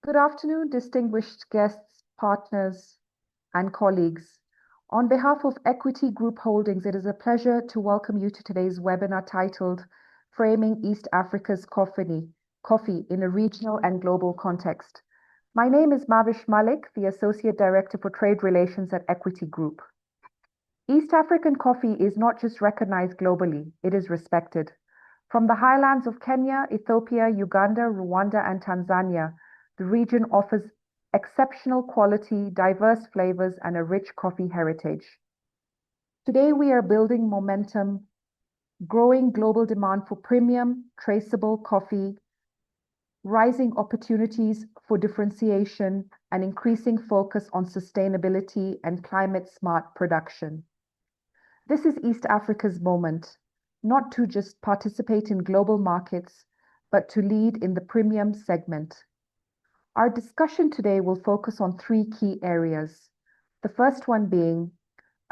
Good afternoon, distinguished guests, partners, and colleagues. On behalf of Equity Group Holdings, it is a pleasure to welcome you to today's webinar titled Framing East Africa's Coffee in a Regional and Global Context. My name is Mavish Malik, the Associate Director for Trade Relations at Equity Group. East African coffee is not just recognized globally, it is respected. From the highlands of Kenya, Ethiopia, Uganda, Rwanda, and Tanzania, the region offers exceptional quality, diverse flavors, and a rich coffee heritage. Today, we are building momentum, growing global demand for premium, traceable coffee, rising opportunities for differentiation, and increasing focus on sustainability and climate-smart production. This is East Africa's moment, not to just participate in global markets, but to lead in the premium segment. Our discussion today will focus on three key areas. The first one being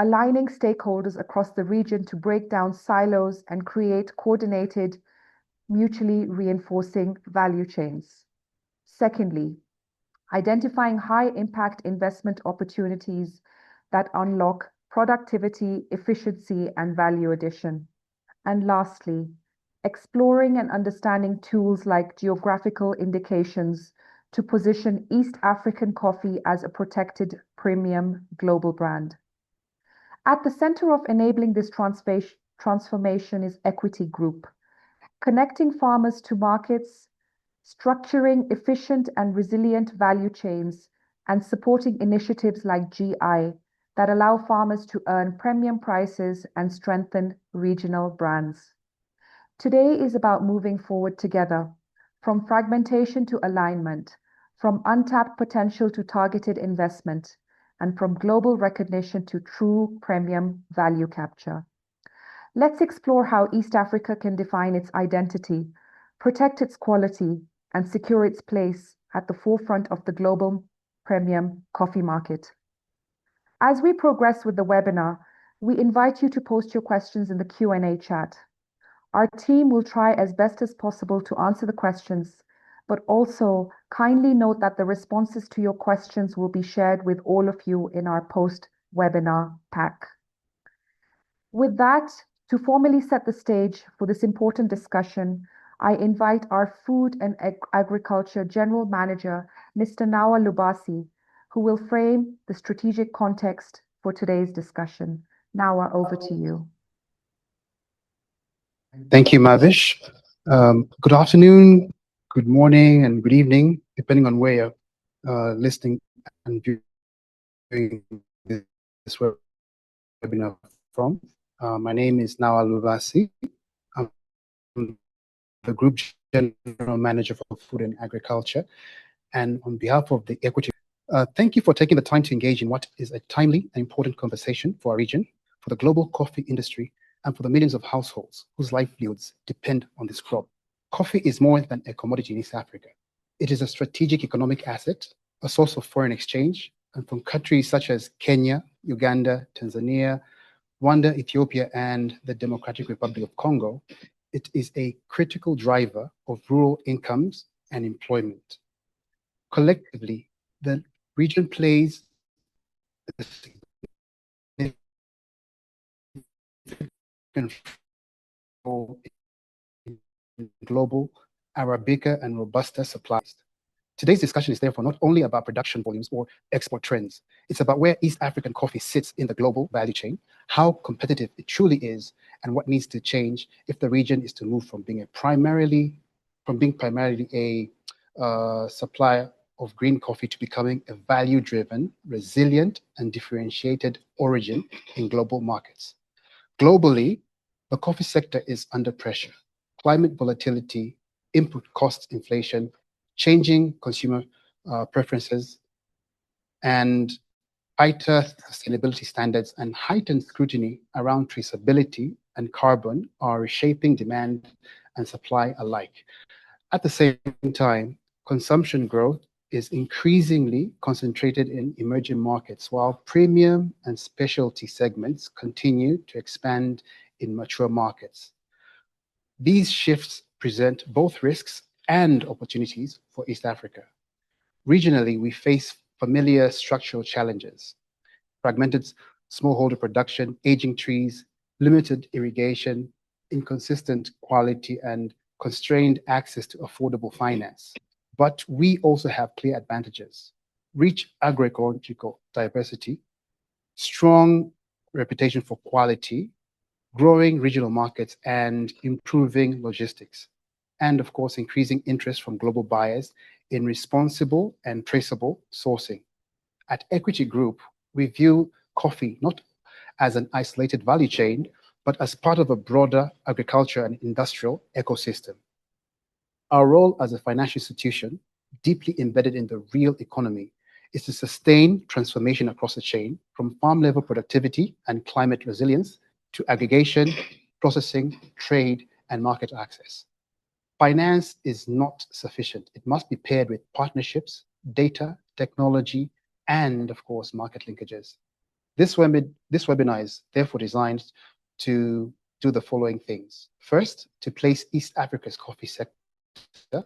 aligning stakeholders across the region to break down silos and create coordinated, mutually reinforcing value chains. Secondly, identifying high-impact investment opportunities that unlock productivity, efficiency, and value addition. And lastly, exploring and understanding tools like geographical indications to position East African coffee as a protected premium global brand. At the center of enabling this transformation is Equity Group, connecting farmers to markets, structuring efficient and resilient value chains, and supporting initiatives like GI that allow farmers to earn premium prices and strengthen regional brands. Today is about moving forward together, from fragmentation to alignment, from untapped potential to targeted investment, and from global recognition to true premium value capture. Let's explore how East Africa can define its identity, protect its quality, and secure its place at the forefront of the global premium coffee market. As we progress with the webinar, we invite you to post your questions in the Q&A chat. Our team will try as best as possible to answer the questions, but also kindly note that the responses to your questions will be shared with all of you in our post-webinar pack. With that, to formally set the stage for this important discussion, I invite our Food and Agriculture General Manager, Mr. Nawa Lubasi, who will frame the strategic context for today's discussion. Nawa, over to you. Thank you, Mavish. Good afternoon, good morning, and good evening, depending on where you're listening and viewing this webinar from. My name is Nawa Lubasi. I'm the Group General Manager for Food and Agriculture. And on behalf of the Equity, thank you for taking the time to engage in what is a timely and important conversation for our region, for the global coffee industry, and for the millions of households whose livelihoods depend on this crop. Coffee is more than a commodity in East Africa. It is a strategic economic asset, a source of foreign exchange, and from countries such as Kenya, Uganda, Tanzania, Rwanda, Ethiopia, and the Democratic Republic of Congo, it is a critical driver of rural incomes and employment. Collectively, the region plays a significant role in global Arabica and Robusta supplies. Today's discussion is therefore not only about production volumes or export trends. It's about where East African coffee sits in the global value chain, how competitive it truly is, and what needs to change if the region is to move from being primarily a supplier of green coffee to becoming a value-driven, resilient, and differentiated origin in global markets. Globally, the coffee sector is under pressure. Climate volatility, input cost inflation, changing consumer preferences, and tighter sustainability standards and heightened scrutiny around traceability and carbon are reshaping demand and supply alike. At the same time, consumption growth is increasingly concentrated in emerging markets, while premium and specialty segments continue to expand in mature markets. These shifts present both risks and opportunities for East Africa. Regionally, we face familiar structural challenges: fragmented smallholder production, aging trees, limited irrigation, inconsistent quality, and constrained access to affordable finance. But we also have clear advantages: rich agroecological diversity, strong reputation for quality, growing regional markets, and improving logistics. And of course, increasing interest from global buyers in responsible and traceable sourcing. At Equity Group, we view coffee not as an isolated value chain, but as part of a broader agriculture and industrial ecosystem. Our role as a financial institution, deeply embedded in the real economy, is to sustain transformation across the chain, from farm level productivity and climate resilience to aggregation, processing, trade, and market access. Finance is not sufficient. It must be paired with partnerships, data, technology, and of course, market linkages. This webinar is therefore designed to do the following things. First, to place East Africa's coffee sector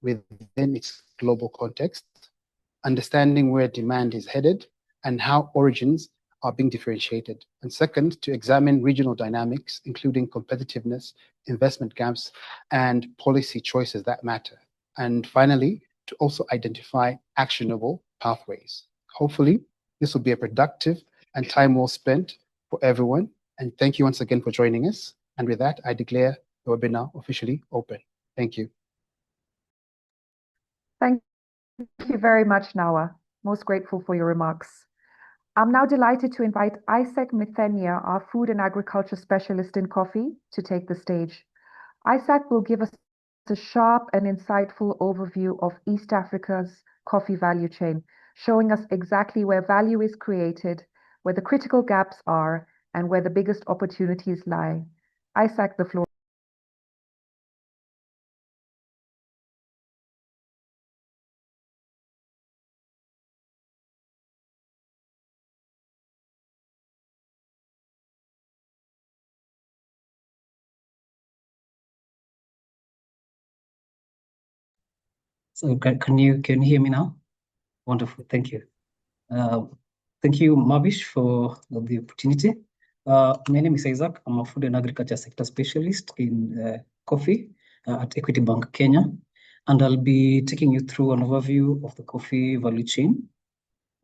within its global context, understanding where demand is headed and how origins are being differentiated. And second, to examine regional dynamics, including competitiveness, investment gaps, and policy choices that matter. And finally, to also identify actionable pathways. Hopefully, this will be a productive and time well spent for everyone. And thank you once again for joining us. And with that, I declare the webinar officially open. Thank you. Thank you very much, Nawa. Most grateful for your remarks. I'm now delighted to invite Isaac Mithenia, our food and agriculture specialist in coffee, to take the stage. Isaac will give us a sharp and insightful overview of East Africa's coffee value chain, showing us exactly where value is created, where the critical gaps are, and where the biggest opportunities lie. Isaac, the floor. So can you hear me now? Wonderful, thank you. Thank you, Mavish, for the opportunity. My name is Isaac. I'm a food and agriculture sector specialist in coffee at Equity Bank Kenya, and I'll be taking you through an overview of the coffee value chain.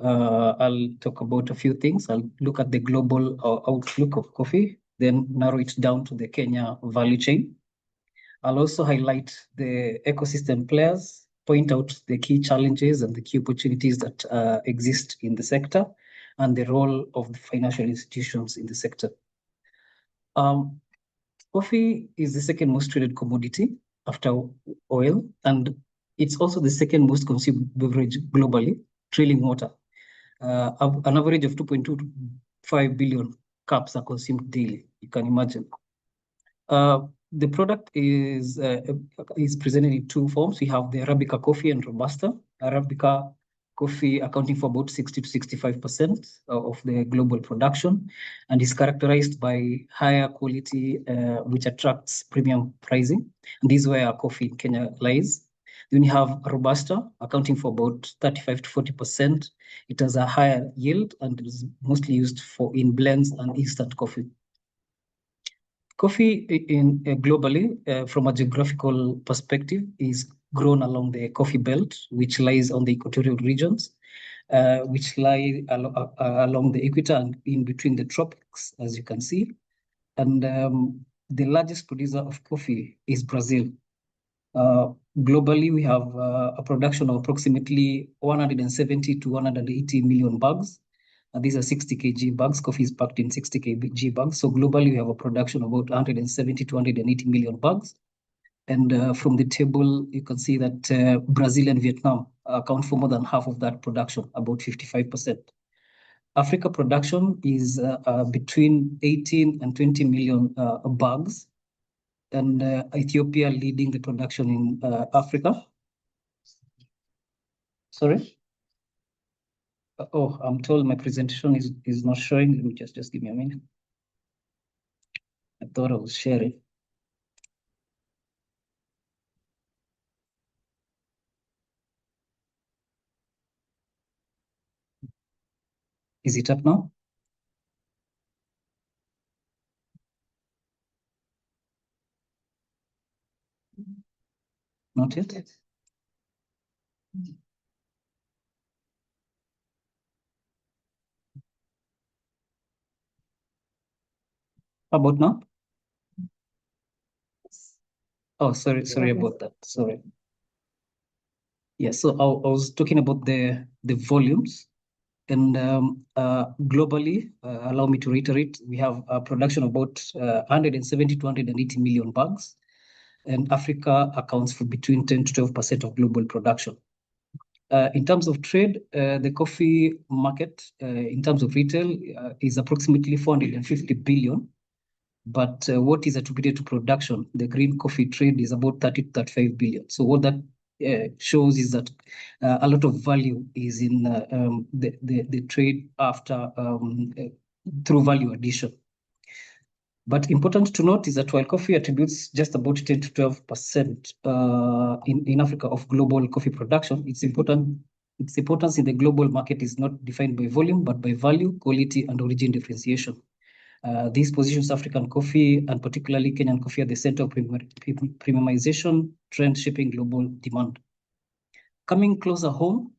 I'll talk about a few things. I'll look at the global outlook of coffee, then narrow it down to the Kenya value chain. I'll also highlight the ecosystem players, point out the key challenges and the key opportunities that exist in the sector, and the role of the financial institutions in the sector. Coffee is the second most traded commodity after oil, and it's also the second most consumed beverage globally, trailing water. An average of 2.25 billion cups are consumed daily, you can imagine. The product is presented in two forms. We have the Arabica coffee and Robusta. Arabica coffee accounting for about 60 to 65% of the global production, and is characterized by higher quality, which attracts premium pricing. And this is where our coffee in Kenya lies. Then you have Robusta, accounting for about 35 to 40%. It has a higher yield and is mostly used in blends and instant coffee. Coffee globally, from a geographical perspective, is grown along the coffee belt, which lies on the equatorial regions, which lie along the equator and in between the tropics, as you can see. And the largest producer of coffee is Brazil. Globally, we have a production of approximately 170 to 180 million bags. These are 60 kg bags. Coffee is packed in 60 kg bags. So globally, we have a production of about 170 to 180 million bags. And from the table, you can see that Brazil and Vietnam account for more than half of that production, about 55%. Africa production is between 18 and 20 million bags, and Ethiopia leading the production in Africa. Sorry? Oh, I'm told my presentation is not showing. Let me just give me a minute. I thought I was sharing. Is it up now? Not yet. How about now? Oh, sorry about that. Sorry. Yeah, so I was talking about the volumes, and globally, allow me to reiterate, we have a production of about 170 to 180 million bags, and Africa accounts for between 10 to 12% of global production. In terms of trade, the coffee market, in terms of retail, is approximately 450 billion. But what is attributed to production, the green coffee trade is about 30 to 35 billion. So what that shows is that a lot of value is in the trade after through value addition. But important to note is that while coffee attributes just about 10 to 12% in Africa of global coffee production, its importance in the global market is not defined by volume, but by value, quality, and origin differentiation. This positions African coffee, and particularly Kenyan coffee, at the center of premiumization trend shaping global demand. Coming closer home,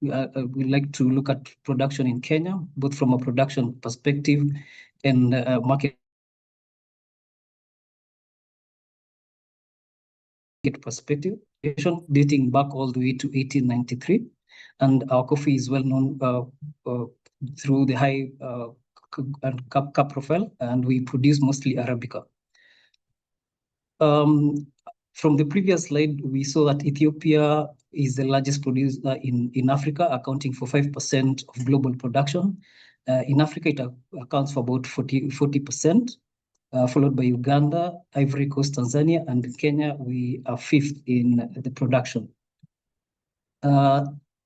we like to look at production in Kenya, both from a production perspective and market perspective, dating back all the way to 1893. And our coffee is well known through the high cup profile, and we produce mostly Arabica. From the previous slide, we saw that Ethiopia is the largest producer in Africa, accounting for 5% of global production. In Africa, it accounts for about 40%, followed by Uganda, Ivory Coast, Tanzania, and Kenya. We are fifth in the production.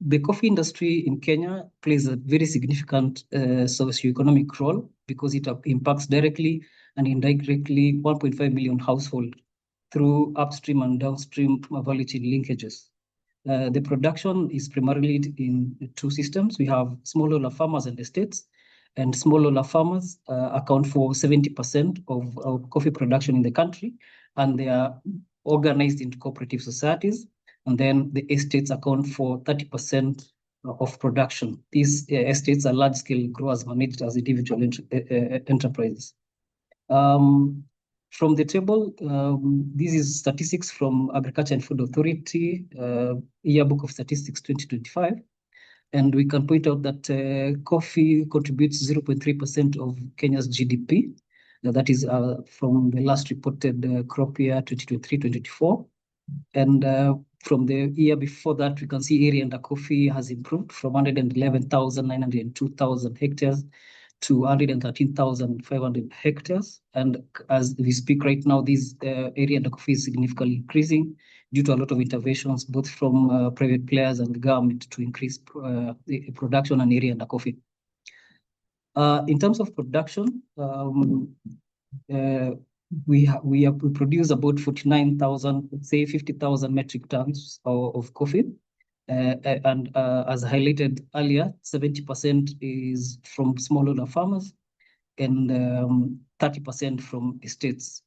The coffee industry in Kenya plays a very significant socioeconomic role because it impacts directly and indirectly 1.5 million households through upstream and downstream value chain linkages. The production is primarily in two systems. We have smallholder farmers and estates, and smallholder farmers account for 70% of coffee production in the country, and they are organized into cooperative societies. And then the estates account for 30% of production. These estates are large-scale growers managed as individual enterprises. From the table, this is statistics from Agriculture and Food Authority, Yearbook of Statistics 2025. And we can point out that coffee contributes 0.3% of Kenya's GDP. Now, that is from the last reported crop year 2023-2024. And from the year before that, we can see area under coffee has improved from 111,902,000 hectares to 113,500 hectares. And as we speak right now, this area under coffee is significantly increasing due to a lot of interventions, both from private players and the government, to increase the production and area under coffee. In terms of production, we produce about 49,000, say 50,000 metric tons of coffee. And as highlighted earlier, 70% is from smallholder farmers and 30% from estates.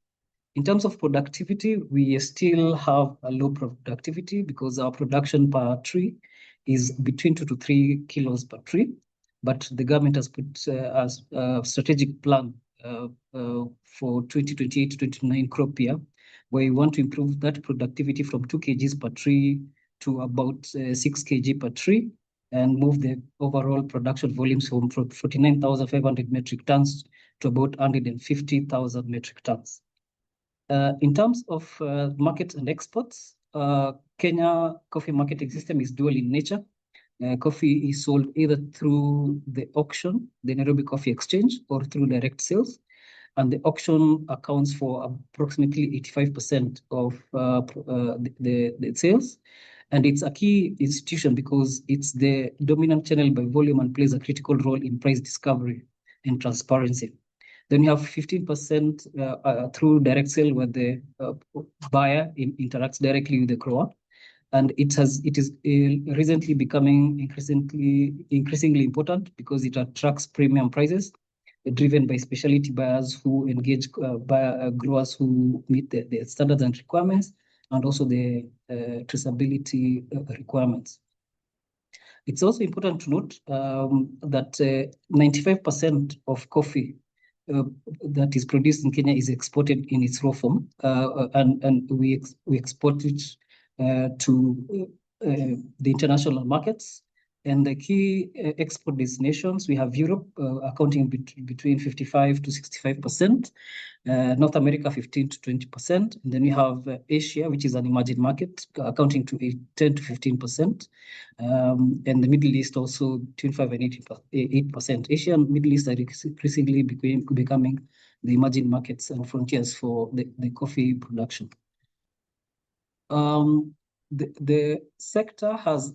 In terms of productivity, we still have a low productivity because our production per tree is between 2 to 3 kilos per tree. But the government has put a strategic plan for 2028 to 2029 crop year, where we want to improve that productivity from 2 kgs per tree to about 6 kg per tree, and move the overall production volumes from 49,500 metric tons to about 150,000 metric tons. In terms of market and exports, Kenya coffee marketing system is dual in nature. Coffee is sold either through the auction, the Nairobi Coffee Exchange, or through direct sales. And the auction accounts for approximately 85% of the sales. And it's a key institution because it's the dominant channel by volume and plays a critical role in price discovery and transparency. Then you have 15% through direct sale, where the buyer interacts directly with the grower. And it is recently becoming increasingly important because it attracts premium prices driven by specialty buyers who engage growers who meet the standards and requirements, and also the traceability requirements. It's also important to note that 95% of coffee that is produced in Kenya is exported in its raw form, and we export it to the international markets. And the key export destinations, we have Europe accounting between 55 to 65%, North America 15 to 20%, and then we have Asia, which is an emerging market, accounting to 10 to 15%, and the Middle East also between 5 and 8%. Asia and Middle East are increasingly becoming the emerging markets and frontiers for the coffee production. The sector has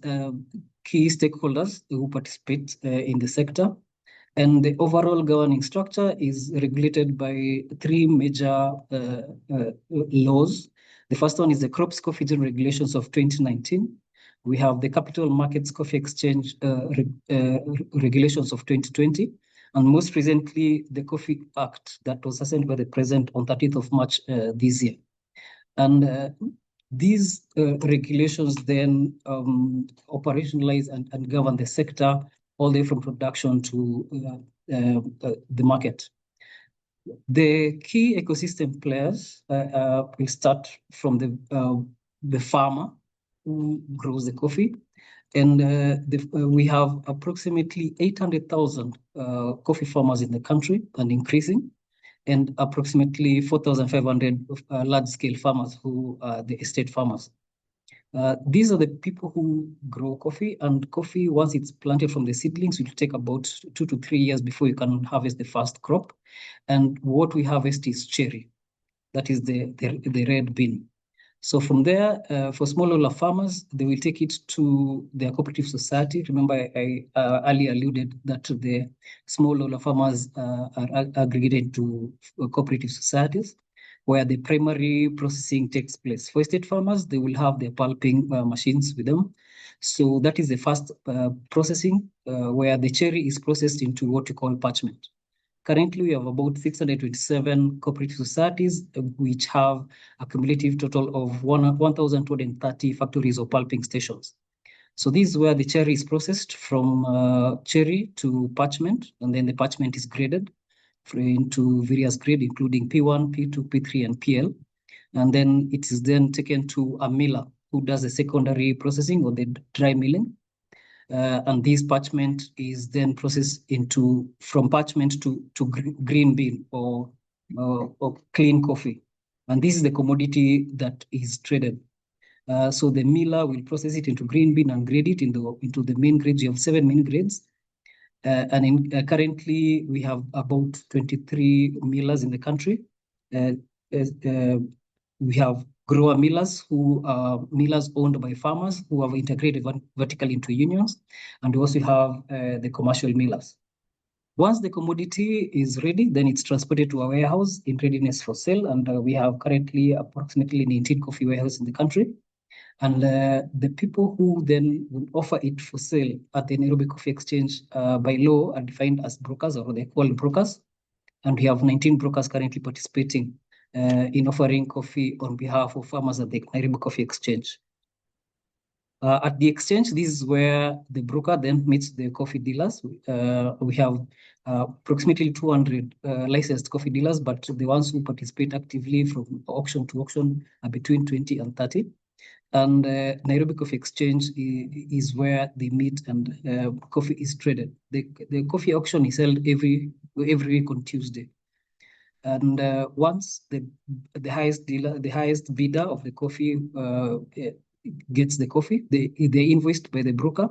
key stakeholders who participate in the sector, and the overall governing structure is regulated by three major laws. The first one is the Crops Coffee General Regulations of 2019. We have the Capital Markets Coffee Exchange Regulations of 2020, and most recently the Coffee Act that was signed by the President on 30th of March this year. And these regulations then operationalize and govern the sector all the way from production to the market. The key ecosystem players will start from the farmer who grows the coffee, and we have approximately 800,000 coffee farmers in the country and increasing, and approximately 4,500 large-scale farmers who are the estate farmers. These are the people who grow coffee, and coffee, once it's planted from the seedlings, will take about 2 to 3 years before you can harvest the first crop. And what we harvest is cherry. That is the red bean. So from there, for smallholder farmers, they will take it to their cooperative society. Remember, I earlier alluded that the smallholder farmers are aggregated to cooperative societies, where the primary processing takes place. For estate farmers, they will have their pulping machines with them. So that is the first processing, where the cherry is processed into what we call parchment. Currently, we have about 627 cooperative societies, which have a cumulative total of 1,230 factories or pulping stations. So this is where the cherry is processed from cherry to parchment, and then the parchment is graded into various grades, including P1, P2, P3, and PL. And then it is then taken to a miller who does the secondary processing or the dry milling. And this parchment is then processed from parchment to green bean or clean coffee. And this is the commodity that is traded. So the miller will process it into green bean and grade it into the main grades. You have 7 main grades. And currently, we have about 23 millers in the country. We have grower millers who are millers owned by farmers who have integrated vertically into unions. And we also have the commercial millers. Once the commodity is ready, then it's transported to a warehouse in readiness for sale. And we have currently approximately 19 coffee warehouses in the country. And the people who then will offer it for sale at the Nairobi Coffee Exchange by law are defined as brokers, or they're called brokers. And we have 19 brokers currently participating in offering coffee on behalf of farmers at the Nairobi Coffee Exchange. At the exchange, this is where the broker then meets the coffee dealers. We have approximately 200 licensed coffee dealers, but the ones who participate actively from auction to auction are between 20 and 30. And Nairobi Coffee Exchange is where they meet and coffee is traded. The coffee auction is held every week on Tuesday. And once the highest bidder of the coffee gets the coffee, they're invoiced by the broker,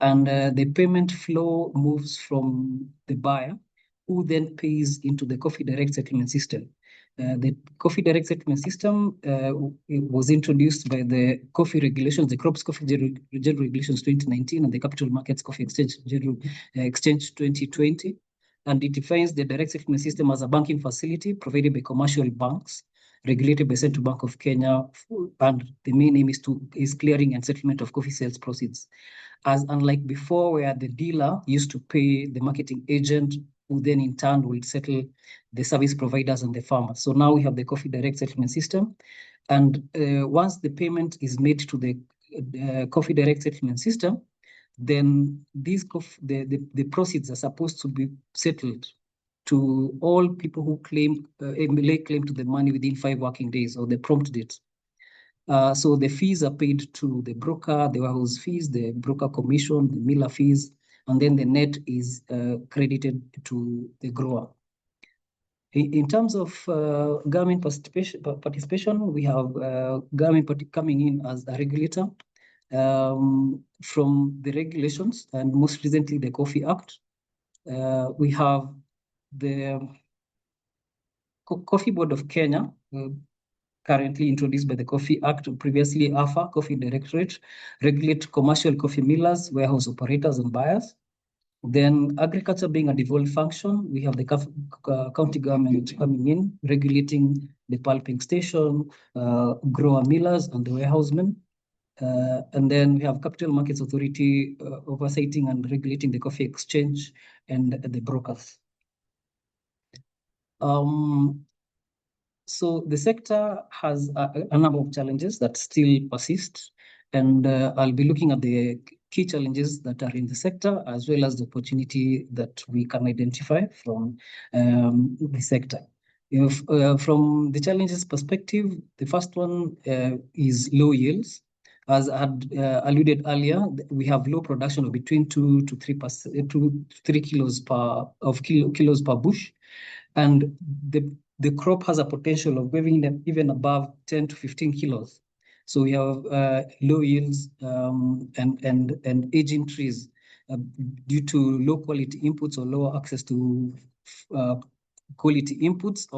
and the payment flow moves from the buyer, who then pays into the Coffee Direct Settlement System. The Coffee Direct Settlement System was introduced by the coffee regulations, the Crops Coffee General Regulations 2019 and the Capital Markets Coffee Exchange Exchange 2020. And it defines the direct settlement system as a banking facility provided by commercial banks regulated by Central Bank of Kenya, and the main aim is clearing and settlement of coffee sales proceeds. As unlike before, where the dealer used to pay the marketing agent, who then in turn will settle the service providers and the farmers. So now we have the coffee direct settlement system, and once the payment is made to the coffee direct settlement system, then these the proceeds are supposed to be settled to all people who lay claim to the money within 5 working days or the prompt date. So the fees are paid to the broker, the warehouse fees, the broker commission, the miller fees, and then the net is credited to the grower. In terms of government participation, we have government coming in as a regulator from the regulations, and most recently the Coffee Act. We have the Coffee Board of Kenya, currently introduced by the Coffee Act, previously AFA, Coffee Directorate, regulate commercial coffee millers, warehouse operators, and buyers. Then agriculture being a devolved function, we have the county government coming in, regulating the pulping station, grower millers, and the warehousemen. And then we have Capital Markets Authority oversighting and regulating the coffee exchange and the brokers. So the sector has a number of challenges that still persist, and I'll be looking at the key challenges that are in the sector, as well as the opportunity that we can identify from the sector. From the challenges perspective, the first one is low yields. As I had alluded earlier, we have low production of between 2 to 3 kilos per bush, and the crop has a potential of giving even above 10 to 15 kilos. So we have low yields and aging trees due to low quality inputs or lower access to quality inputs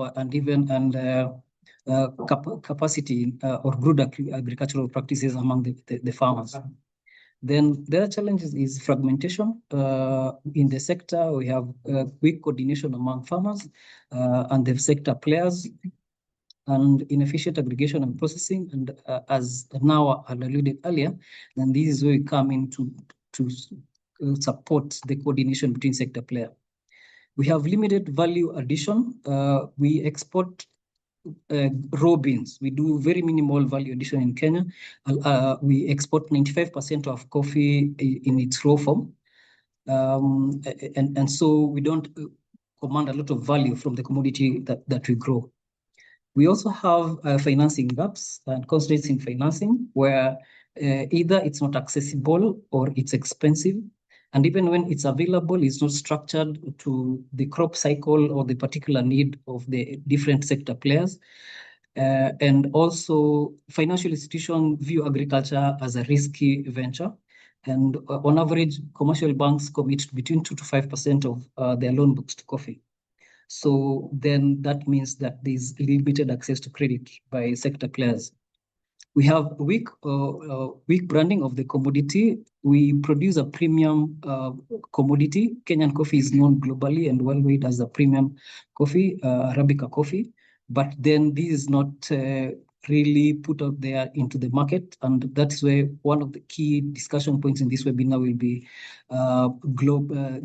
capacity or good agricultural practices among the farmers. Then the other challenge is fragmentation in the sector. We have weak coordination among farmers and the sector players, and inefficient aggregation and processing. And as now I alluded earlier, then this is where we come in to support the coordination between sector players. We have limited value addition. We export raw beans. We do very minimal value addition in Kenya. We export 95% of coffee in its raw form. And so we don't command a lot of value from the commodity that we grow. We also have financing gaps and constraints in financing, where either it's not accessible or it's expensive. And even when it's available, it's not structured to the crop cycle or the particular need of the different sector players. And also, financial institutions view agriculture as a risky venture. And on average, commercial banks commit between 2 to 5% of their loan books to coffee. So then that means that there's limited access to credit by sector players. We have weak branding of the commodity. We produce a premium commodity. Kenyan coffee is known globally and worldwide as a premium coffee, Arabica coffee. But then this is not really put out there into the market. And that's where one of the key discussion points in this webinar will be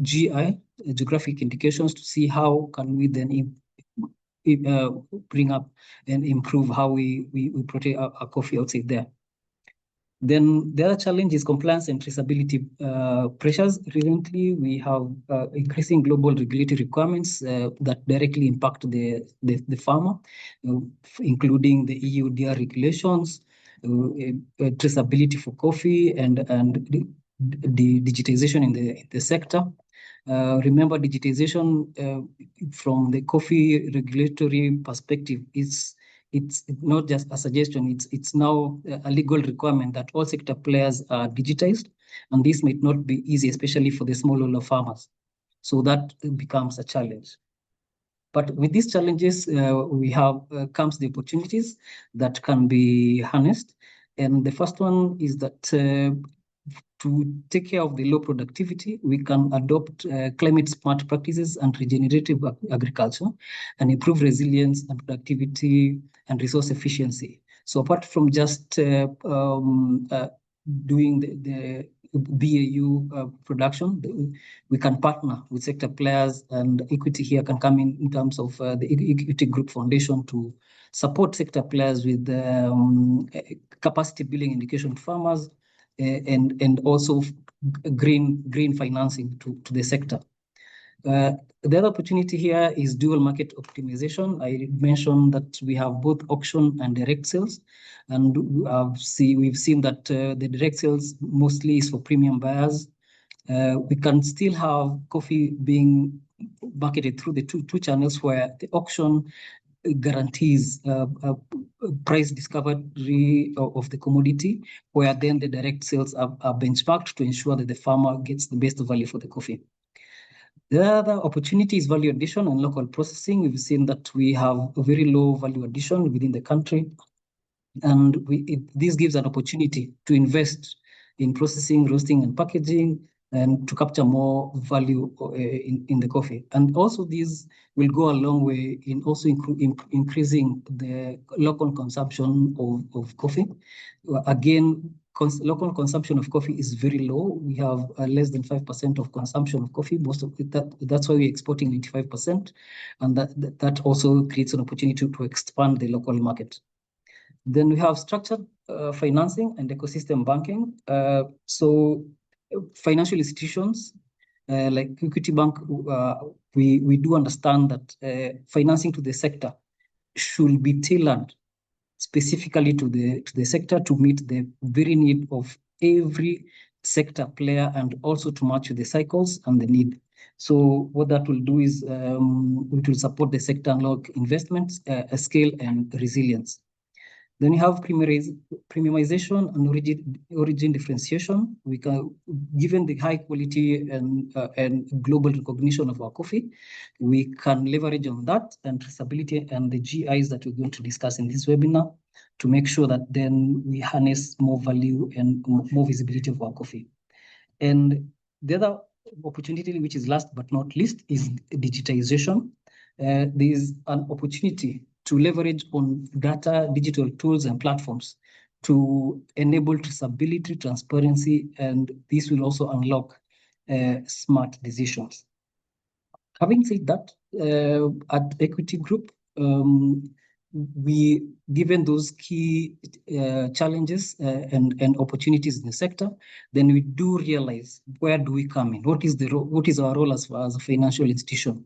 GI, geographic indications, to see how can we then bring up and improve how we protect our coffee outside there. Then the other challenge is compliance and traceability pressures. Recently, we have increasing global regulatory requirements that directly impact the farmer, including the EU DR regulations, traceability for coffee, and the digitization in the sector. Remember, digitization from the coffee regulatory perspective it's not just a suggestion, it's now a legal requirement that all sector players are digitized, and this might not be easy, especially for the smallholder farmers. So that becomes a challenge. But with these challenges, we have comes the opportunities that can be harnessed. And the first one is that to take care of the low productivity, we can adopt climate smart practices and regenerative agriculture and improve resilience and productivity and resource efficiency. So apart from just doing the BAU production, we can partner with sector players, and Equity here can come in terms of the Equity Group Foundation to support sector players with capacity building education to farmers, and also green financing to the sector. The other opportunity here is dual market optimization. I mentioned that we have both auction and direct sales, and we've seen that the direct sales mostly is for premium buyers. We can still have coffee being marketed through the two channels, where the auction guarantees price discovery of the commodity, where then the direct sales are benchmarked to ensure that the farmer gets the best value for the coffee. The other opportunity is value addition and local processing. We've seen that we have a very low value addition within the country, and this gives an opportunity to invest in processing, roasting, and packaging, and to capture more value in the coffee. And also these will go a long way in also increasing the local consumption of coffee. Again, local consumption of coffee is very low. We have less than 5% of consumption of coffee. Most of it, that's why we're exporting 95%, and that also creates an opportunity to expand the local market. Then we have structured financing and ecosystem banking. So financial institutions like Equity Bank, we do understand that financing to the sector should be tailored specifically to the sector to meet the very need of every sector player, and also to match the cycles and the need. So what that will do is it will support the sector unlock investments, scale, and resilience. Then you have premiumization and origin differentiation. We can, given the high quality and global recognition of our coffee, we can leverage on that and traceability and the GIs that we're going to discuss in this webinar to make sure that then we harness more value and more visibility of our coffee. And the other opportunity, which is last but not least, is digitization. There is an opportunity to leverage on data, digital tools, and platforms to enable traceability, transparency, and this will also unlock smart decisions. Having said that, at Equity Group, we, given those key challenges and opportunities in the sector, then we do realize where do we come in? What is our role as a financial institution?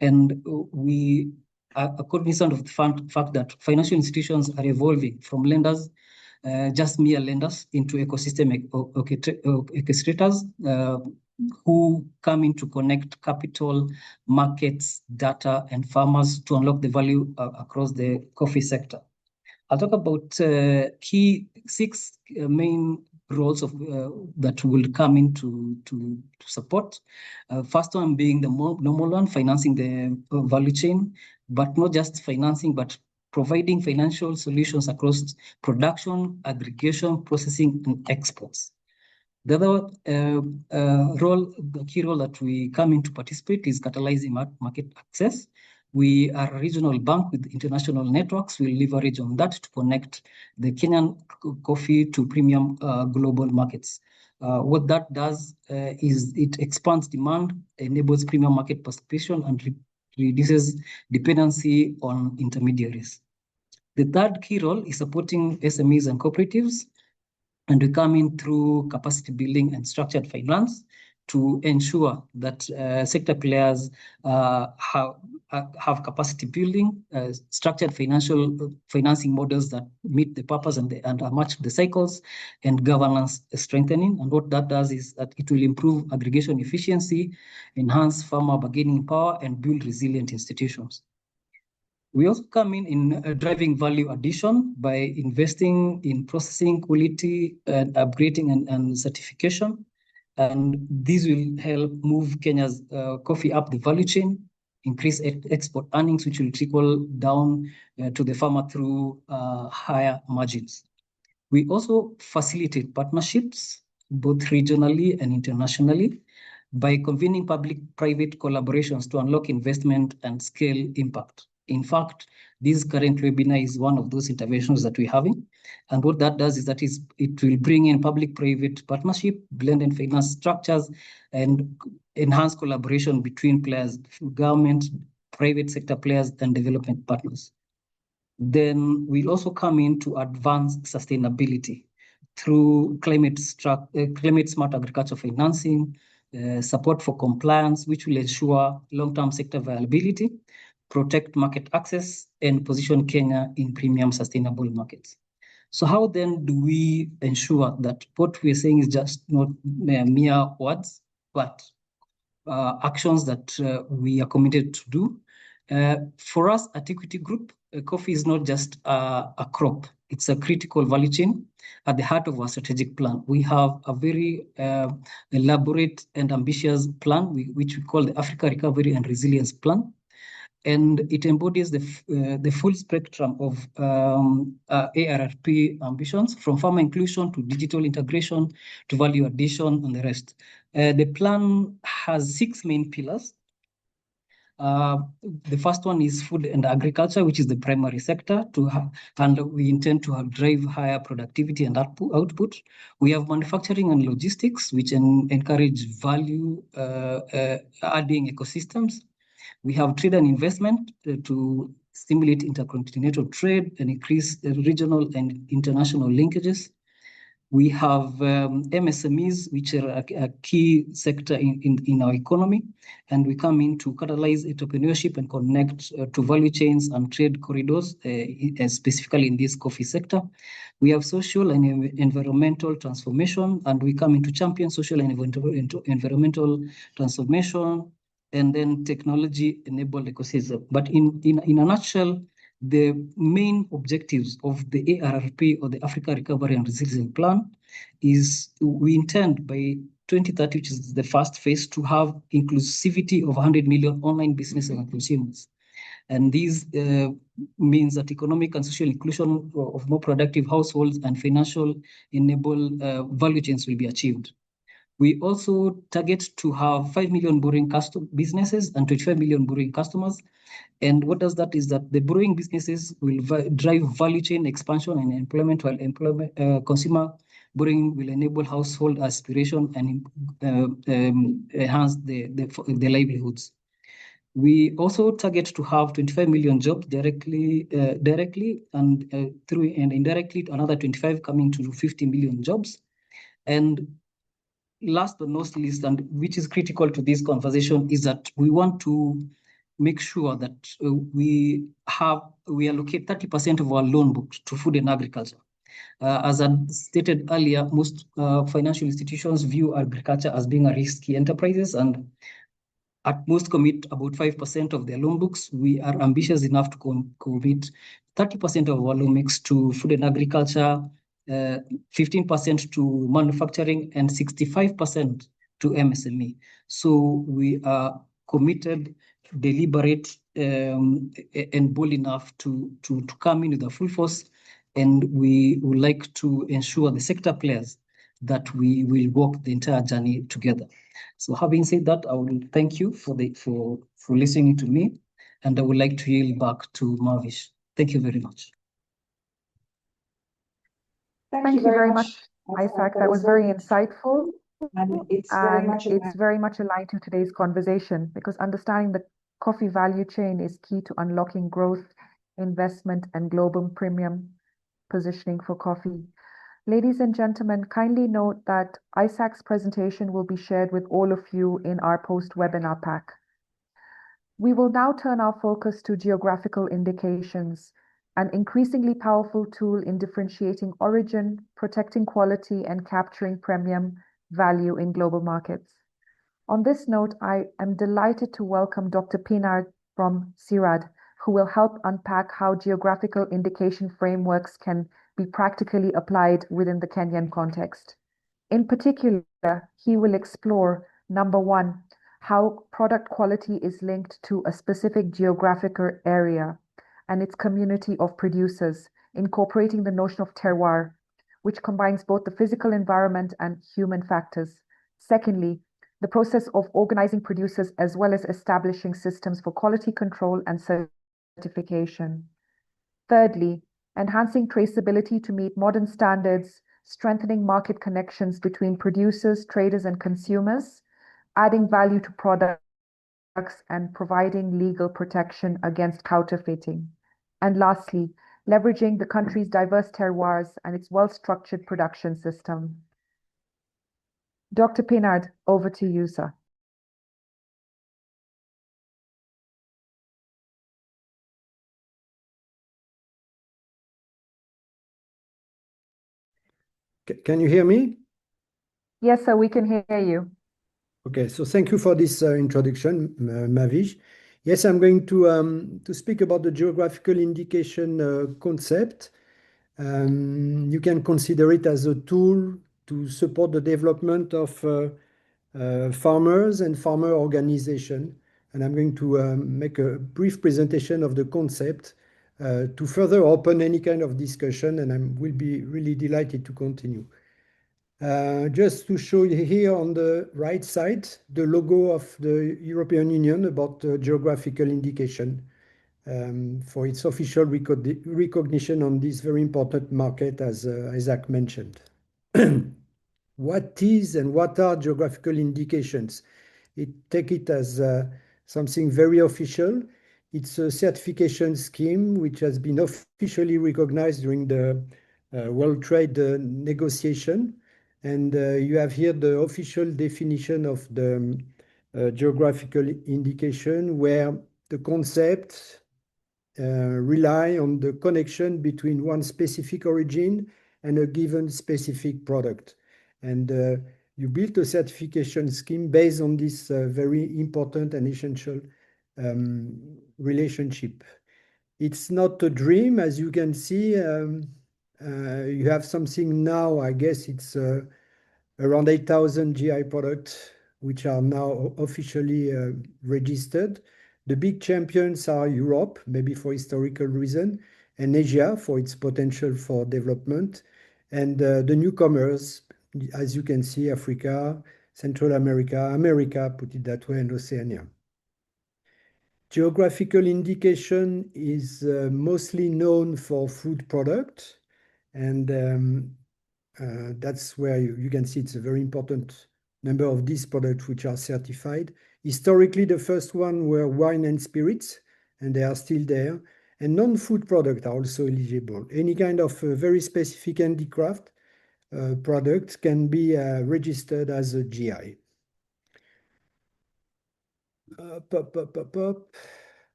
And we are cognizant of the fact that financial institutions are evolving from lenders, just mere lenders, into ecosystem orchestrators who come in to connect capital, markets, data, and farmers to unlock the value across the coffee sector. I'll talk about six main roles of that will come in to support. First one being the normal one, financing the value chain, but not just financing, but providing financial solutions across production, aggregation, processing, and exports. The other key role that we come in to participate is catalyzing market access. We are a regional bank with international networks. We leverage on that to connect the Kenyan coffee to premium global markets. What that does is it expands demand, enables premium market participation, and reduces dependency on intermediaries. The third key role is supporting SMEs and cooperatives, and we come in through capacity building and structured finance to ensure that sector players have capacity building, structured financing models that meet the purpose and match the cycles, and governance strengthening. And what that does is that it will improve aggregation efficiency, enhance farmer bargaining power, and build resilient institutions. We also come in driving value addition by investing in processing, quality, and upgrading and certification. And this will help move Kenya's coffee up the value chain, increase export earnings, which will trickle down to the farmer through higher margins. We also facilitate partnerships, both regionally and internationally, by convening public-private collaborations to unlock investment and scale impact. In fact, this current webinar is one of those interventions that we're having. And what that does is that it will bring in public-private partnership, blended finance structures, and enhance collaboration between players, government, private sector players, and development partners. Then we'll also come in to advance sustainability through climate smart agriculture financing, support for compliance, which will ensure long-term sector viability, protect market access, and position Kenya in premium sustainable markets. So how then do we ensure that what we're saying is just not mere words, but actions that we are committed to do? For us at Equity Group, coffee is not just a crop. It's a critical value chain at the heart of our strategic plan. We have a very elaborate and ambitious plan, which we call the Africa Recovery and Resilience Plan. And it embodies the full spectrum of ARRP ambitions, from farmer inclusion to digital integration to value addition and the rest. The plan has 6 main pillars. The first one is food and agriculture, which is the primary sector, and we intend to drive higher productivity and output. We have manufacturing and logistics, which encourage value adding ecosystems. We have trade and investment to stimulate intercontinental trade and increase regional and international linkages. We have MSMEs, which are a key sector in our economy, and we come in to catalyze entrepreneurship and connect to value chains and trade corridors, specifically in this coffee sector. We have social and environmental transformation, and we come in to champion social and environmental transformation, and then technology-enabled ecosystem. But in a nutshell, the main objectives of the ARRP, or the Africa Recovery and Resilience Plan, is we intend by 2030, which is the first phase, to have inclusivity of 100 million online businesses and consumers. And this means that economic and social inclusion of more productive households and financial enabled value chains will be achieved. We also target to have 5 million brewing businesses and 25 million brewing customers. And what does that is that the brewing businesses will drive value chain expansion and employment, while consumer brewing will enable household aspiration and enhance the livelihoods. We also target to have 25 million jobs directly and through and indirectly, another 25 coming to 50 million jobs. And last but not least, and which is critical to this conversation, is that we want to make sure that we allocate 30% of our loan book to food and agriculture. As I stated earlier, most financial institutions view agriculture as being a risky enterprises, and at most commit about 5% of their loan books. We are ambitious enough to commit 30% of our loan mix to food and agriculture, 15% to manufacturing, and 65% to MSME. So we are committed, deliberate, and bold enough to come in with a full force, and we would like to ensure the sector players that we will walk the entire journey together. So having said that, I will thank you for listening to me, and I would like to yield back to Marvish. Thank you very much. Thank you very much, Isaac. That was very insightful. And it's very much aligned to today's conversation, because understanding the coffee value chain is key to unlocking growth, investment, and global premium positioning for coffee. Ladies and gentlemen, kindly note that Isaac's presentation will be shared with all of you in our post-webinar pack. We will now turn our focus to geographical indications, an increasingly powerful tool in differentiating origin, protecting quality, and capturing premium value in global markets. On this note, I am delighted to welcome Dr. Pinar from CIRAD, who will help unpack how geographical indication frameworks can be practically applied within the Kenyan context. In particular, he will explore, number one, how product quality is linked to a specific geographical area and its community of producers, incorporating the notion of terroir, which combines both the physical environment and human factors. Secondly, the process of organizing producers as well as establishing systems for quality control and certification. Thirdly, enhancing traceability to meet modern standards, strengthening market connections between producers, traders, and consumers, adding value to products, and providing legal protection against counterfeiting. And lastly, leveraging the country's diverse terroirs and its well-structured production system. Dr. Pinard, over to you, sir. Can you hear me? Yes, sir, we can hear you. Okay, so thank you for this introduction, Mavish. Yes, I'm going to speak about the geographical indication concept. You can consider it as a tool to support the development of farmers and farmer organization. And I'm going to make a brief presentation of the concept to further open any kind of discussion, and I will be really delighted to continue. Just to show you here on the right side, the logo of the European Union about geographical indication for its official recognition on this very important market, as Isaac mentioned. What is and what are geographical indications? Take it as something very official. It's a certification scheme which has been officially recognized during the World Trade negotiation. And you have here the official definition of the geographical indication, where the concept rely on the connection between one specific origin and a given specific product. And you built a certification scheme based on this very important and essential relationship. It's not a dream, as you can see. You have something now, I guess it's around 8,000 GI products which are now officially registered. The big champions are Europe, maybe for historical reason, and Asia for its potential for development, and the newcomers, as you can see, Africa, Central America, put it that way, and Oceania. Geographical indication is mostly known for food products, and that's where you can see it's a very important number of these products which are certified. Historically, the first one were wine and spirits, and they are still there. And non-food products are also eligible. Any kind of very specific handicraft product can be registered as a GI.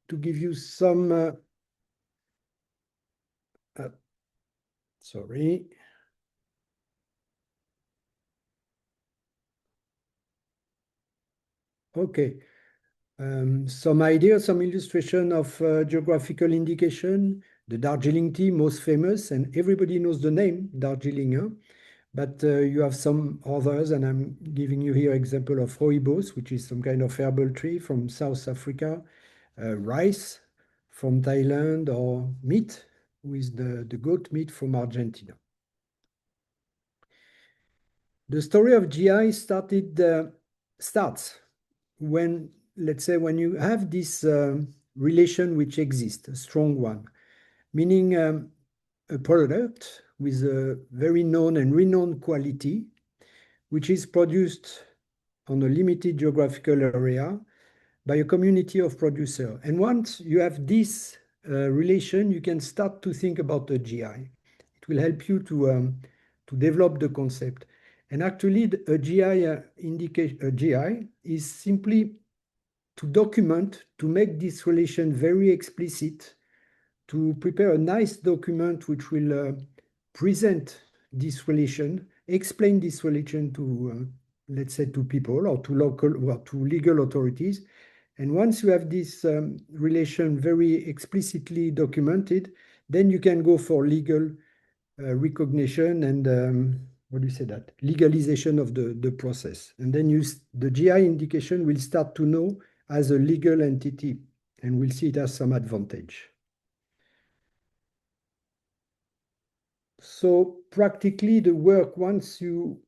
To give you some, sorry. Okay, some ideas, some illustration of geographical indication. The Darjeeling tea, most famous, and everybody knows the name Darjeeling. But you have some others, and I'm giving you here example of rooibos, which is some kind of herbal tree from South Africa, rice from Thailand, or meat with the goat meat from Argentina. The story of GI starts when, let's say, when you have this relation which exists, a strong one, meaning a product with a very known and renowned quality, which is produced on a limited geographical area by a community of producers. And once you have this relation, you can start to think about a GI. It will help you to develop the concept. And actually, a GI is simply to document, to make this relation very explicit, to prepare a nice document which will present this relation, explain this relation to, let's say, to people or to local or to legal authorities. And once you have this relation very explicitly documented, then you can go for legal recognition and what do you say that? Legalization of the process. And then the GI indication will start to know as a legal entity, and we'll see it as some advantage. So practically the work, once you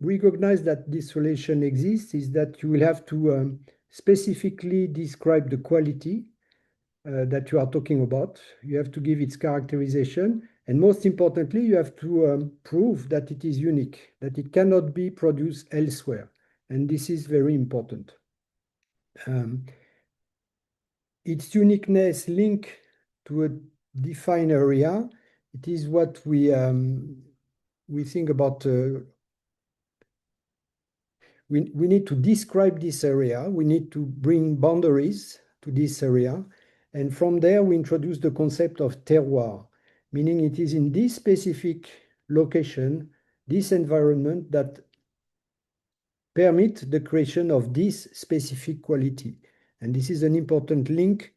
recognize that this relation exists, is that you will have to specifically describe the quality, that you are talking about. You have to give its characterization. And most importantly, you have to prove that it is unique, that it cannot be produced elsewhere. And this is very important. Its uniqueness linked to a defined area. It is what we think about. We need to describe this area. We need to bring boundaries to this area. And from there, we introduce the concept of terroir, meaning it is in this specific location, this environment that permit the creation of this specific quality. And this is an important link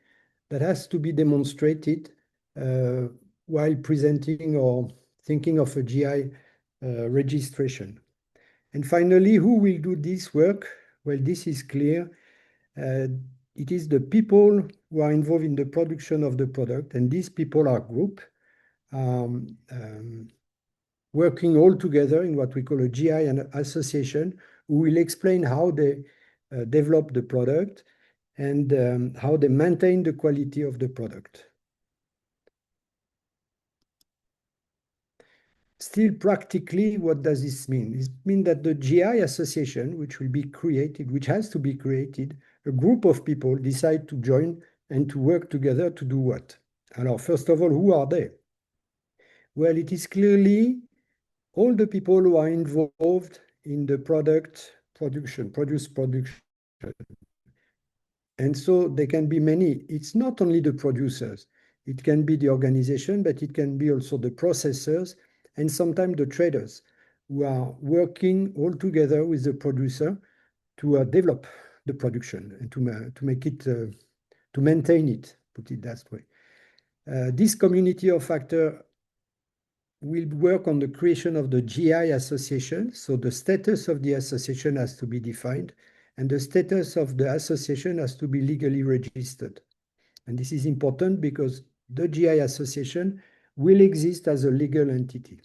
that has to be demonstrated while presenting or thinking of a GI registration. And finally, who will do this work? Well, this is clear. It is the people who are involved in the production of the product, and these people are group working all together in what we call a GI and association, who will explain how they develop the product and how they maintain the quality of the product. Still, practically, what does this mean? It means that the GI association, which will be created, which has to be created, a group of people decide to join and to work together to do what? Alors, first of all, who are they? Well, it is clearly all the people who are involved in the product production. And so there can be many. It's not only the producers. It can be the organization, but it can be also the processors and sometimes the traders who are working all together with the producer to develop the production and to make it, to maintain it, put it that way. This community of actors will work on the creation of the GI association. So the status of the association has to be defined, and the status of the association has to be legally registered. And this is important because the GI association will exist as a legal entity.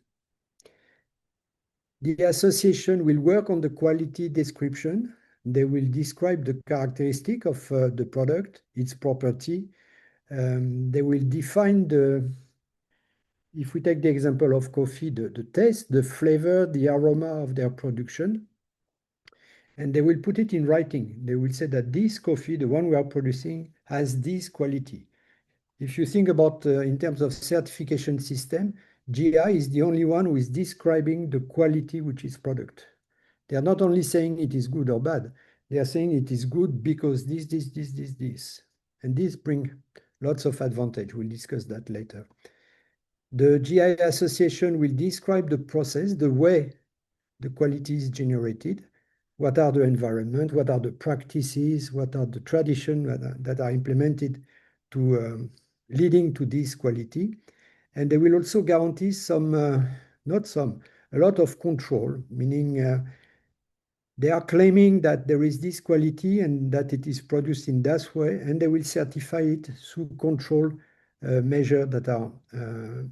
The association will work on the quality description. They will describe the characteristic of the product, its property. They will define if we take the example of coffee, the taste, the flavor, the aroma of their production. And they will put it in writing. They will say that this coffee, the one we are producing, has this quality. If you think about in terms of certification system, GI is the only one who is describing the quality which is product. They are not only saying it is good or bad, they are saying it is good because this. And this brings lots of advantage. We'll discuss that later. The GI association will describe the process, the way the quality is generated, what are the environment, what are the practices, what are the traditions that are implemented to leading to this quality. And they will also guarantee a lot of control, meaning they are claiming that there is this quality and that it is produced in that way, and they will certify it through control measures that are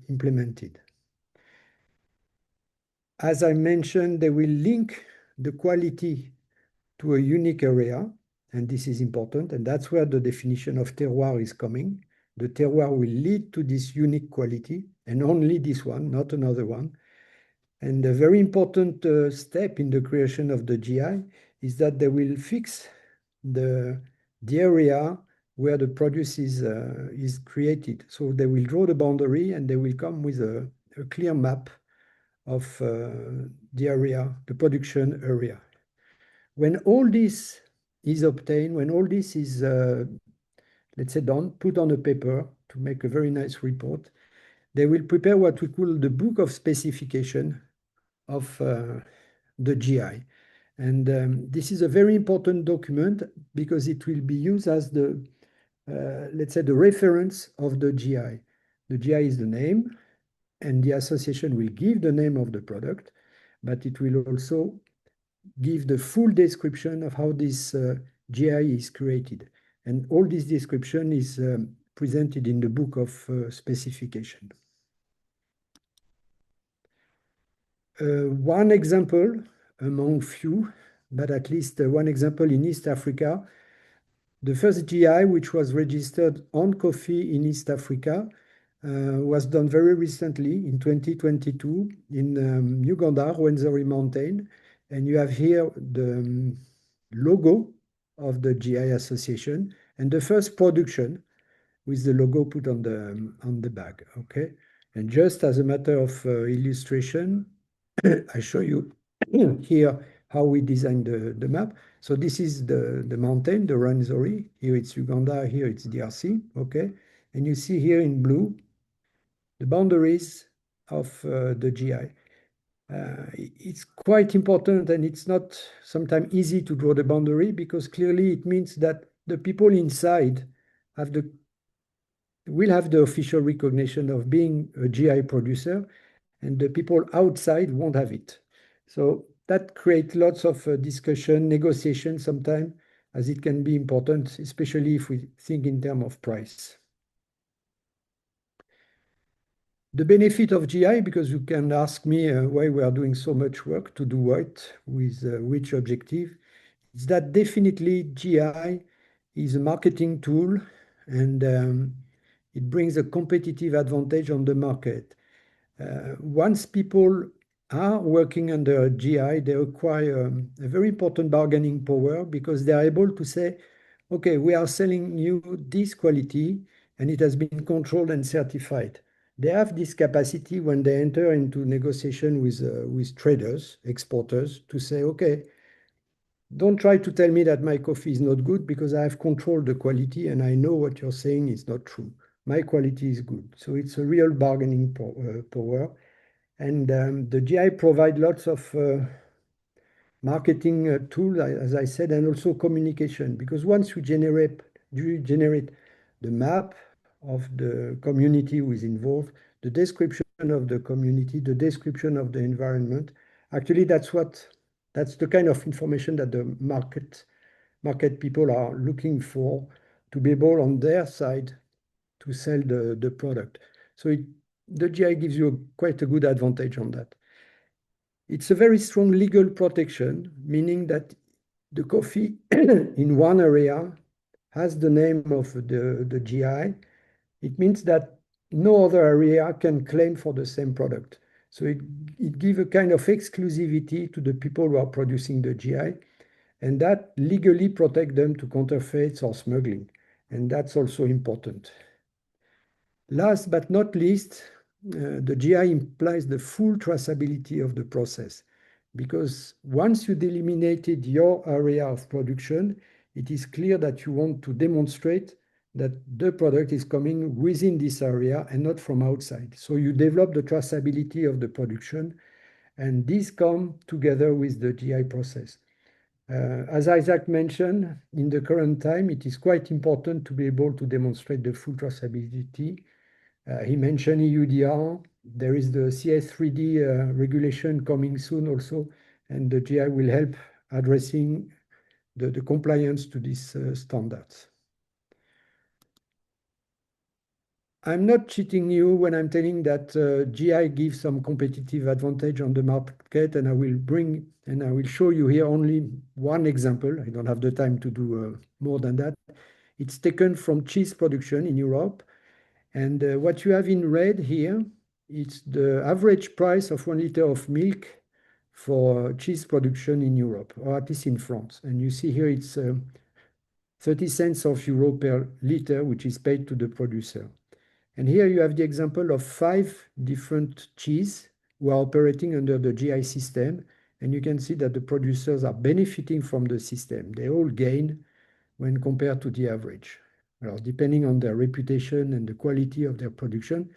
implemented. As I mentioned, they will link the quality to a unique area, and this is important, and that's where the definition of terroir is coming. The terroir will lead to this unique quality, and only this one, not another one. And a very important step in the creation of the GI is that they will fix the area where the produce is created. So they will draw the boundary and they will come with a clear map of the area, the production area. When all this is obtained, when all this is, let's say, done, put on a paper to make a very nice report, they will prepare what we call the book of specification of the GI. And this is a very important document because it will be used as the, let's say, the reference of the GI. The GI is the name, and the association will give the name of the product, but it will also give the full description of how this GI is created. And all this description is presented in the book of specification. One example among few, but at least one example in East Africa, The first GI, which was registered on coffee in East Africa, was done very recently in 2022 in Uganda, Rwenzori Mountain. And you have here the logo of the GI Association and the first production with the logo put on the bag, okay? And just as a matter of illustration, I show you here how we designed the map. So this is the mountain, the Rwenzori. Here it's Uganda, here it's DRC, okay? And you see here in blue, the boundaries of the GI. It's quite important, and it's not sometimes easy to draw the boundary, because clearly it means that the people inside will have the official recognition of being a GI producer, and the people outside won't have it. So that creates lots of discussion, negotiation sometimes, as it can be important, especially if we think in terms of price. The benefit of GI, because you can ask me why we are doing so much work to do what, with which objective, is that definitely GI is a marketing tool, and it brings a competitive advantage on the market. Once people are working under a GI, they acquire a very important bargaining power, because they are able to say, okay, we are selling you this quality and it has been controlled and certified. They have this capacity when they enter into negotiation with traders, exporters, to say, okay, don't try to tell me that my coffee is not good, because I have controlled the quality and I know what you're saying is not true. My quality is good. So it's a real bargaining power. And the GI provide lots of marketing tools, as I said, and also communication, because once you generate the map of the community who is involved, the description of the community, the description of the environment, actually that's the kind of information that the market people are looking for, to be able on their side to sell the product. So the GI gives you quite a good advantage on that. It's a very strong legal protection, meaning that the coffee in one area has the name of the GI. It means that no other area can claim for the same product. So it gives a kind of exclusivity to the people who are producing the GI, and that legally protect them to counterfeits or smuggling. And that's also important. Last but not least, the GI implies the full traceability of the process, because once you delimited your area of production, it is clear that you want to demonstrate that the product is coming within this area and not from outside. So you develop the traceability of the production, and these come together with the GI process. As Isaac mentioned, in the current time, it is quite important to be able to demonstrate the full traceability. He mentioned EUDR. There is the CS3D regulation coming soon also, and the GI will help addressing the compliance to these standards. I'm not cheating you when I'm telling that GI gives some competitive advantage on the market, and I will show you here only one example. I don't have the time to do more than that. It's taken from cheese production in Europe. And what you have in red here, it's the average price of 1 liter of milk for cheese production in Europe, or at least in France. And you see here it's 30 cents of euro per liter, which is paid to the producer. And here you have the example of 5 different cheese who are operating under the GI system. And you can see that the producers are benefiting from the system. They all gain when compared to the average. Well, depending on their reputation and the quality of their production,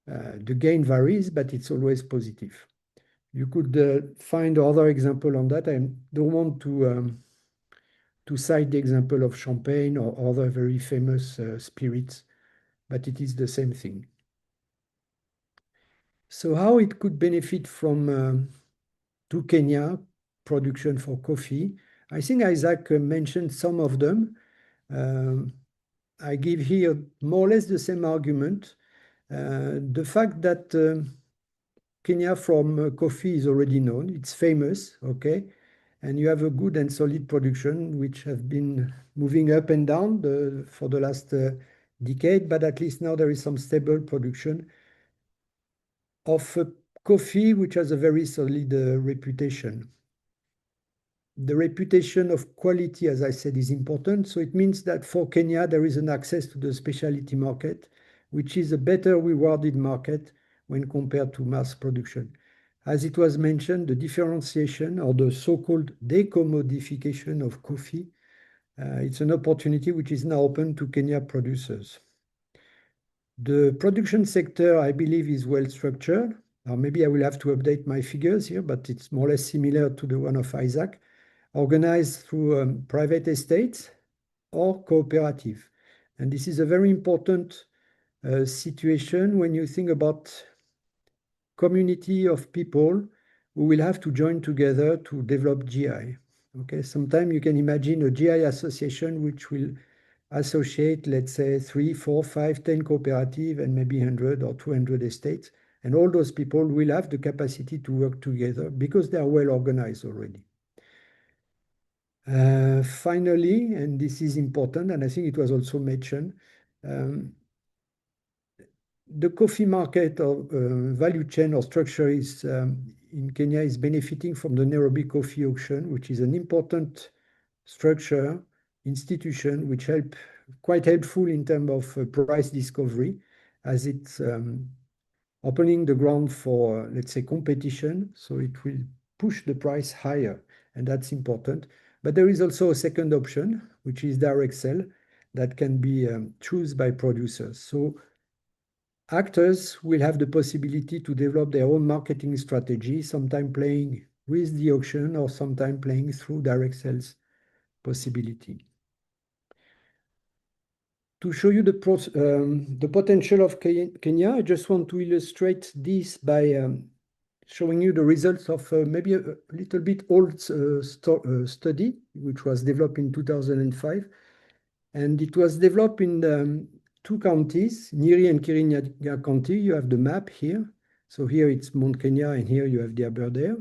the gain varies, but it's always positive. You could find other example on that. I don't want to cite the example of champagne or other very famous spirits, but it is the same thing. So how it could benefit from to Kenya production for coffee? I think Isaac mentioned some of them. I give here more or less the same argument. The fact that Kenya from coffee is already known, it's famous, okay? and you have a good and solid production, which have been moving up and down for the last decade, but at least now there is some stable production of coffee, which has a very solid reputation. The reputation of quality, as I said, is important. So it means that for Kenya, there is an access to the specialty market, which is a better rewarded market when compared to mass production. As it was mentioned, the differentiation or the so-called decommodification of coffee, it's an opportunity which is now open to Kenya producers. The production sector, I believe, is well structured. Now, maybe I will have to update my figures here, but it's more or less similar to the one of Isaac, organized through private estates or cooperative. And this is a very important situation when you think about community of people who will have to join together to develop GI. Okay, sometimes you can imagine a GI association which will associate, let's say, 3, 4, 5, 10 cooperative and maybe 100 or 200 estates. And all those people will have the capacity to work together because they are well organized already. Finally, and this is important, and I think it was also mentioned, the coffee market or value chain or structure is in Kenya is benefiting from the Nairobi Coffee Auction, which is an important structure, institution, which quite helpful in terms of price discovery, as it's opening the ground for, let's say, competition. So it will push the price higher, and that's important. But there is also a second option, which is direct sell, that can be chosen by producers. So actors will have the possibility to develop their own marketing strategy, sometimes playing with the auction or sometimes playing through direct sales possibility. To show you the potential of Kenya, I just want to illustrate this by showing you the results of maybe a little bit old study, which was developed in 2005. And it was developed in 2 counties, Nyeri and Kirinyaga County. You have the map here. So here it's Mount Kenya, and here you have the Aberdare.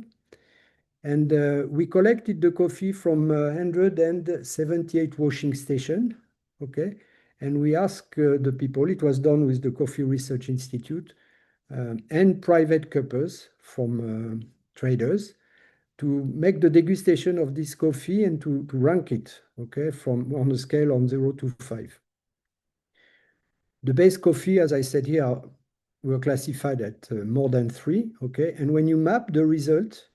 And we collected the coffee from 178 washing stations, okay? And we asked the people, it was done with the Coffee Research Institute, and private cuppers from traders to make the degustation of this coffee and to rank it, okay, from on a scale on 0 to 5. The base coffee, as I said here, were classified at more than 3, okay? And when you map the result,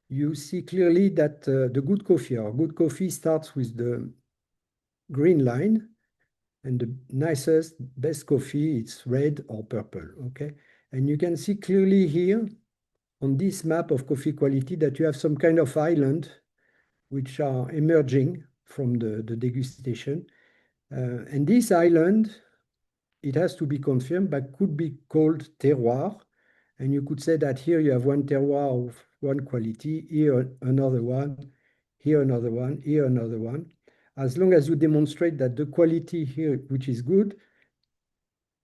you see clearly that the good coffee starts with the green line, and the nicest, best coffee, it's red or purple, okay? And you can see clearly here on this map of coffee quality that you have some kind of island which are emerging from the degustation. And this island, it has to be confirmed, but could be called terroir. And you could say that here you have one terroir of one quality, here another one, here another one, here another one. As long as you demonstrate that the quality here, which is good,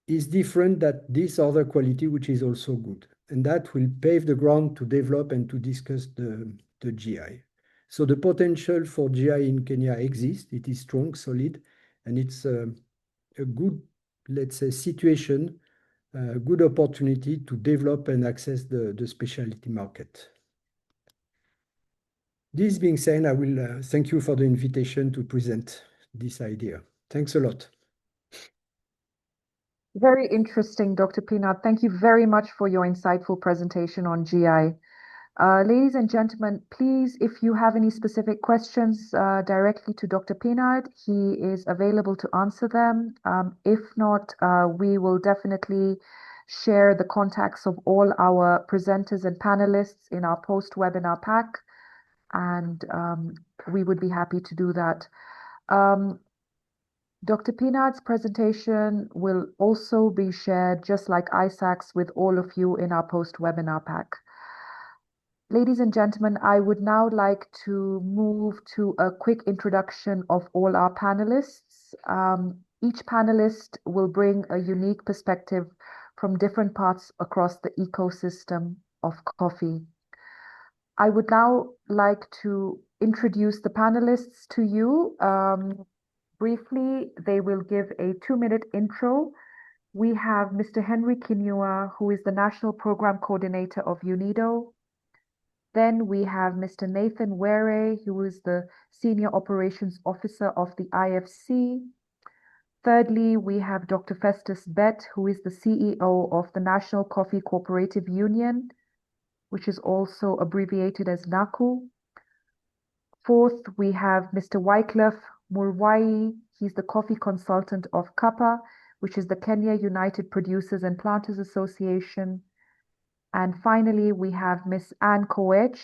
is different than this other quality, which is also good. And that will pave the ground to develop and to discuss the GI. So the potential for GI in Kenya exists. It is strong, solid, and it's a good, let's say, situation, a good opportunity to develop and access the specialty market. This being said, I will thank you for the invitation to present this idea. Thanks a lot. Very interesting, Dr. Pinard. Thank you very much for your insightful presentation on GI. Ladies and gentlemen, please, if you have any specific questions directly to Dr. Pinard, he is available to answer them. If not, we will definitely share the contacts of all our presenters and panelists in our post-webinar pack, and we would be happy to do that. Dr. Pinard's presentation will also be shared, just like Isaac's, with all of you in our post-webinar pack. Ladies and gentlemen, I would now like to move to a quick introduction of all our panelists. Each panelist will bring a unique perspective from different parts across the ecosystem of coffee. I would now like to introduce the panelists to you. Briefly, they will give a 2-minute intro. We have Mr. Henry Kinua, who is the National Program Coordinator of UNIDO. Then we have Mr. Nathan Were, who is the Senior Operations Officer of the IFC. Thirdly, we have Dr. Festus Bett, who is the CEO of the National Coffee Cooperative Union, which is also abbreviated as NACU. Fourth, we have Mr. Wycliffe Murwai. He's the coffee consultant of CAPA, which is the Kenya United Producers and Planters Association. And finally, we have Ms. Anne Koech.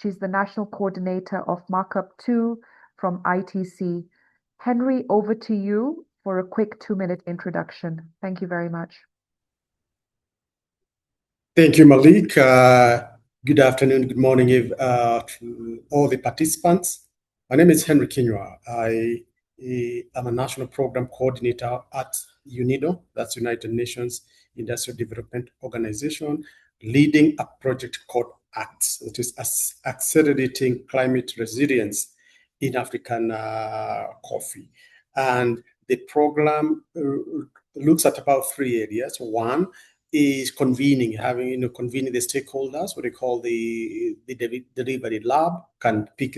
She's the National Coordinator of Markup 2 from ITC. Henry, over to you for a quick 2-minute introduction. Thank you very much. Thank you, Malik. Good afternoon, good morning to all the participants. My name is Henry Kinua. I am a National Program Coordinator at UNIDO, that's United Nations Industrial Development Organization, leading a project called ACTS, which is Accelerating Climate Resilience in African Coffee. And the program looks at about 3 areas. One is convening the stakeholders, what they call the delivery lab, can pick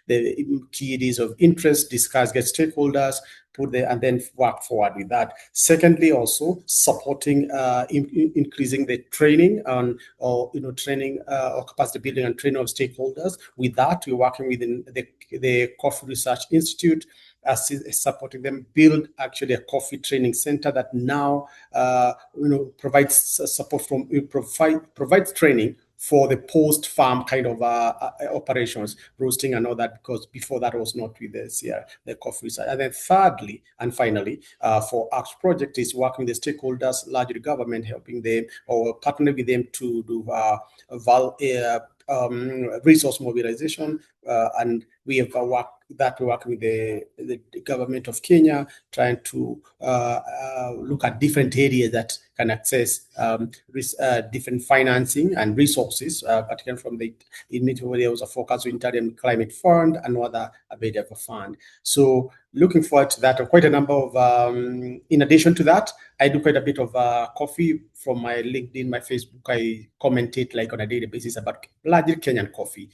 the key areas of interest, discuss, get stakeholders, put there, and then work forward with that. Secondly, also supporting, increasing the training or capacity building and training of stakeholders. With that, we're working within the Coffee Research Institute, supporting them build actually a coffee training center that now provides support provides training for the post-farm kind of operations, roasting and all that, because before that was not with the coffee research. And then thirdly and finally, for our project is working with the stakeholders, largely government, helping them or partnering with them to do resource mobilization, and we have we're working with the government of Kenya, trying to look at different areas that can access different financing and resources, particularly from the immediate areas of focus, Interim Climate Fund and other available fund. So looking forward to that. Quite a number of, in addition to that, I do quite a bit of coffee from my LinkedIn, my Facebook. I commentate like on a daily basis about largely Kenyan coffee,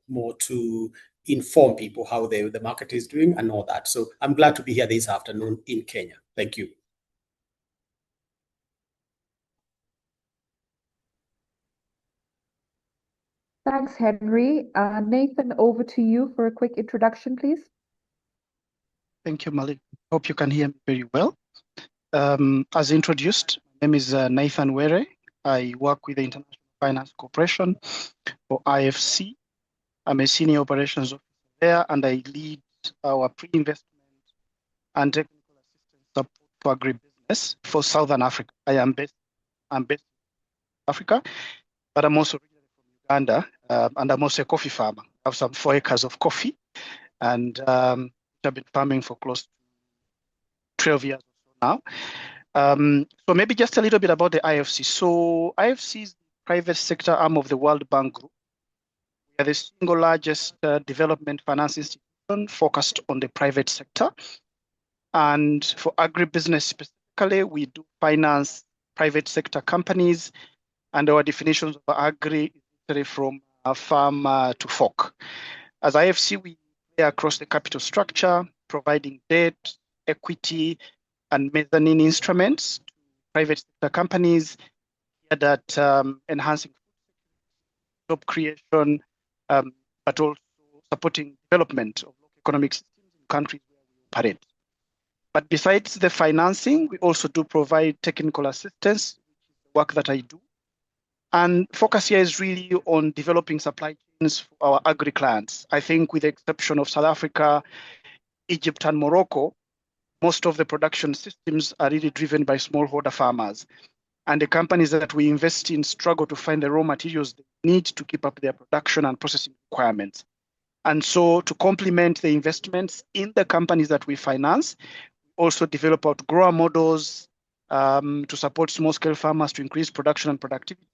more to inform people how the market is doing and all that. So I'm glad to be here this afternoon in Kenya. Thank you. Thanks, Henry. Nathan, over to you for a quick introduction, please. Thank you, Malik. Hope you can hear me very well. As introduced, my name is Nathan Were. I work with the International Finance Corporation, or IFC. I'm a senior operations officer there, and I lead our pre-investment and technical assistance support for agribusiness for Southern Africa. I'm based in Africa, but I'm also originally from Uganda, and I'm also a coffee farmer. I have some 4 acres of coffee, and I've been farming for close to 12 years or so now. So maybe just a little bit about the IFC. So IFC is the private sector arm of the World Bank Group. We are the single largest development finance institution focused on the private sector. And for agribusiness specifically, we do finance private sector companies, and our definitions of agri is from farm to fork. As IFC, we play across the capital structure, providing debt, equity, and mezzanine instruments to private sector companies that enhancing job creation, but also supporting development of local economic systems in countries where we operate. But besides the financing, we also do provide technical assistance, which is the work that I do. And focus here is really on developing supply chains for our agri clients. I think with the exception of South Africa, Egypt, and Morocco, most of the production systems are really driven by smallholder farmers. And the companies that we invest in struggle to find the raw materials they need to keep up their production and processing requirements. And so to complement the investments in the companies that we finance, we also develop out grower models to support small-scale farmers to increase production and productivity,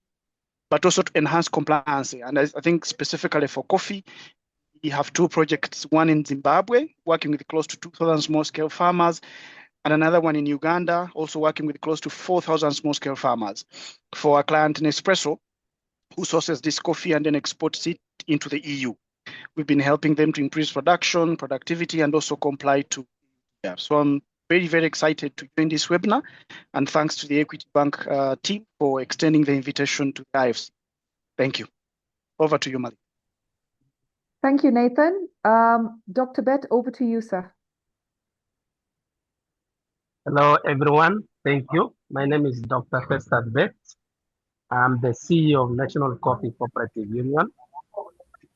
but also to enhance compliance. And I think specifically for coffee, we have 2 projects, one in Zimbabwe, working with close to 2,000 small-scale farmers, and another one in Uganda, also working with close to 4,000 small-scale farmers. For our client Nespresso, who sources this coffee and then exports it into the EU. We've been helping them to increase production, productivity, and also comply to. Yeah, so I'm very, very excited to join this webinar, and thanks to the Equity Bank team for extending the invitation to the IFC. Thank you. Over to you, Malik. Thank you, Nathan. Dr. Bet, over to you, sir. Hello, everyone. Thank you. My name is Dr. Festus Bet. I'm the CEO of National Coffee Cooperative Union.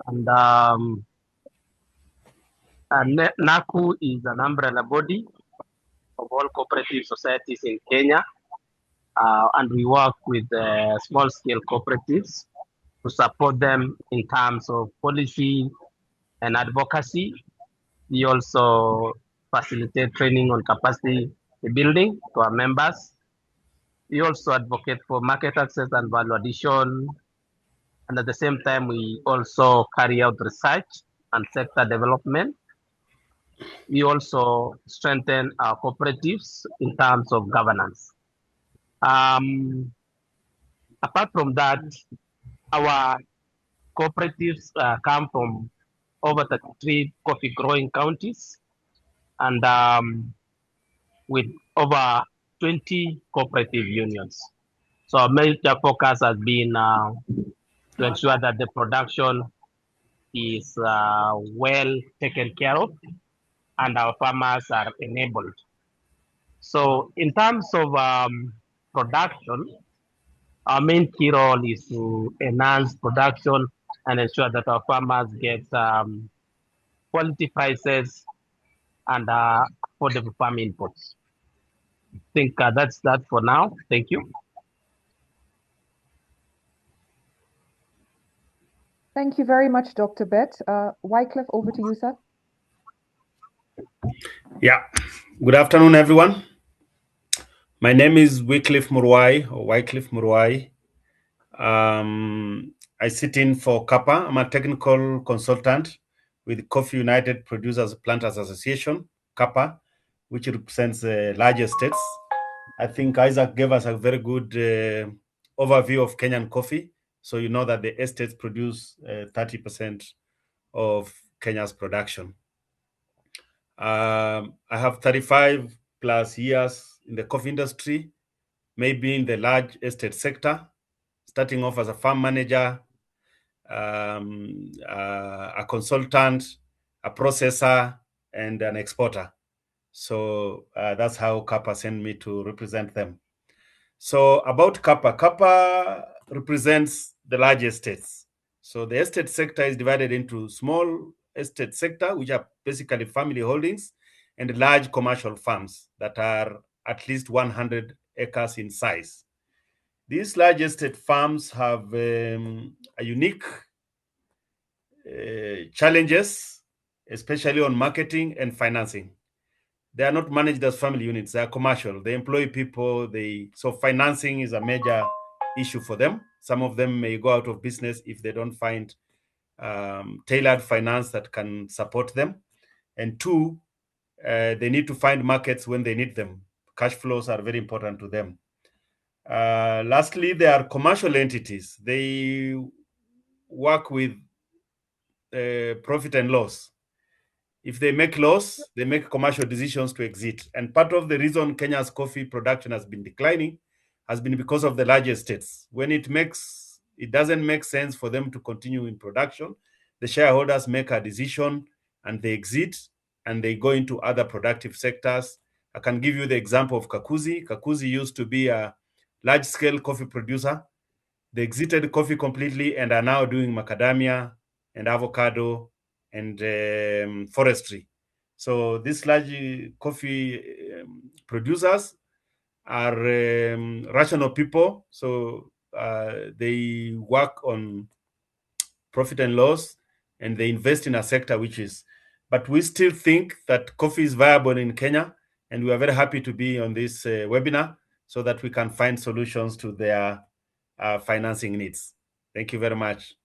And NACU is an umbrella body of all cooperative societies in Kenya. And we work with small-scale cooperatives to support them in terms of policy and advocacy. We also facilitate training on capacity building to our members. We also advocate for market access and value addition. And at the same time, we also carry out research and sector development. We also strengthen our cooperatives in terms of governance. Apart from that, our cooperatives come from over 33 coffee growing counties and with over 20 cooperative unions. So our major focus has been to ensure that the production is well taken care of and our farmers are enabled. So in terms of production, our main key role is to enhance production and ensure that our farmers get quality prices and affordable farm inputs. I think that's that for now. Thank you. Thank you very much, Dr. Bet. Wycliffe, over to you, sir. Yeah, good afternoon, everyone. My name is Wycliffe Murwai, or Wycliffe Murwai. I sit in for CAPA. I'm a technical consultant with Coffee United Producers Planters Association, CAPA, which represents large estates. I think Isaac gave us a very good overview of Kenyan coffee. So you know that the estates produce 30% of Kenya's production. I have 35 plus years in the coffee industry, maybe in the large estate sector, starting off as a farm manager, a consultant, a processor, and an exporter. So that's how CAPA sent me to represent them. So about CAPA, CAPA represents the large estates. So the estate sector is divided into small estate sector, which are basically family holdings, and large commercial farms that are at least 100 acres in size. These large estate farms have a unique challenges, especially on marketing and financing. They are not managed as family units, they are commercial. They employ people, so financing is a major issue for them. Some of them may go out of business if they don't find tailored finance that can support them. And two, they need to find markets when they need them. Cash flows are very important to them. Lastly, they are commercial entities. They work with profit and loss. If they make loss, they make commercial decisions to exit. And part of the reason Kenya's coffee production has been declining has been because of the large estates. When it doesn't make sense for them to continue in production, the shareholders make a decision and they exit and they go into other productive sectors. I can give you the example of Kakuzi. Kakuzi used to be a large-scale coffee producer. They exited coffee completely and are now doing macadamia and avocado and forestry. So these large coffee producers are rational people. So they work on profit and loss and they invest in a sector but we still think that coffee is viable in Kenya, and we are very happy to be on this webinar so that we can find solutions to their financing needs. Thank you very much.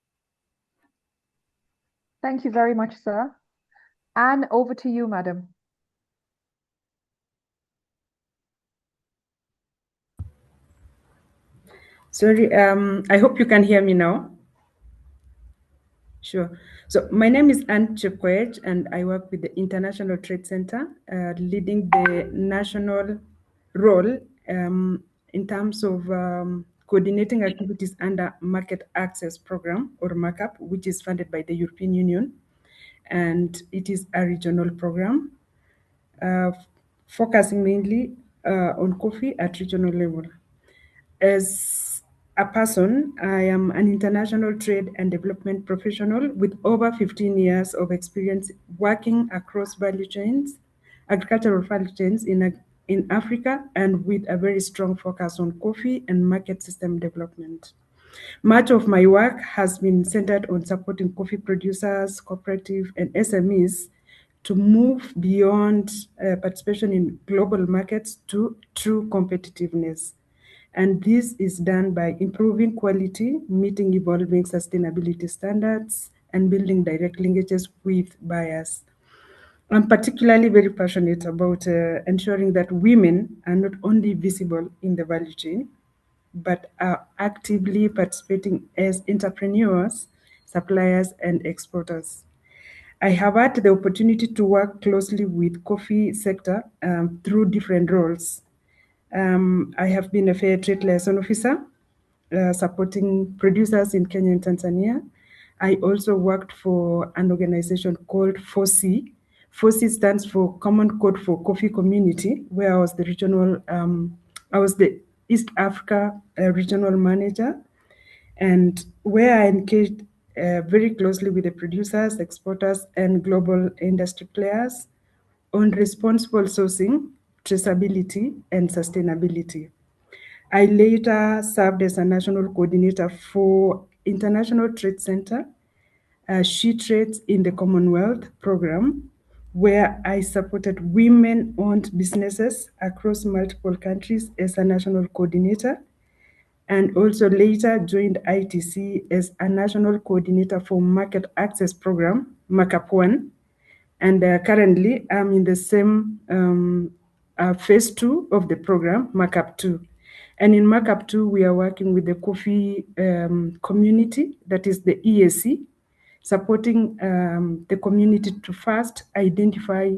Thank you very much, sir. Anne, over to you, madam. Sorry, I hope you can hear me now. Sure. So my name is Anne Chepkoech, and I work with the International Trade Center, leading the national role in terms of coordinating activities under Market Access Program, or MACAP, which is funded by the European Union. And it is a regional program focusing mainly on coffee at regional level. As a person, I am an international trade and development professional with over 15 years of experience working across value chains, agricultural value chains in Africa, and with a very strong focus on coffee and market system development. Much of my work has been centered on supporting coffee producers, cooperative, and SMEs to move beyond participation in global markets to true competitiveness. And this is done by improving quality, meeting evolving sustainability standards, and building direct linkages with buyers. I'm particularly very passionate about ensuring that women are not only visible in the value chain, but are actively participating as entrepreneurs, suppliers, and exporters. I have had the opportunity to work closely with coffee sector through different roles. I have been a fair trade liaison officer, supporting producers in Kenya and Tanzania. I also worked for an organization called FOSI. FOSI stands for Common Code for Coffee Community, where I was the regional, I was the East Africa regional manager, and where I engaged very closely with the producers, exporters, and global industry players on responsible sourcing, traceability, and sustainability. I later served as a national coordinator for International Trade Center, She Trades in the Commonwealth program, where I supported women-owned businesses across multiple countries as a national coordinator, and also later joined ITC as a national coordinator for Market Access Program, MACAP 1, and currently I'm in the same phase 2 of the program, MACAP 2. And in MACAP 2, we are working with the coffee community, that is the EAC, supporting the community to first identify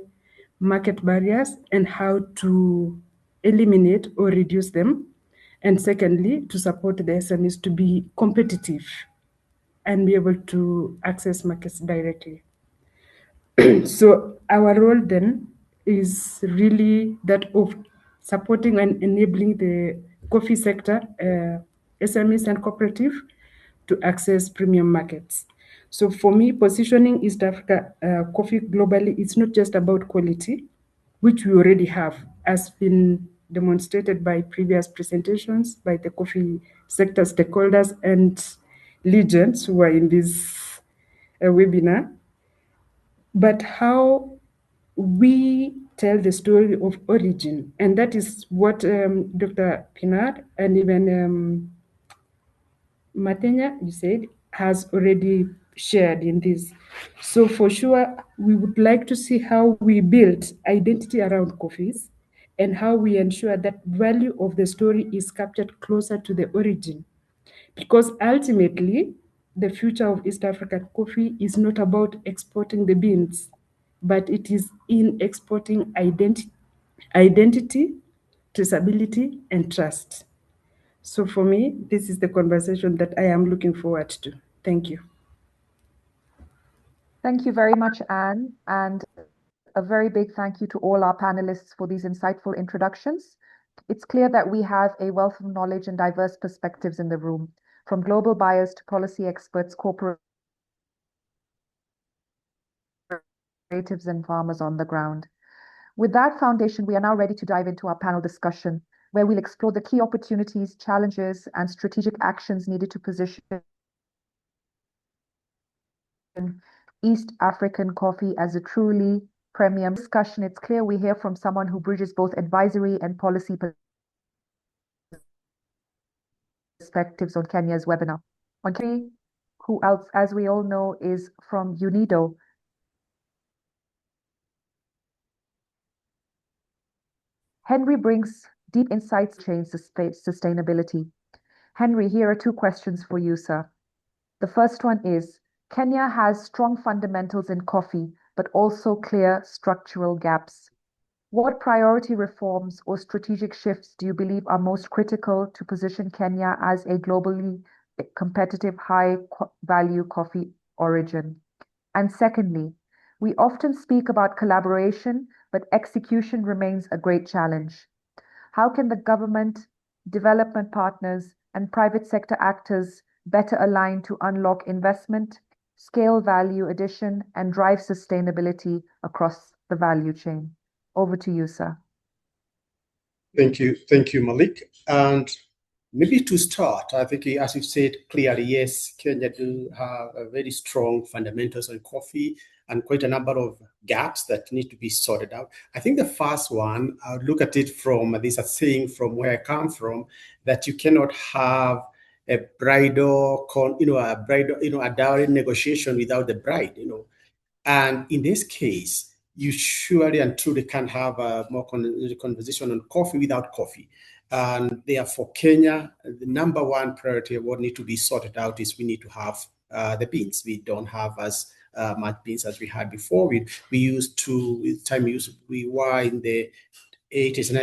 market barriers and how to eliminate or reduce them. And secondly, to support the SMEs to be competitive and be able to access markets directly. So our role then is really that of supporting and enabling the coffee sector, SMEs and cooperative, to access premium markets. So for me, positioning East Africa coffee globally, it's not just about quality, which we already have, as been demonstrated by previous presentations by the coffee sector stakeholders and legends who are in this webinar, but how we tell the story of origin. And that is what Dr. Pinar and even Matenya, you said, has already shared in this. So for sure, we would like to see how we build identity around coffees and how we ensure that value of the story is captured closer to the origin. Because ultimately, the future of East African coffee is not about exporting the beans, but it is in exporting identity, traceability, and trust. So for me, this is the conversation that I am looking forward to. Thank you. Thank you very much, Anne, and a very big thank you to all our panelists for these insightful introductions. It's clear that we have a wealth of knowledge and diverse perspectives in the room, from global buyers to policy experts, cooperatives, and farmers on the ground. With that foundation, we are now ready to dive into our panel discussion, where we'll explore the key opportunities, challenges, and strategic actions needed to position East African coffee as a truly premium discussion. It's clear we hear from someone who bridges both advisory and policy perspectives on Kenya's webinar. Henry, who else, as we all know, is from UNIDO. Henry brings deep insights chain sustainability. Henry, here are two questions for you, sir. The first one is, Kenya has strong fundamentals in coffee, but also clear structural gaps. What priority reforms or strategic shifts do you believe are most critical to position Kenya as a globally competitive high-value coffee origin? And secondly, we often speak about collaboration, but execution remains a great challenge. How can the government, development partners, and private sector actors better align to unlock investment, scale value addition, and drive sustainability across the value chain? Over to you, sir. Thank you, Malik. And maybe to start, I think, as you said clearly, yes, Kenya do have a very strong fundamentals on coffee and quite a number of gaps that need to be sorted out. I think the first one, I would look at it from this saying from where I come from, that you cannot have a bridal, a dowry negotiation without the bride, And in this case, you surely and truly can't have a more conversation on coffee without coffee. And therefore, Kenya, the number one priority of what needs to be sorted out is we need to have the beans. We don't have as much beans as we had before. We used to, with time use, we were in the 80s and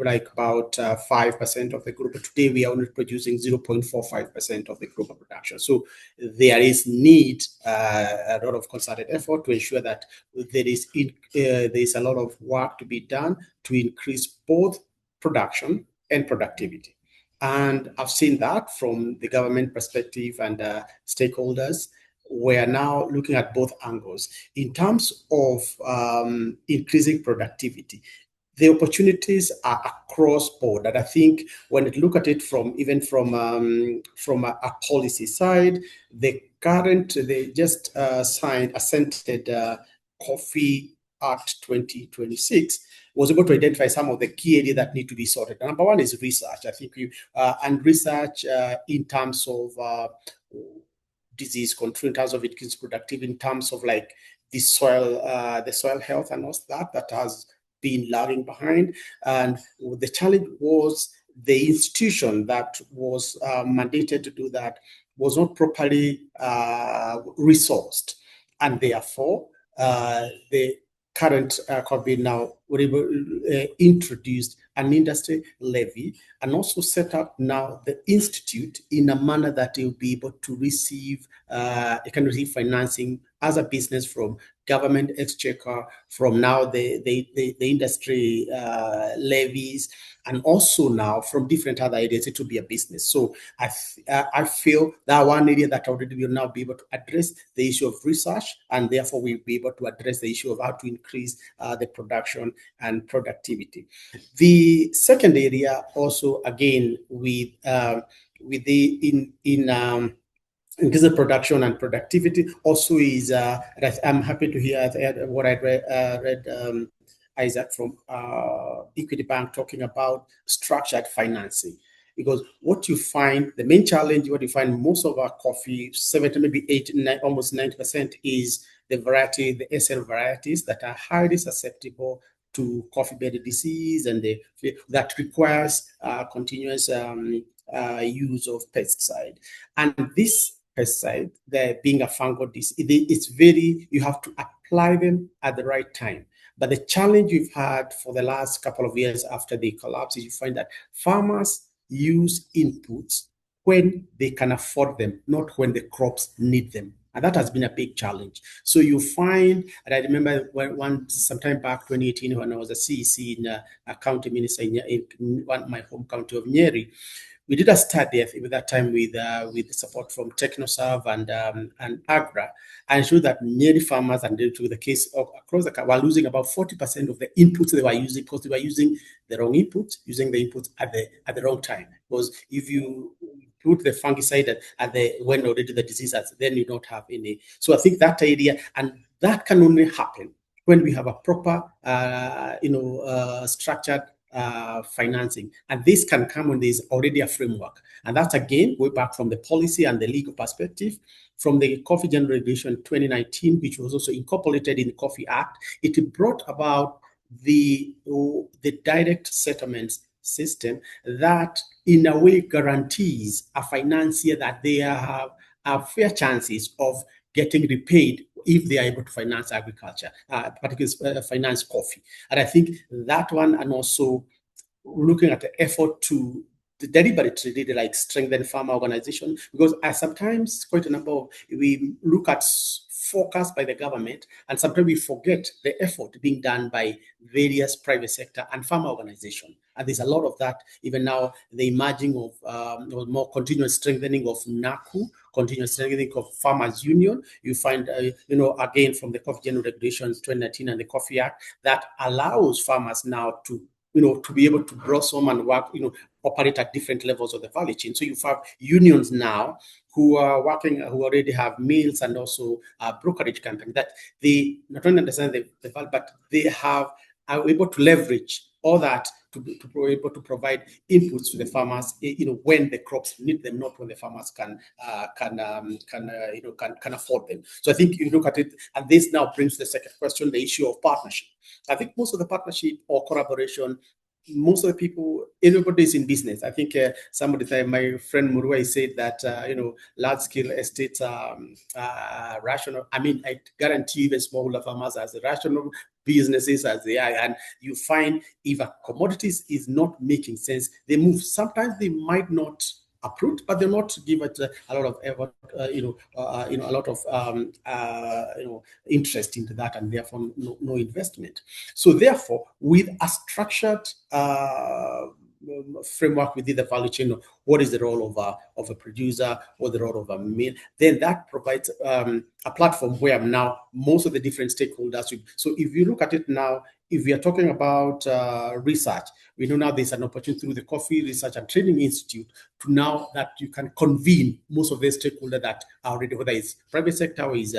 like about 5% of the group. But today we are only producing 0.45% of the global production. So there is need a lot of concerted effort to ensure that there is a lot of work to be done to increase both production and productivity. And I've seen that from the government perspective and stakeholders. We are now looking at both angles. In terms of increasing productivity, the opportunities are across board. And I think when you look at it from a policy side, they just assented Coffee Act 2026 was able to identify some of the key areas that need to be sorted. Number one is research. I think and research in terms of disease control, in terms of increased productivity, in terms of like the soil health and all that has been lagging behind. And the challenge was the institution that was mandated to do that was not properly resourced. And therefore, the current COVID now introduced an industry levy and also set up now the institute in a manner that it will be able to receive, it can receive financing as a business from government exchequer, from now the industry levies, and also now from different other areas, it will be a business. So I feel that one area that already will now be able to address the issue of research, and therefore we'll be able to address the issue of how to increase the production and productivity. The second area also, again, with the increase the production and productivity also is, I'm happy to hear what I read Isaac from Equity Bank talking about structured financing. Because what you find, the main challenge, what you find most of our coffee, 70, maybe 80, almost 90% is the variety, the SL varieties that are highly susceptible to coffee bedding disease, and that requires continuous use of pesticide. And this pesticide, there being a fungal disease, it's you have to apply them at the right time. But the challenge we've had for the last couple of years after the collapse is you find that farmers use inputs when they can afford them, not when the crops need them. And that has been a big challenge. So you find, and I remember sometime back, 2018, when I was a CEC in a county minister in my home county of Nyeri, we did a study at that time with support from TechnoServe and Agra, and showed that Nyeri farmers, and to the case of across the country, were losing about 40% of the inputs they were using because they were using the wrong inputs, using the inputs at the wrong time. Because if you put the fungicide when already the disease has, then you don't have any. So I think that area, and that can only happen when we have a proper, structured financing. And this can come when there's already a framework. And that's, again, way back from the policy and the legal perspective. From the Coffee General Regulation 2019, which was also incorporated in the Coffee Act, it brought about the direct settlements system that in a way guarantees a financier that they have fair chances of getting repaid if they are able to finance agriculture, particularly finance coffee. And I think that one, and also looking at the effort to deliberately really like strengthen farmer organization, because sometimes quite a number of, we look at forecast by the government, and sometimes we forget the effort being done by various private sector and farmer organization. And there's a lot of that, even now, the emerging of more continuous strengthening of NACU, continuous strengthening of Farmers Union. You find, again, from the Coffee General Regulations 2019 and the Coffee Act, that allows farmers now to be able to blossom and work, operate at different levels of the value chain. So you have unions now who are working, who already have mills and also brokerage companies that they not only understand the value, but they are able to leverage all that to be able to provide inputs to the farmers, when the crops need them, not when the farmers can afford them. So I think you look at it, and this now brings the second question, the issue of partnership. I think most of the partnership or collaboration, most of the people, everybody is in business. I think my friend Murwai said that, large scale estates are rational. I mean, I guarantee even smaller farmers as rational businesses as they are. And you find if a commodities is not making sense, they move. Sometimes they might not approved, but they're not give it a lot of effort, a lot of interest into that, and therefore no investment. So therefore, with a structured framework within the value chain, what is the role of a producer, what the role of a mill, then that provides a platform where now most of the different stakeholders. So if you look at it now, if we are talking about research, we know now there's an opportunity through the Coffee Research and Training Institute to now that you can convene most of the stakeholders that are already, whether it's private sector or is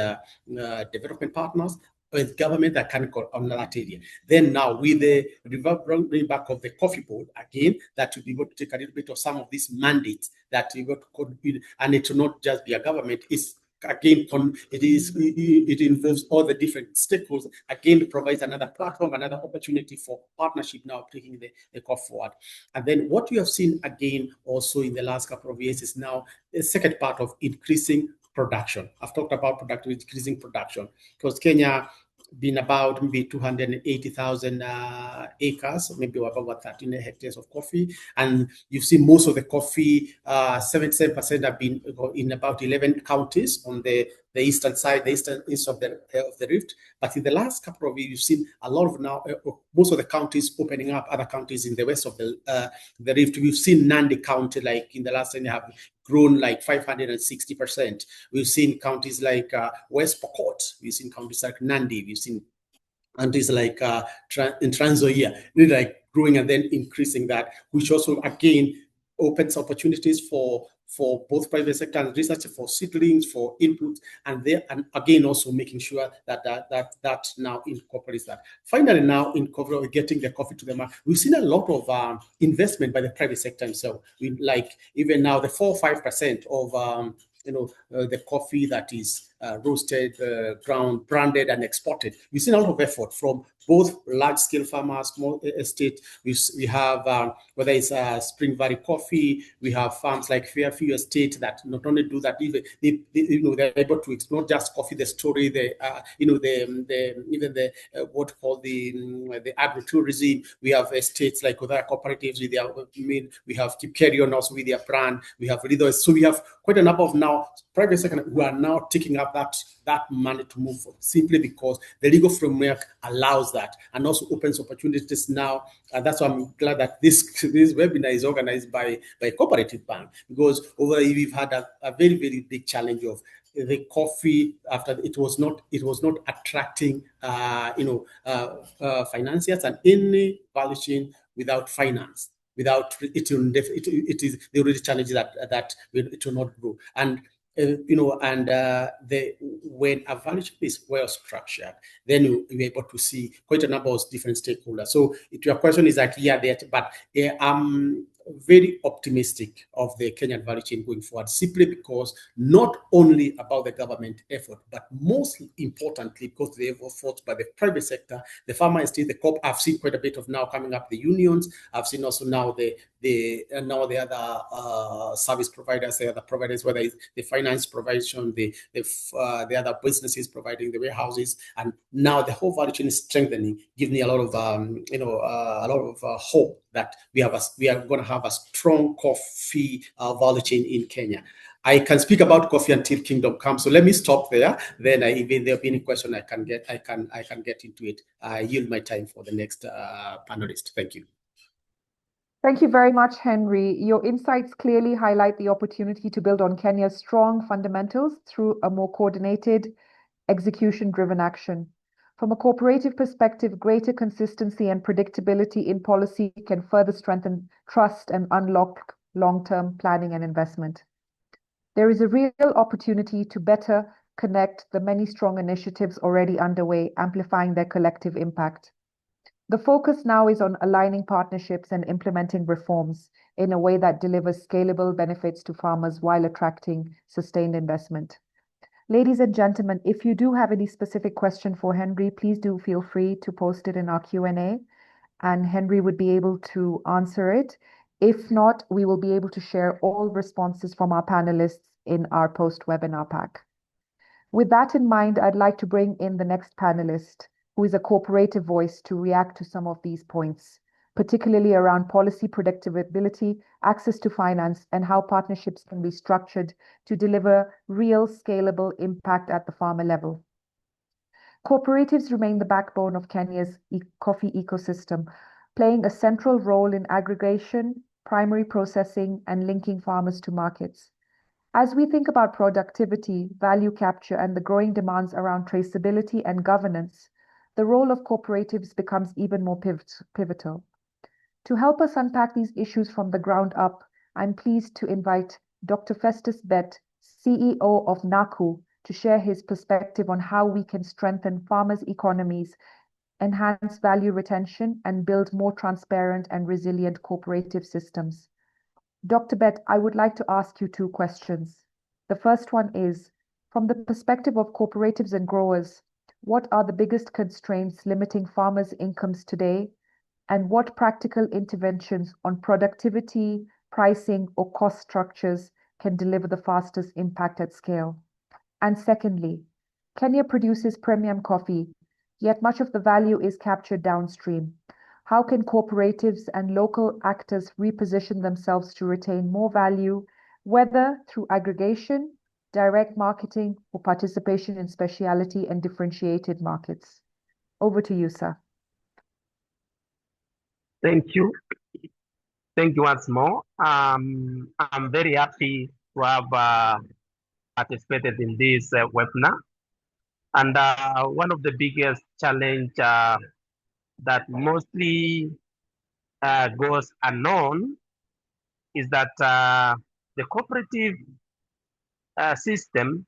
development partners, with government that can go on that area. Then now with the bring back of the Coffee Board again, that will be able to take a little bit of some of these mandates that you got to convene, and it will not just be a government. It's again, it involves all the different stakeholders. Again, it provides another platform, another opportunity for partnership now taking the coffee forward. And then what you have seen again also in the last couple of years is now the second part of increasing production. I've talked about increasing production, because Kenya been about maybe 280,000 acres, maybe about 13 hectares of coffee. And you've seen most of the coffee, 77% have been in about 11 counties on the eastern side, the east of the rift. But in the last couple of years, you've seen a lot of now, most of the counties opening up, other counties in the west of the rift. We've seen Nandi County, like in the last 10 years, have grown like 560%. We've seen counties like West Pokot. We've seen counties like Nandi. We've seen counties like in Trans Nzoia, really like growing and then increasing that, which also again opens opportunities for both private sector and research, for seedlings, for inputs, and again also making sure that now incorporates that. Finally, now in getting the coffee to the market, we've seen a lot of investment by the private sector himself. We like even now the 4 or 5% of the coffee that is roasted, ground, branded, and exported. We've seen a lot of effort from both large-scale farmers, small estate. We have whether it's Spring Valley Coffee, we have farms like Fairview Estate that not only do that, even they're able to explore not just coffee, the story, what called the agritourism. We have estates like other cooperatives with their we have Keep Carry On also with their brand. We have Rido. So we have quite a number of now private sector who are now taking up that money to move forward, simply because the legal framework allows that and also opens opportunities now. And that's why I'm glad that this webinar is organized by Cooperative Bank, because over here we've had a very, very big challenge of the coffee after it was not attracting financiers and any value chain without finance. Without it is the already challenge that it will not grow. And and when a value chain is well structured, then you're able to see quite a number of different stakeholders. So your question is like, but I'm very optimistic of the Kenyan value chain going forward, simply because not only about the government effort, but most importantly, because the efforts by the private sector, the farmer estate, the co-op. I've seen quite a bit of now coming up the unions. I've seen also now the other service providers, the other providers, whether it's the finance provision, the other businesses providing the warehouses, and now the whole value chain is strengthening, giving me a lot of hope that we are going to have a strong coffee value chain in Kenya. I can speak about coffee until kingdom comes. So let me stop there. Then if there be any question I can get into it. I yield my time for the next panelist. Thank you. Thank you very much, Henry. Your insights clearly highlight the opportunity to build on Kenya's strong fundamentals through a more coordinated, execution-driven action. From a cooperative perspective, greater consistency and predictability in policy can further strengthen trust and unlock long-term planning and investment. There is a real opportunity to better connect the many strong initiatives already underway, amplifying their collective impact. The focus now is on aligning partnerships and implementing reforms in a way that delivers scalable benefits to farmers while attracting sustained investment. Ladies and gentlemen, if you do have any specific question for Henry, please do feel free to post it in our Q&A, and Henry would be able to answer it. If not, we will be able to share all responses from our panelists in our post-webinar pack. With that in mind, I'd like to bring in the next panelist, who is a cooperative voice, to react to some of these points, particularly around policy predictability, access to finance, and how partnerships can be structured to deliver real scalable impact at the farmer level. Cooperatives remain the backbone of Kenya's coffee ecosystem, playing a central role in aggregation, primary processing, and linking farmers to markets. As we think about productivity, value capture, and the growing demands around traceability and governance, the role of cooperatives becomes even more pivotal. To help us unpack these issues from the ground up, I'm pleased to invite Dr. Festus Bett, CEO of NACU, to share his perspective on how we can strengthen farmers' economies, enhance value retention, and build more transparent and resilient cooperative systems. Dr. Bett, I would like to ask you two questions. The first one is, from the perspective of cooperatives and growers, what are the biggest constraints limiting farmers' incomes today, and what practical interventions on productivity, pricing, or cost structures can deliver the fastest impact at scale? And secondly, Kenya produces premium coffee, yet much of the value is captured downstream. How can cooperatives and local actors reposition themselves to retain more value, whether through aggregation, direct marketing, or participation in specialty and differentiated markets? Over to you, sir. Thank you. Thank you once more. I'm very happy to have participated in this webinar. And one of the biggest challenge that mostly goes unknown is that the cooperative system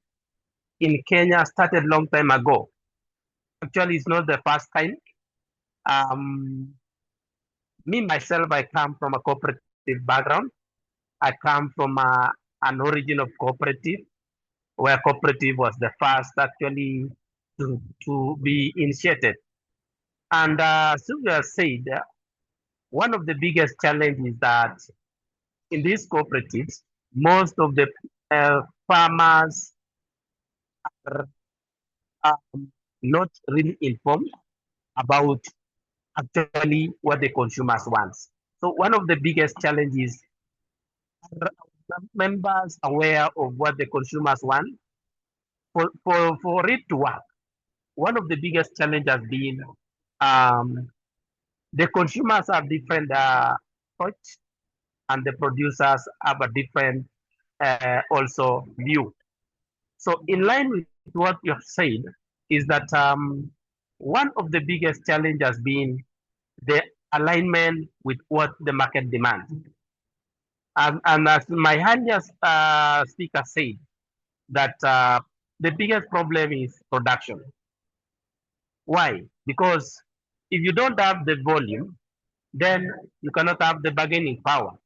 in Kenya started a long time ago. Actually, it's not the first time. Me, myself, I come from a cooperative background. I come from an origin of cooperative, where cooperative was the first actually to be initiated. And Sylvia said, one of the biggest challenges is that in these cooperatives, most of the farmers are not really informed about actually what the consumers want. So one of the biggest challenges are members aware of what the consumers want. For it to work, one of the biggest challenges has been the consumers have different thoughts, and the producers have a different also view. So in line with what you have said is that one of the biggest challenges has been the alignment with what the market demands. And as my earlier speaker said, that the biggest problem is production. Why? Because if you don't have the volume, then you cannot have the bargaining power.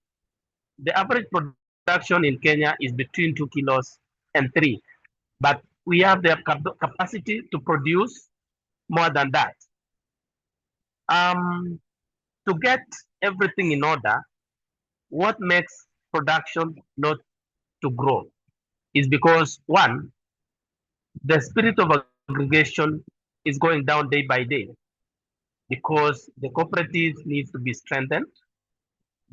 The average production in Kenya is between 2 kilos and 3, but we have the capacity to produce more than that. To get everything in order, what makes production not to grow is because, one, the spirit of aggregation is going down day by day because the cooperative needs to be strengthened.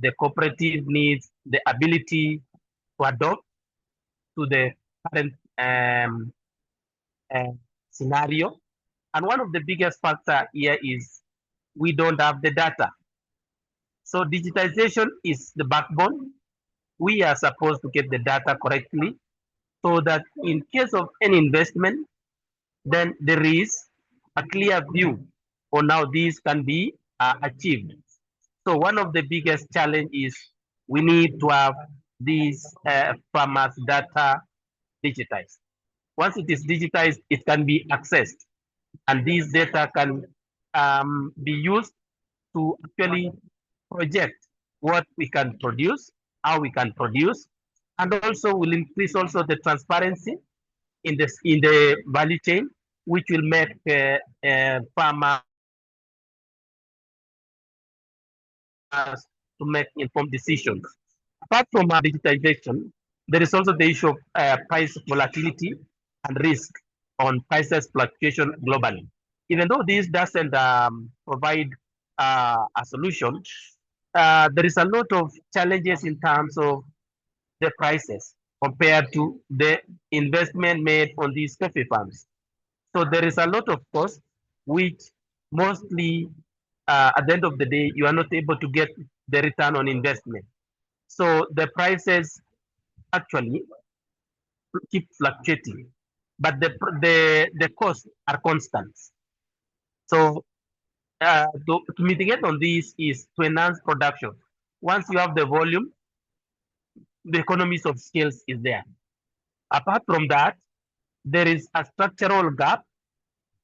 The cooperative needs the ability to adopt to the current scenario. And one of the biggest factors here is we don't have the data. So digitization is the backbone. We are supposed to get the data correctly so that in case of any investment, then there is a clear view on how these can be achieved. So one of the biggest challenge is we need to have these farmers' data digitized. Once it is digitized, it can be accessed, and these data can be used to actually project what we can produce, how we can produce, and also will increase also the transparency in the value chain, which will make farmers to make informed decisions. Apart from digitization, there is also the issue of price volatility and risk on prices fluctuation globally. Even though this doesn't provide a solution, there is a lot of challenges in terms of the prices compared to the investment made on these coffee farms. So there is a lot of cost, which mostly at the end of the day, you are not able to get the return on investment. So the prices actually keep fluctuating, but the costs are constant. So to mitigate on this is to enhance production. Once you have the volume, the economies of scales is there. Apart from that, there is a structural gap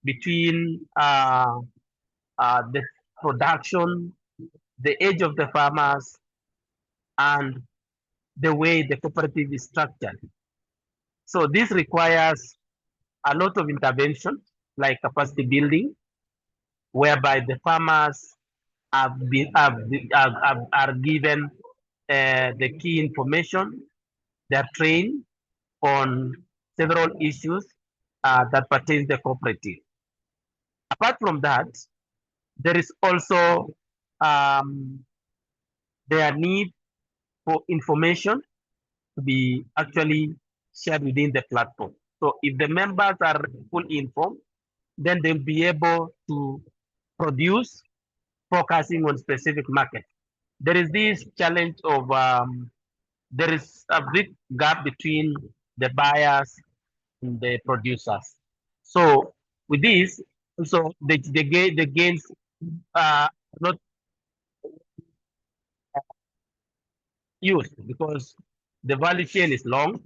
between the production, the age of the farmers, and the way the cooperative is structured. So this requires a lot of intervention, like capacity building, whereby the farmers are given the key information. They are trained on several issues that pertain to the cooperative. Apart from that, there is also their need for information to be actually shared within the platform. So if the members are fully informed, then they'll be able to produce focusing on specific market. There is this challenge of there is a big gap between the buyers and the producers. So with this, also the gains not used because the value chain is long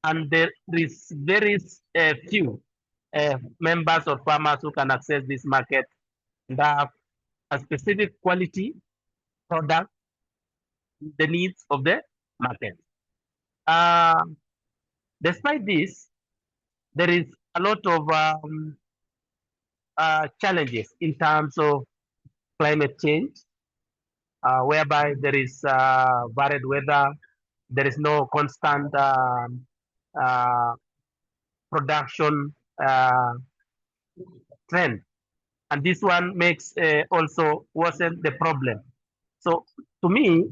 and there is very few members or farmers who can access this market and have a specific quality product, the needs of the market. Despite this, there is a lot of challenges in terms of climate change, whereby there is varied weather, there is no constant production trend. And this one makes also worsen the problem. So to me,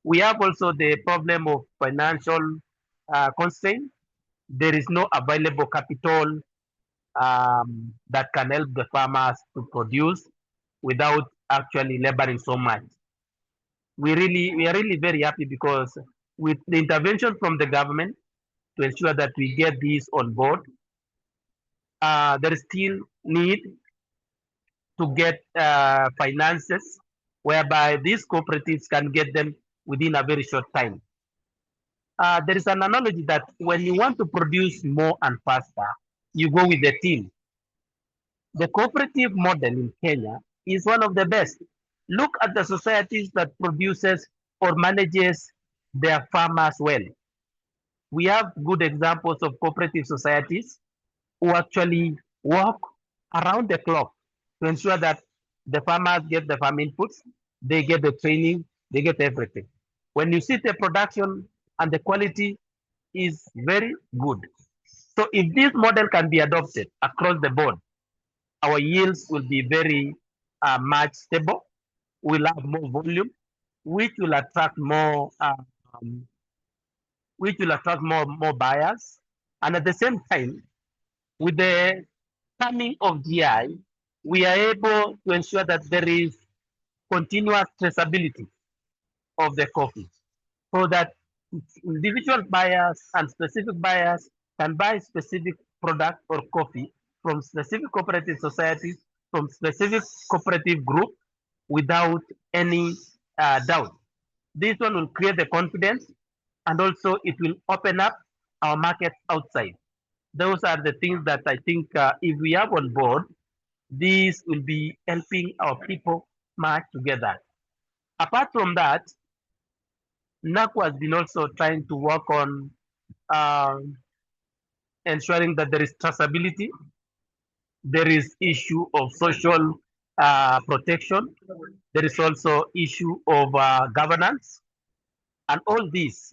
we have also the problem of financial constraint. There is no available capital that can help the farmers to produce without actually laboring so much. We are really very happy because with the intervention from the government to ensure that we get these on board, there is still need to get finances whereby these cooperatives can get them within a very short time. there is an analogy that when you want to produce more and faster, you go with the team. The cooperative model in Kenya is one of the best. Look at the societies that produces or manages their farmers well. We have good examples of cooperative societies who actually work around the clock to ensure that the farmers get the farm inputs, they get the training, they get everything. When you see the production and the quality is very good. So if this model can be adopted across the board, our yields will be very much stable. We'll have more volume, which will attract more more buyers. And at the same time, with the coming of GI, we are able to ensure that there is continuous traceability of the coffee, so that individual buyers and specific buyers can buy specific product or coffee from specific cooperative societies, from specific cooperative group without any doubt. This one will create the confidence, and also it will open up our markets outside. Those are the things that I think if we have on board, these will be helping our people march together. Apart from that, NACO has been also trying to work on ensuring that there is traceability, there is issue of social protection, there is also issue of governance, and all these,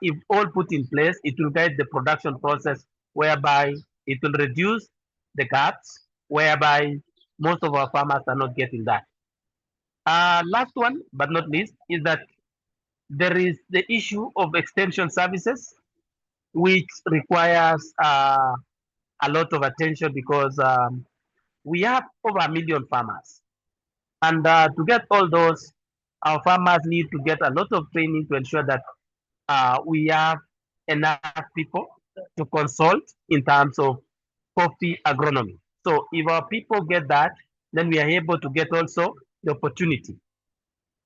if all put in place, it will guide the production process, whereby it will reduce the gaps, whereby most of our farmers are not getting that. Last one, but not least, is that there is the issue of extension services, which requires a lot of attention, because we have over 1 million farmers. And to get all those, our farmers need to get a lot of training to ensure that we have enough people to consult in terms of coffee agronomy. So if our people get that, then we are able to get also the opportunity.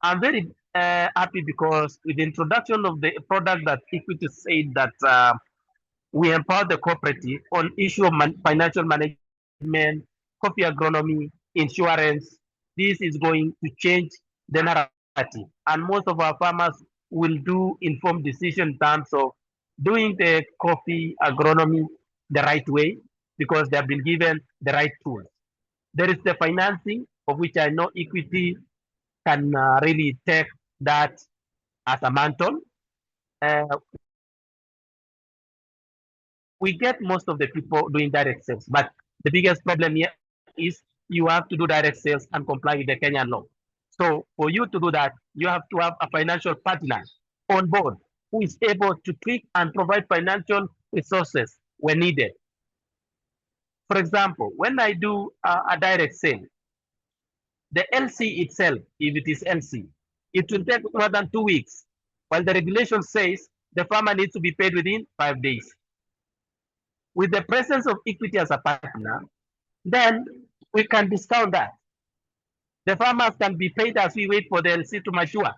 I'm very happy because with the introduction of the product that Equity said that we empower the cooperative on issue of financial management, coffee agronomy, insurance. This is going to change the narrative, and most of our farmers will do informed decision in terms of doing the coffee agronomy the right way, because they have been given the right tools. There is the financing, of which I know Equity can really take that as a mantle. We get most of the people doing direct sales, but the biggest problem here is you have to do direct sales and comply with the Kenyan law. So for you to do that, you have to have a financial partner on board who is able to tweak and provide financial resources when needed. For example, when I do a direct sale, the LC itself, if it is LC, it will take more than 2 weeks, while the regulation says the farmer needs to be paid within 5 days. With the presence of Equity as a partner, then we can discount that. The farmers can be paid as we wait for the LC to mature.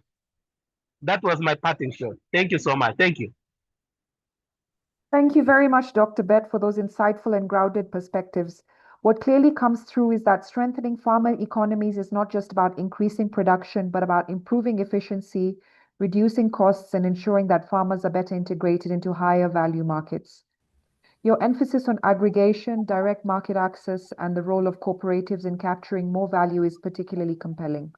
That was my parting shot. Thank you so much. Thank you. Thank you very much, Dr. Bett, for those insightful and grounded perspectives. What clearly comes through is that strengthening farmer economies is not just about increasing production, but about improving efficiency, reducing costs, and ensuring that farmers are better integrated into higher value markets. Your emphasis on aggregation, direct market access, and the role of cooperatives in capturing more value is particularly compelling.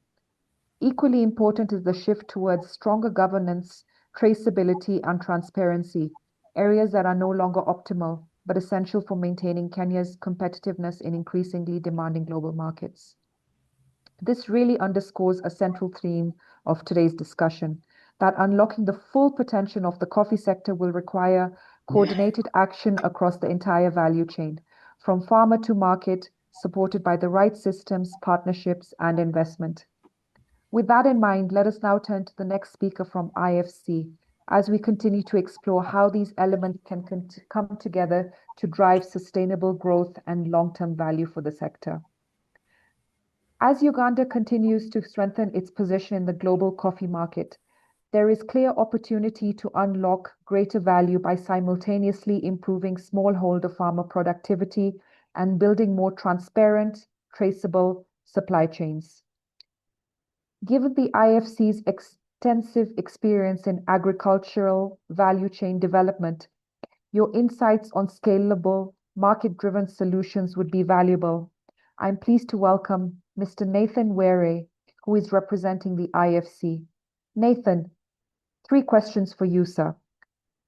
Equally important is the shift towards stronger governance, traceability, and transparency, areas that are no longer optimal, but essential for maintaining Kenya's competitiveness in increasingly demanding global markets. This really underscores a central theme of today's discussion, that unlocking the full potential of the coffee sector will require coordinated action across the entire value chain, from farmer to market, supported by the right systems, partnerships, and investment. With that in mind, let us now turn to the next speaker from IFC, as we continue to explore how these elements can come together to drive sustainable growth and long-term value for the sector. As Uganda continues to strengthen its position in the global coffee market, there is clear opportunity to unlock greater value by simultaneously improving smallholder farmer productivity and building more transparent, traceable supply chains. Given the IFC's extensive experience in agricultural value chain development, your insights on scalable, market-driven solutions would be valuable. I'm pleased to welcome Mr. Nathan Were, who is representing the IFC. Nathan, 3 questions for you, sir.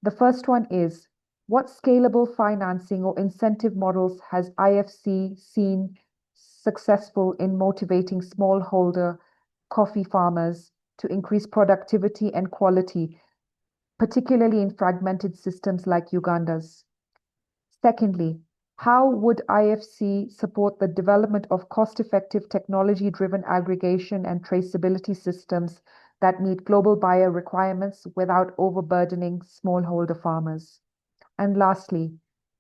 The first one is, what scalable financing or incentive models has IFC seen successful in motivating smallholder coffee farmers to increase productivity and quality, particularly in fragmented systems like Uganda's? Secondly, how would IFC support the development of cost-effective technology-driven aggregation and traceability systems that meet global buyer requirements without overburdening smallholder farmers? And lastly,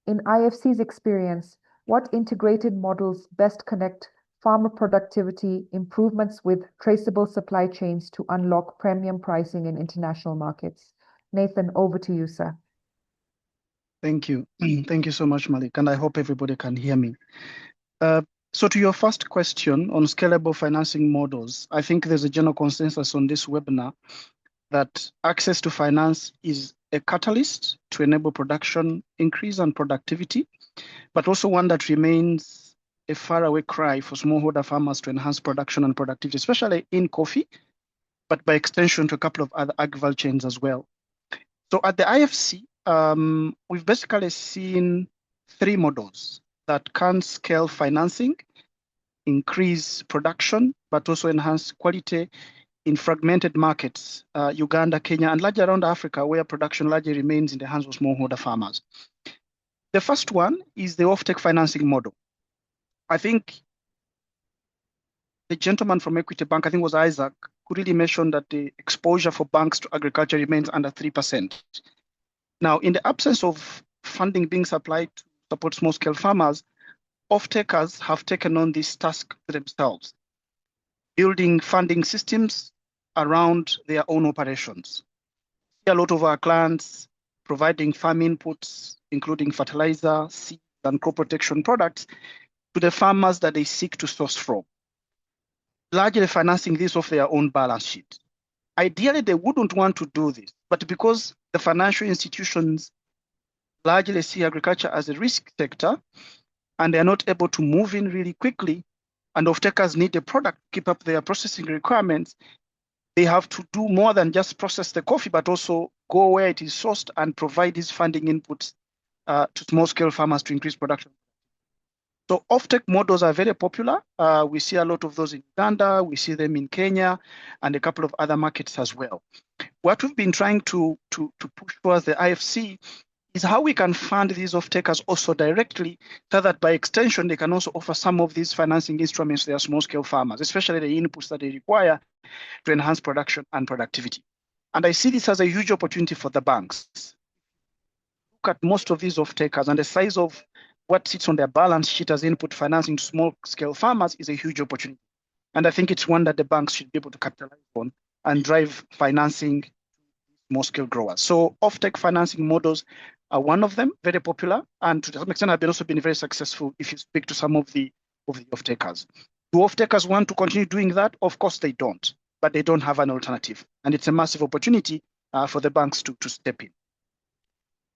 in IFC's experience, what integrated models best connect farmer productivity improvements with traceable supply chains to unlock premium pricing in international markets? Nathan, over to you, sir. Thank you. Thank you so much, Malik, and I hope everybody can hear me. So to your first question on scalable financing models, I think there's a general consensus on this webinar that access to finance is a catalyst to enable production increase and productivity, but also one that remains a faraway cry for smallholder farmers to enhance production and productivity, especially in coffee, but by extension to a couple of other agri-value chains as well. So at the IFC, we've basically seen 3 models that can scale financing, increase production, but also enhance quality in fragmented markets, Uganda, Kenya, and largely around Africa, where production largely remains in the hands of smallholder farmers. The first one is the offtake financing model. I think the gentleman from Equity Bank, I think it was Isaac, who really mentioned that the exposure for banks to agriculture remains under 3%. Now, in the absence of funding being supplied to support small-scale farmers, off-takers have taken on this task themselves, building funding systems around their own operations. A lot of our clients providing farm inputs, including fertilizer, seeds, and crop protection products, to the farmers that they seek to source from, largely financing this off their own balance sheet. Ideally, they wouldn't want to do this, but because the financial institutions largely see agriculture as a risk sector, and they are not able to move in really quickly, and off-takers need a product to keep up their processing requirements, they have to do more than just process the coffee, but also go where it is sourced and provide these funding inputs to small-scale farmers to increase production. So offtake models are very popular. We see a lot of those in Uganda, we see them in Kenya, and a couple of other markets as well. What we've been trying to push towards the IFC is how we can fund these off-takers also directly, so that by extension, they can also offer some of these financing instruments to their small-scale farmers, especially the inputs that they require to enhance production and productivity. And I see this as a huge opportunity for the banks. Look at most of these off-takers, and the size of what sits on their balance sheet as input financing to small-scale farmers is a huge opportunity. And I think it's one that the banks should be able to capitalize on and drive financing to small-scale growers. So offtake financing models are one of them, very popular, and to some extent have also been very successful if you speak to some of the off-takers. Do off-takers want to continue doing that? Of course they don't, but they don't have an alternative. And it's a massive opportunity for the banks to step in.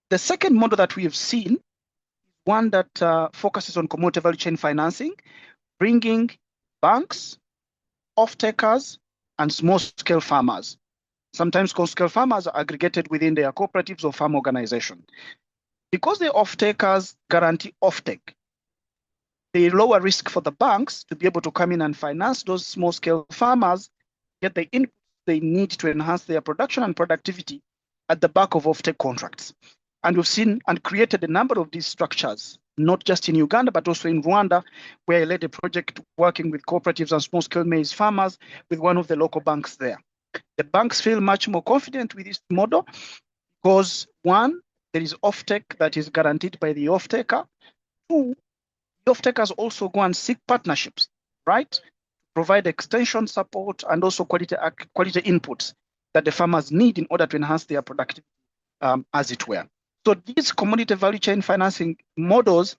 The second model that we have seen, one that focuses on commodity value chain financing, bringing banks, off-takers, and small-scale farmers. Sometimes small-scale farmers are aggregated within their cooperatives or farm organization. Because the off-takers guarantee offtake, they lower risk for the banks to be able to come in and finance those small-scale farmers, get the inputs they need to enhance their production and productivity at the back of offtake contracts. And we've seen and created a number of these structures, not just in Uganda, but also in Rwanda, where I led a project working with cooperatives and small-scale maize farmers with one of the local banks there. The banks feel much more confident with this model because, one, there is offtake that is guaranteed by the off-taker. Two, the off-takers also go and seek partnerships, right? Provide extension support and also quality inputs that the farmers need in order to enhance their productivity, as it were. So these commodity value chain financing models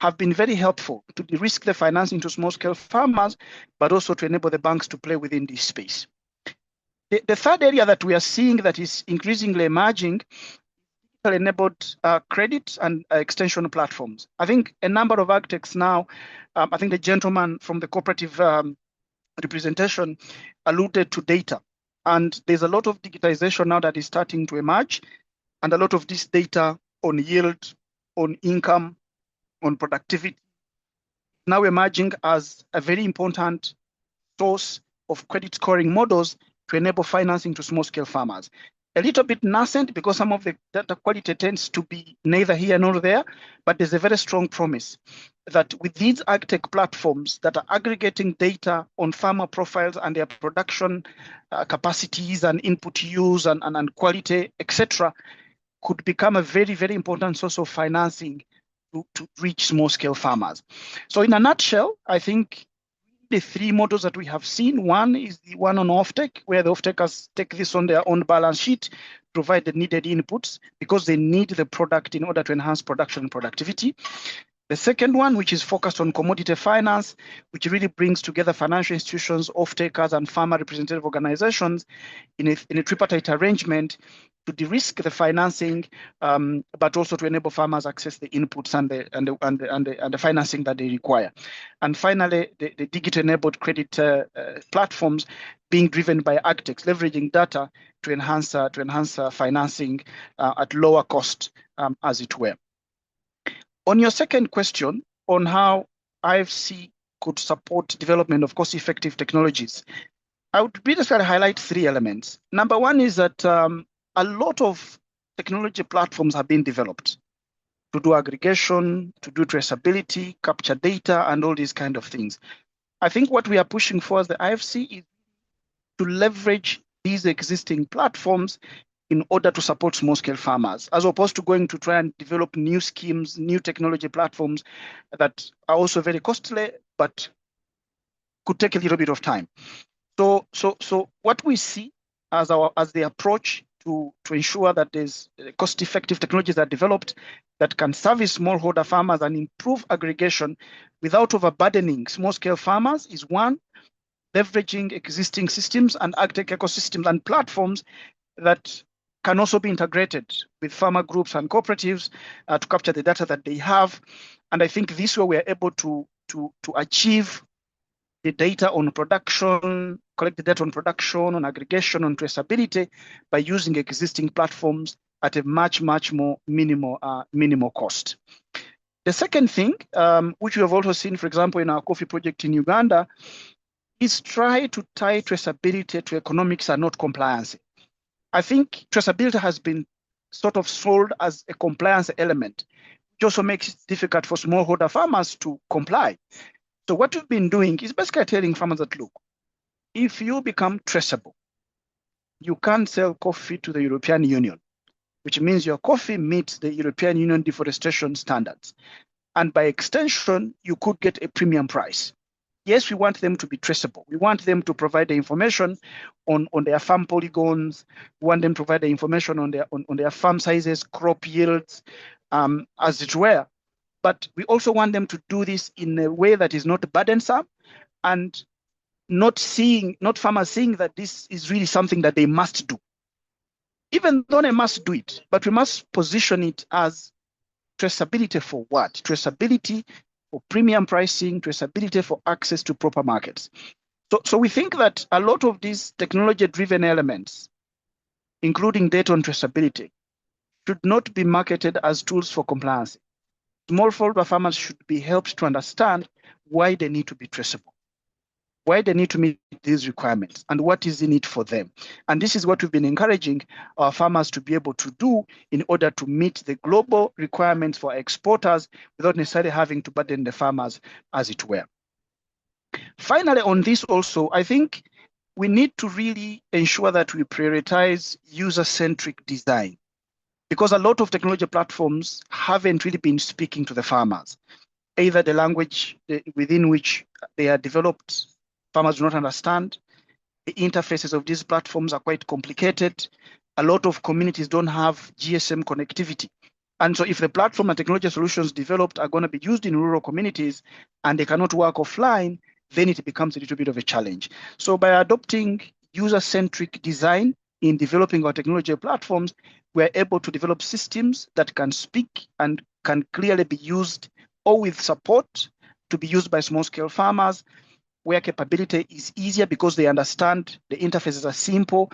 have been very helpful to de-risk the financing to small-scale farmers, but also to enable the banks to play within this space. The third area that we are seeing that is increasingly emerging, enabled credit and extension platforms. I think a number of agtechs now, I think the gentleman from the cooperative representation alluded to data. And there's a lot of digitization now that is starting to emerge, and a lot of this data on yield, on income, on productivity, now emerging as a very important source of credit scoring models to enable financing to small-scale farmers. A little bit nascent because some of the data quality tends to be neither here nor there, but there's a very strong promise that with these agtech platforms that are aggregating data on farmer profiles and their production capacities and input use and quality, etc., could become a very, very important source of financing to reach small-scale farmers. So in a nutshell, I think the three models that we have seen, one is the one on offtake, where the offtakers take this on their own balance sheet, provide the needed inputs because they need the product in order to enhance production and productivity. The second one, which is focused on commodity finance, which really brings together financial institutions, off-takers, and farmer representative organizations in a tripartite arrangement to de-risk the financing, but also to enable farmers access the inputs and the financing that they require. And finally, the digital-enabled credit platforms being driven by agtechs, leveraging data to enhance financing at lower cost, as it were. On your second question on how IFC could support development of cost-effective technologies, I would really highlight three elements. Number one is that a lot of technology platforms have been developed to do aggregation, to do traceability, capture data, and all these kind of things. I think what we are pushing for as the IFC is to leverage these existing platforms in order to support small-scale farmers, as opposed to going to try and develop new schemes, new technology platforms that are also very costly, but could take a little bit of time. So what we see as the approach to ensure that there's cost-effective technologies that are developed that can service smallholder farmers and improve aggregation without overburdening small-scale farmers is one, leveraging existing systems and agtech ecosystems and platforms that can also be integrated with farmer groups and cooperatives to capture the data that they have. And I think this way we are able to achieve the data on production, collect the data on production, on aggregation, on traceability by using existing platforms at a much more minimal cost. The second thing, which we have also seen, for example, in our coffee project in Uganda, is try to tie traceability to economics and not compliance. I think traceability has been sort of sold as a compliance element, which also makes it difficult for smallholder farmers to comply. So what we've been doing is basically telling farmers that, look, if you become traceable, you can't sell coffee to the European Union, which means your coffee meets the European Union deforestation standards. And by extension, you could get a premium price. Yes, we want them to be traceable. We want them to provide the information on their farm polygons. We want them to provide the information on their farm sizes, crop yields, as it were. But we also want them to do this in a way that is not burdensome and not farmers seeing that this is really something that they must do. Even though they must do it, but we must position it as traceability for what? Traceability for premium pricing, traceability for access to proper markets. So we think that a lot of these technology-driven elements, including data on traceability, should not be marketed as tools for compliance. Smallholder farmers should be helped to understand why they need to be traceable, why they need to meet these requirements, and what is in it for them. And this is what we've been encouraging our farmers to be able to do in order to meet the global requirements for exporters without necessarily having to burden the farmers, as it were. Finally, on this also, I think we need to really ensure that we prioritize user-centric design, because a lot of technology platforms haven't really been speaking to the farmers. Either the language within which they are developed, farmers do not understand, The interfaces of these platforms are quite complicated. A lot of communities don't have GSM connectivity. And so if the platform and technology solutions developed are going to be used in rural communities and they cannot work offline, then it becomes a little bit of a challenge. So by adopting user-centric design in developing our technology platforms, we're able to develop systems that can speak and can clearly be used, or with support, to be used by small-scale farmers, where capability is easier because they understand the interfaces are simple,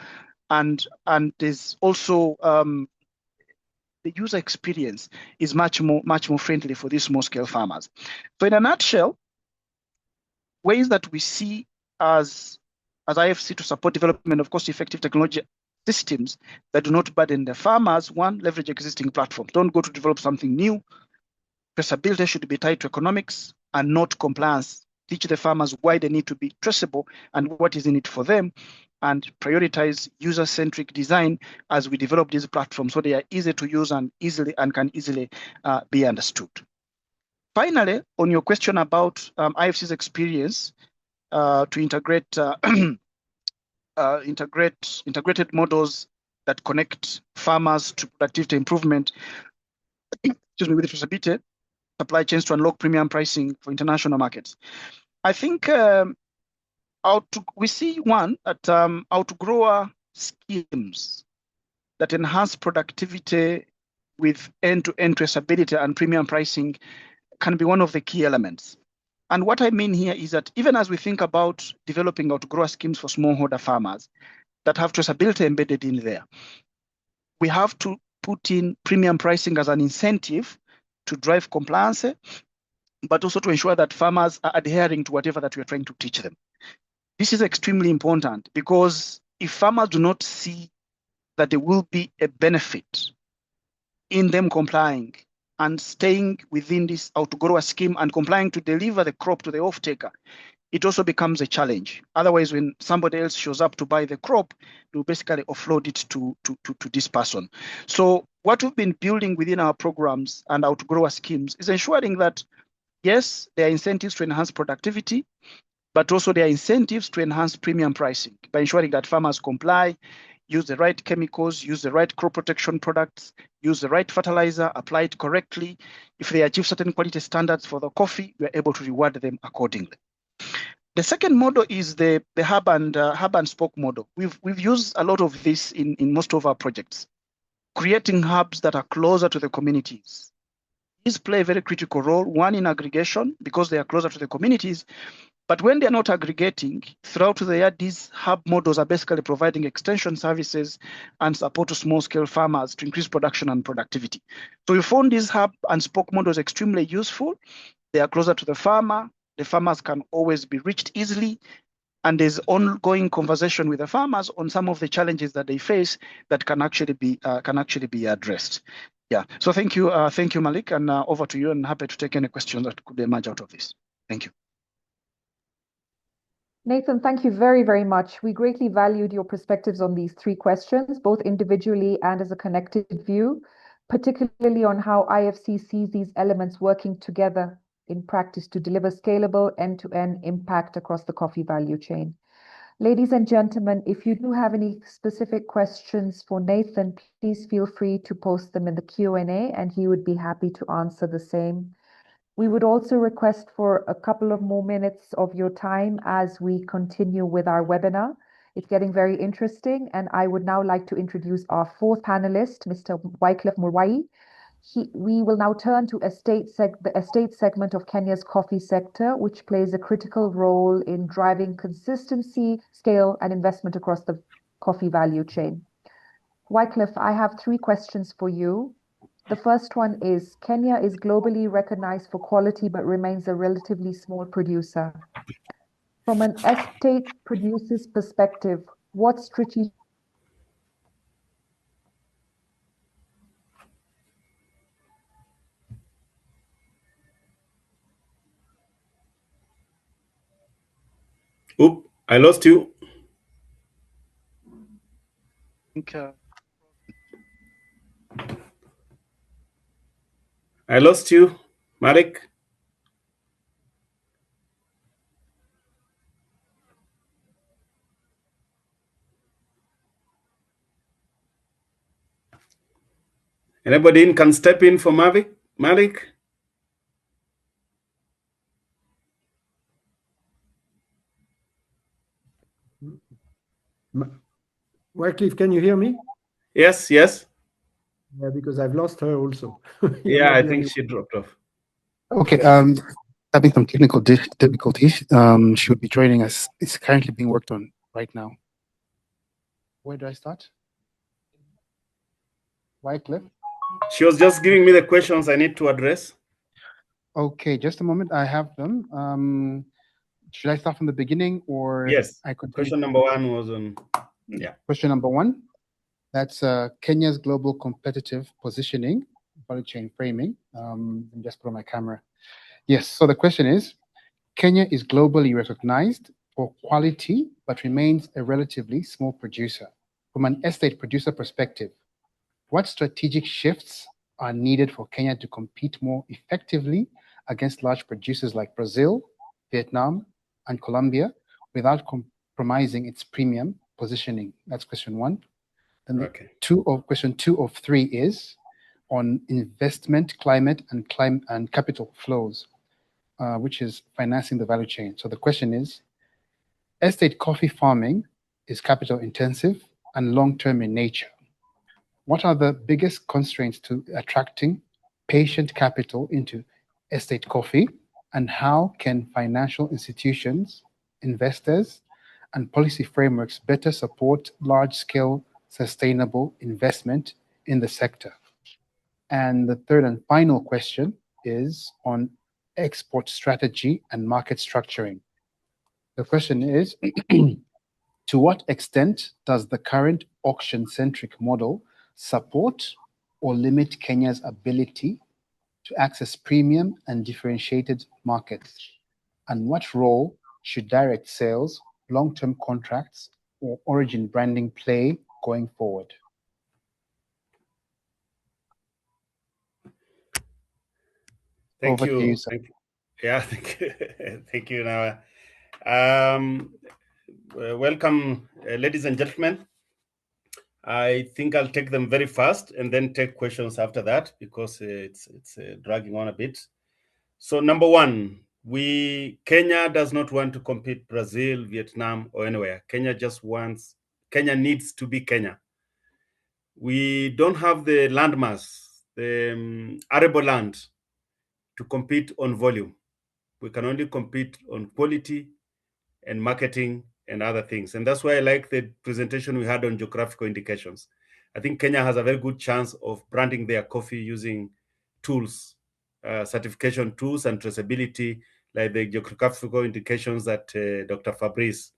and there's also the user experience is much more friendly for these small-scale farmers. So in a nutshell, ways that we see as IFC to support development of cost-effective technology systems that do not burden the farmers: one, leverage existing platforms. Don't go to develop something new. Traceability should be tied to economics and not compliance. Teach the farmers why they need to be traceable and what is in it for them, and prioritize user-centric design as we develop these platforms so they are easy to use and can easily be understood. Finally, on your question about IFC's experience to integrate integrated models that connect farmers to productivity improvement, excuse me, with traceability, supply chains to unlock premium pricing for international markets. I think we see one that outgrower schemes that enhance productivity with end-to-end traceability and premium pricing can be one of the key elements. And what I mean here is that even as we think about developing outgrower schemes for smallholder farmers that have traceability embedded in there, we have to put in premium pricing as an incentive to drive compliance, but also to ensure that farmers are adhering to whatever that we're trying to teach them. This is extremely important because if farmers do not see that there will be a benefit in them complying and staying within this outgrower scheme and complying to deliver the crop to the off-taker, it also becomes a challenge. Otherwise, when somebody else shows up to buy the crop, you basically offload it to this person. So what we've been building within our programs and outgrower schemes is ensuring that, yes, there are incentives to enhance productivity, but also there are incentives to enhance premium pricing by ensuring that farmers comply, use the right chemicals, use the right crop protection products, use the right fertilizer, apply it correctly. If they achieve certain quality standards for the coffee, we are able to reward them accordingly. The second model is the hub and spoke model. We've used a lot of this in most of our projects, creating hubs that are closer to the communities. These play a very critical role, one in aggregation because they are closer to the communities, but when they're not aggregating, throughout the year, these hub models are basically providing extension services and support to small-scale farmers to increase production and productivity. So we found these hub and spoke models extremely useful. They are closer to the farmer. The farmers can always be reached easily, and there's ongoing conversation with the farmers on some of the challenges that they face that can actually be addressed. Yeah. So thank you, Malik, and over to you. And happy to take any questions that could emerge out of this. Thank you. Nathan, thank you very, very much. We greatly valued your perspectives on these three questions, both individually and as a connected view, particularly on how IFC sees these elements working together in practice to deliver scalable end-to-end impact across the coffee value chain. Ladies and gentlemen, if you do have any specific questions for Nathan, please feel free to post them in the Q&A and he would be happy to answer the same. We would also request for a couple of more minutes of your time as we continue with our webinar. It's getting very interesting, and I would now like to introduce our fourth panelist, Mr. Wycliffe Murwai. We will now turn to the estate segment of Kenya's coffee sector, which plays a critical role in driving consistency, scale, and investment across the coffee value chain. Wycliffe, I have three questions for you. The first one is, Kenya is globally recognized for quality but remains a relatively small producer. From an estate producer's perspective, what strategic Oop, I lost you. I lost you, Malik. Anybody in can step in for Malik? Wycliffe, can you hear me? Yes, yes. Yeah, because I've lost her also. Yeah, I think she dropped off. Okay, having some technical difficulties. She would be joining us. It's currently being worked on right now. Where do I start? Wycliffe? She was just giving me the questions I need to address. Okay, just a moment. I have them. Should I start from the beginning or? Yes. I could Question number one was on, yeah. Question number one. That's Kenya's global competitive positioning, value chain framing. Let me just put on my camera. Yes, so the question is, Kenya is globally recognized for quality, but remains a relatively small producer. From an estate producer perspective, what strategic shifts are needed for Kenya to compete more effectively against large producers like Brazil, Vietnam, and Colombia without compromising its premium positioning? That's question one. Then Okay. Question two of three is on investment, climate, and capital flows, which is financing the value chain. So the question is, estate coffee farming is capital intensive and long-term in nature. What are the biggest constraints to attracting patient capital into estate coffee, and how can financial institutions, investors, and policy frameworks better support large-scale sustainable investment in the sector? And the third and final question is on export strategy and market structuring. The question is, to what extent does the current auction-centric model support or limit Kenya's ability to access premium and differentiated markets? And what role should direct sales, long-term contracts, or origin branding play going forward? Thank Over to you. you, sir. Thank you. Yeah, thank you. Thank you, Nawa. Welcome, ladies and gentlemen. I think I'll take them very fast and then take questions after that because it's dragging on a bit. So number one, Kenya does not want to compete Brazil, Vietnam, or anywhere. Kenya needs to be Kenya. We don't have the landmass, the arable land to compete on volume. We can only compete on quality and marketing and other things. And that's why I like the presentation we had on geographical indications. I think Kenya has a very good chance of branding their coffee using tools, certification tools and traceability, like the geographical indications that Dr. Fabrice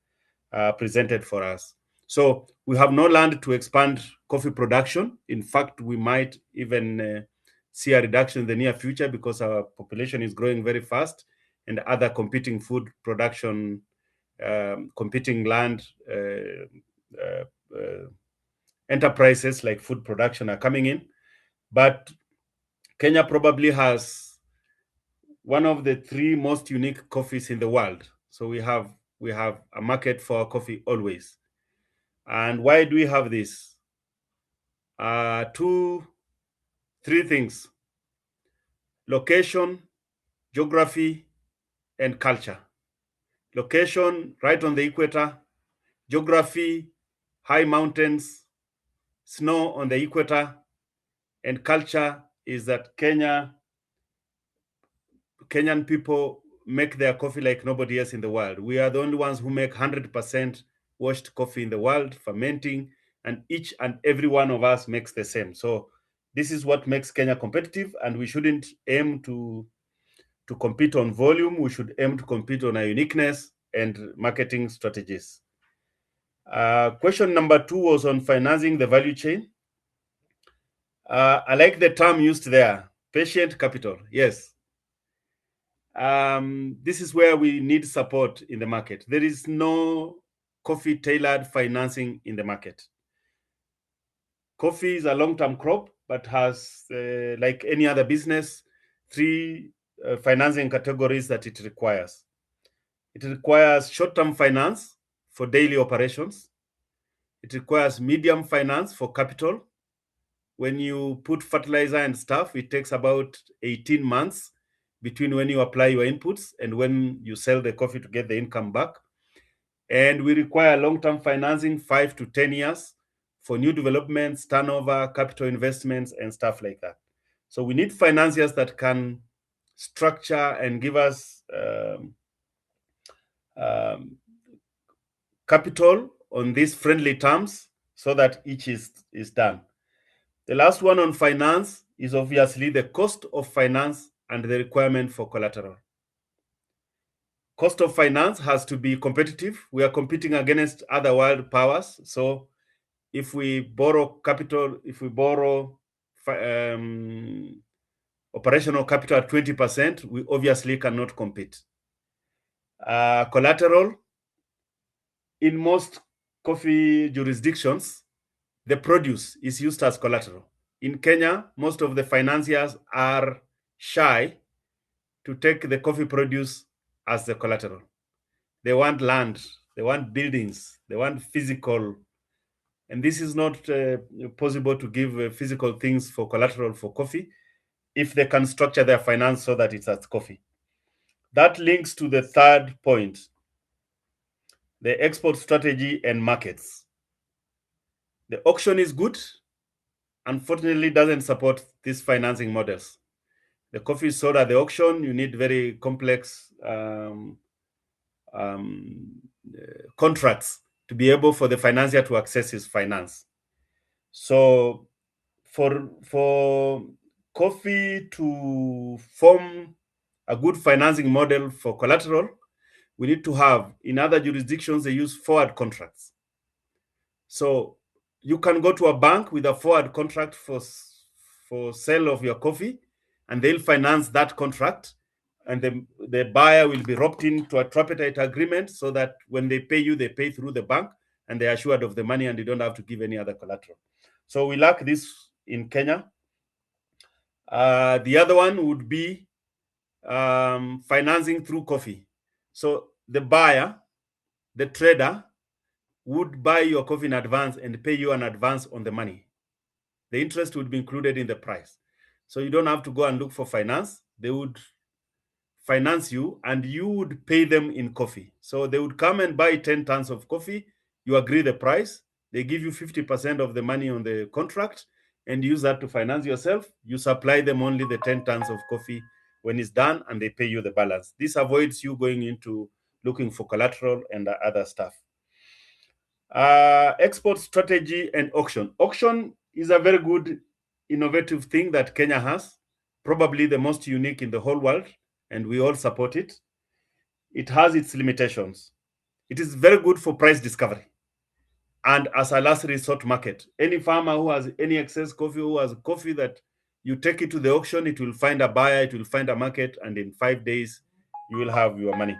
presented for us. So we have no land to expand coffee production. In fact, we might even see a reduction in the near future because our population is growing very fast and other competing food production, competing land enterprises like food production are coming in. But Kenya probably has one of the three most unique coffees in the world. So we have a market for our coffee always. And why do we have this? Three things: location, geography, and culture. Location, right on the equator. Geography, high mountains, snow on the equator. And culture is that Kenyan people make their coffee like nobody else in the world. We are the only ones who make 100% washed coffee in the world, fermenting, and each and every one of us makes the same. So this is what makes Kenya competitive, and we shouldn't aim to compete on volume. We should aim to compete on our uniqueness and marketing strategies. Question number two was on financing the value chain. I like the term used there, patient capital. Yes. This is where we need support in the market. There is no coffee tailored financing in the market. Coffee is a long-term crop, but has, like any other business, three financing categories that it requires. It requires short-term finance for daily operations. It requires medium finance for capital, when you put fertilizer and stuff, it takes about 18 months between when you apply your inputs and when you sell the coffee to get the income back. And we require long-term financing, 5 to 10 years, for new developments, turnover, capital investments, and stuff like that. So we need financiers that can structure and give us capital on these friendly terms so that each is done. The last one on finance is obviously the cost of finance and the requirement for collateral. Cost of finance has to be competitive. We are competing against other world powers. So if we borrow capital, if we borrow operational capital at 20%, we obviously cannot compete. Collateral, in most coffee jurisdictions, the produce is used as collateral. In Kenya, most of the financiers are shy to take the coffee produce as the collateral. They want land, they want buildings, they want physical, and this is not possible to give physical things for collateral for coffee if they can structure their finance so that it's as coffee. That links to the third point, the export strategy and markets. The auction is good, unfortunately doesn't support these financing models. The coffee is sold at the auction, you need very complex contracts to be able for the financier to access his finance. So for coffee to form a good financing model for collateral, we need to have, in other jurisdictions, they use forward contracts. So you can go to a bank with a forward contract for sale of your coffee, and they'll finance that contract, and the buyer will be roped into a tripartite agreement so that when they pay you, they pay through the bank, and they're assured of the money, and they don't have to give any other collateral. So we lack this in Kenya. The other one would be financing through coffee. So the buyer, the trader, would buy your coffee in advance and pay you an advance on the money. The interest would be included in the price. So you don't have to go and look for finance. They would finance you and you would pay them in coffee. So they would come and buy 10 tons of coffee. You agree the price. They give you 50% of the money on the contract and use that to finance yourself. You supply them only the 10 tons of coffee when it's done and they pay you the balance. This avoids you going into looking for collateral and other stuff. Export strategy and auction. Auction is a very good innovative thing that Kenya has, probably the most unique in the whole world, and we all support it. It has its limitations. It is very good for price discovery and as a last resort market. Any farmer who has any excess coffee, who has coffee that you take it to the auction, it will find a buyer, it will find a market, and in 5 days, you will have your money.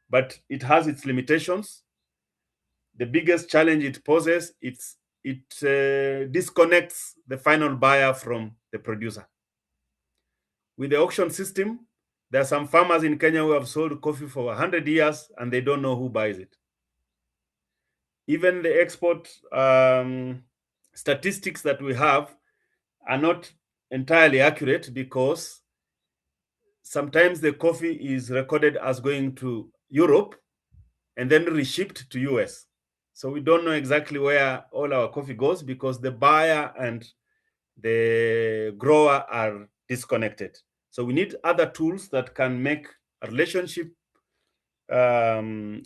But it has its limitations. The biggest challenge it poses, it disconnects the final buyer from the producer. With the auction system, there are some farmers in Kenya who have sold coffee for 100 years and they don't know who buys it. Even the export statistics that we have are not entirely accurate because sometimes the coffee is recorded as going to Europe and then reshipped to US. So we don't know exactly where all our coffee goes because the buyer and the grower are disconnected. So we need other tools that can make a relationship, trade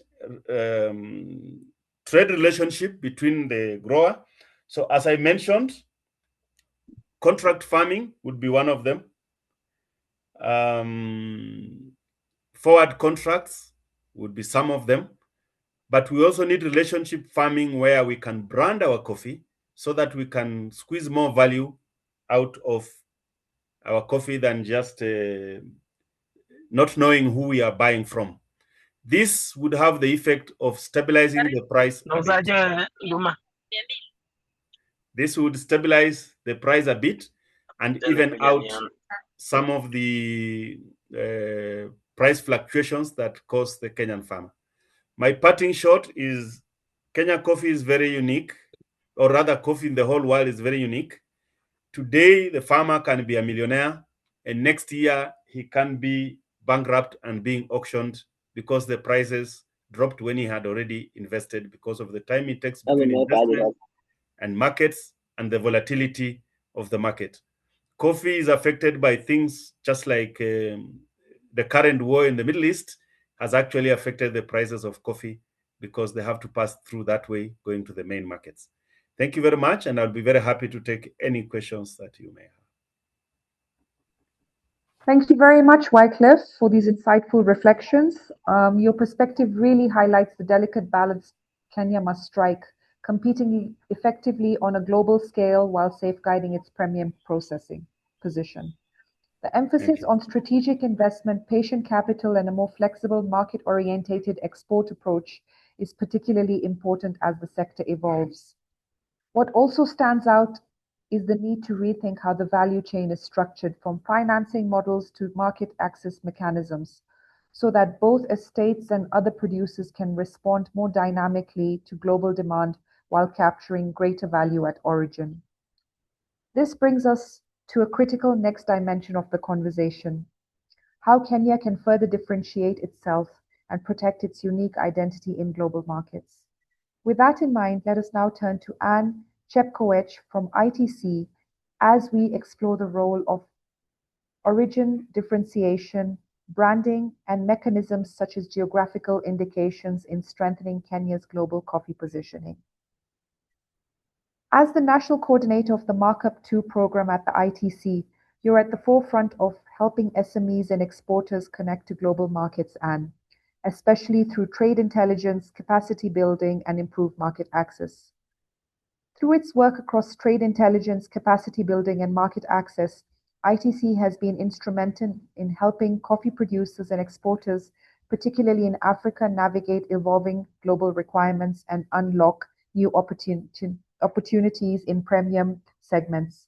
relationship between the grower. So as I mentioned, contract farming would be one of them. Forward contracts would be some of them. But we also need relationship farming where we can brand our coffee so that we can squeeze more value out of our coffee than just not knowing who we are buying from. This would have the effect of stabilizing the price a bit. This would stabilize the price a bit and even out some of the price fluctuations that cause the Kenyan farmer. My parting shot is Kenya coffee is very unique, or rather coffee in the whole world is very unique. today the farmer can be a millionaire, and next year he can be bankrupt and being auctioned because the prices dropped when he had already invested, because of the time it takes between investment and markets and the volatility of the market. Coffee is affected by things just like the current war in the Middle East has actually affected the prices of coffee, because they have to pass through that way going to the main markets. Thank you very much, and I'll be very happy to take any questions that you may have. Thank you very much, Wycliffe, for these insightful reflections. Your perspective really highlights the delicate balance Kenya must strike, competing effectively on a global scale while safeguarding its premium processing position. The emphasis on strategic investment, patient capital, and a more flexible market-orientated export approach is particularly important as the sector evolves. What also stands out is the need to rethink how the value chain is structured, from financing models to market access mechanisms, so that both estates and other producers can respond more dynamically to global demand while capturing greater value at origin. This brings us to a critical next dimension of the conversation: how Kenya can further differentiate itself and protect its unique identity in global markets. With that in mind, let us now turn to Anne Chepkoech from ITC as we explore the role of origin differentiation, branding, and mechanisms such as geographical indications in strengthening Kenya's global coffee positioning. As the national coordinator of the Markup 2 program at the ITC, you're at the forefront of helping SMEs and exporters connect to global markets, Anne, especially through trade intelligence, capacity building, and improved market access. Through its work across trade intelligence, capacity building, and market access, ITC has been instrumental in helping coffee producers and exporters, particularly in Africa, navigate evolving global requirements and unlock new opportunities in premium segments.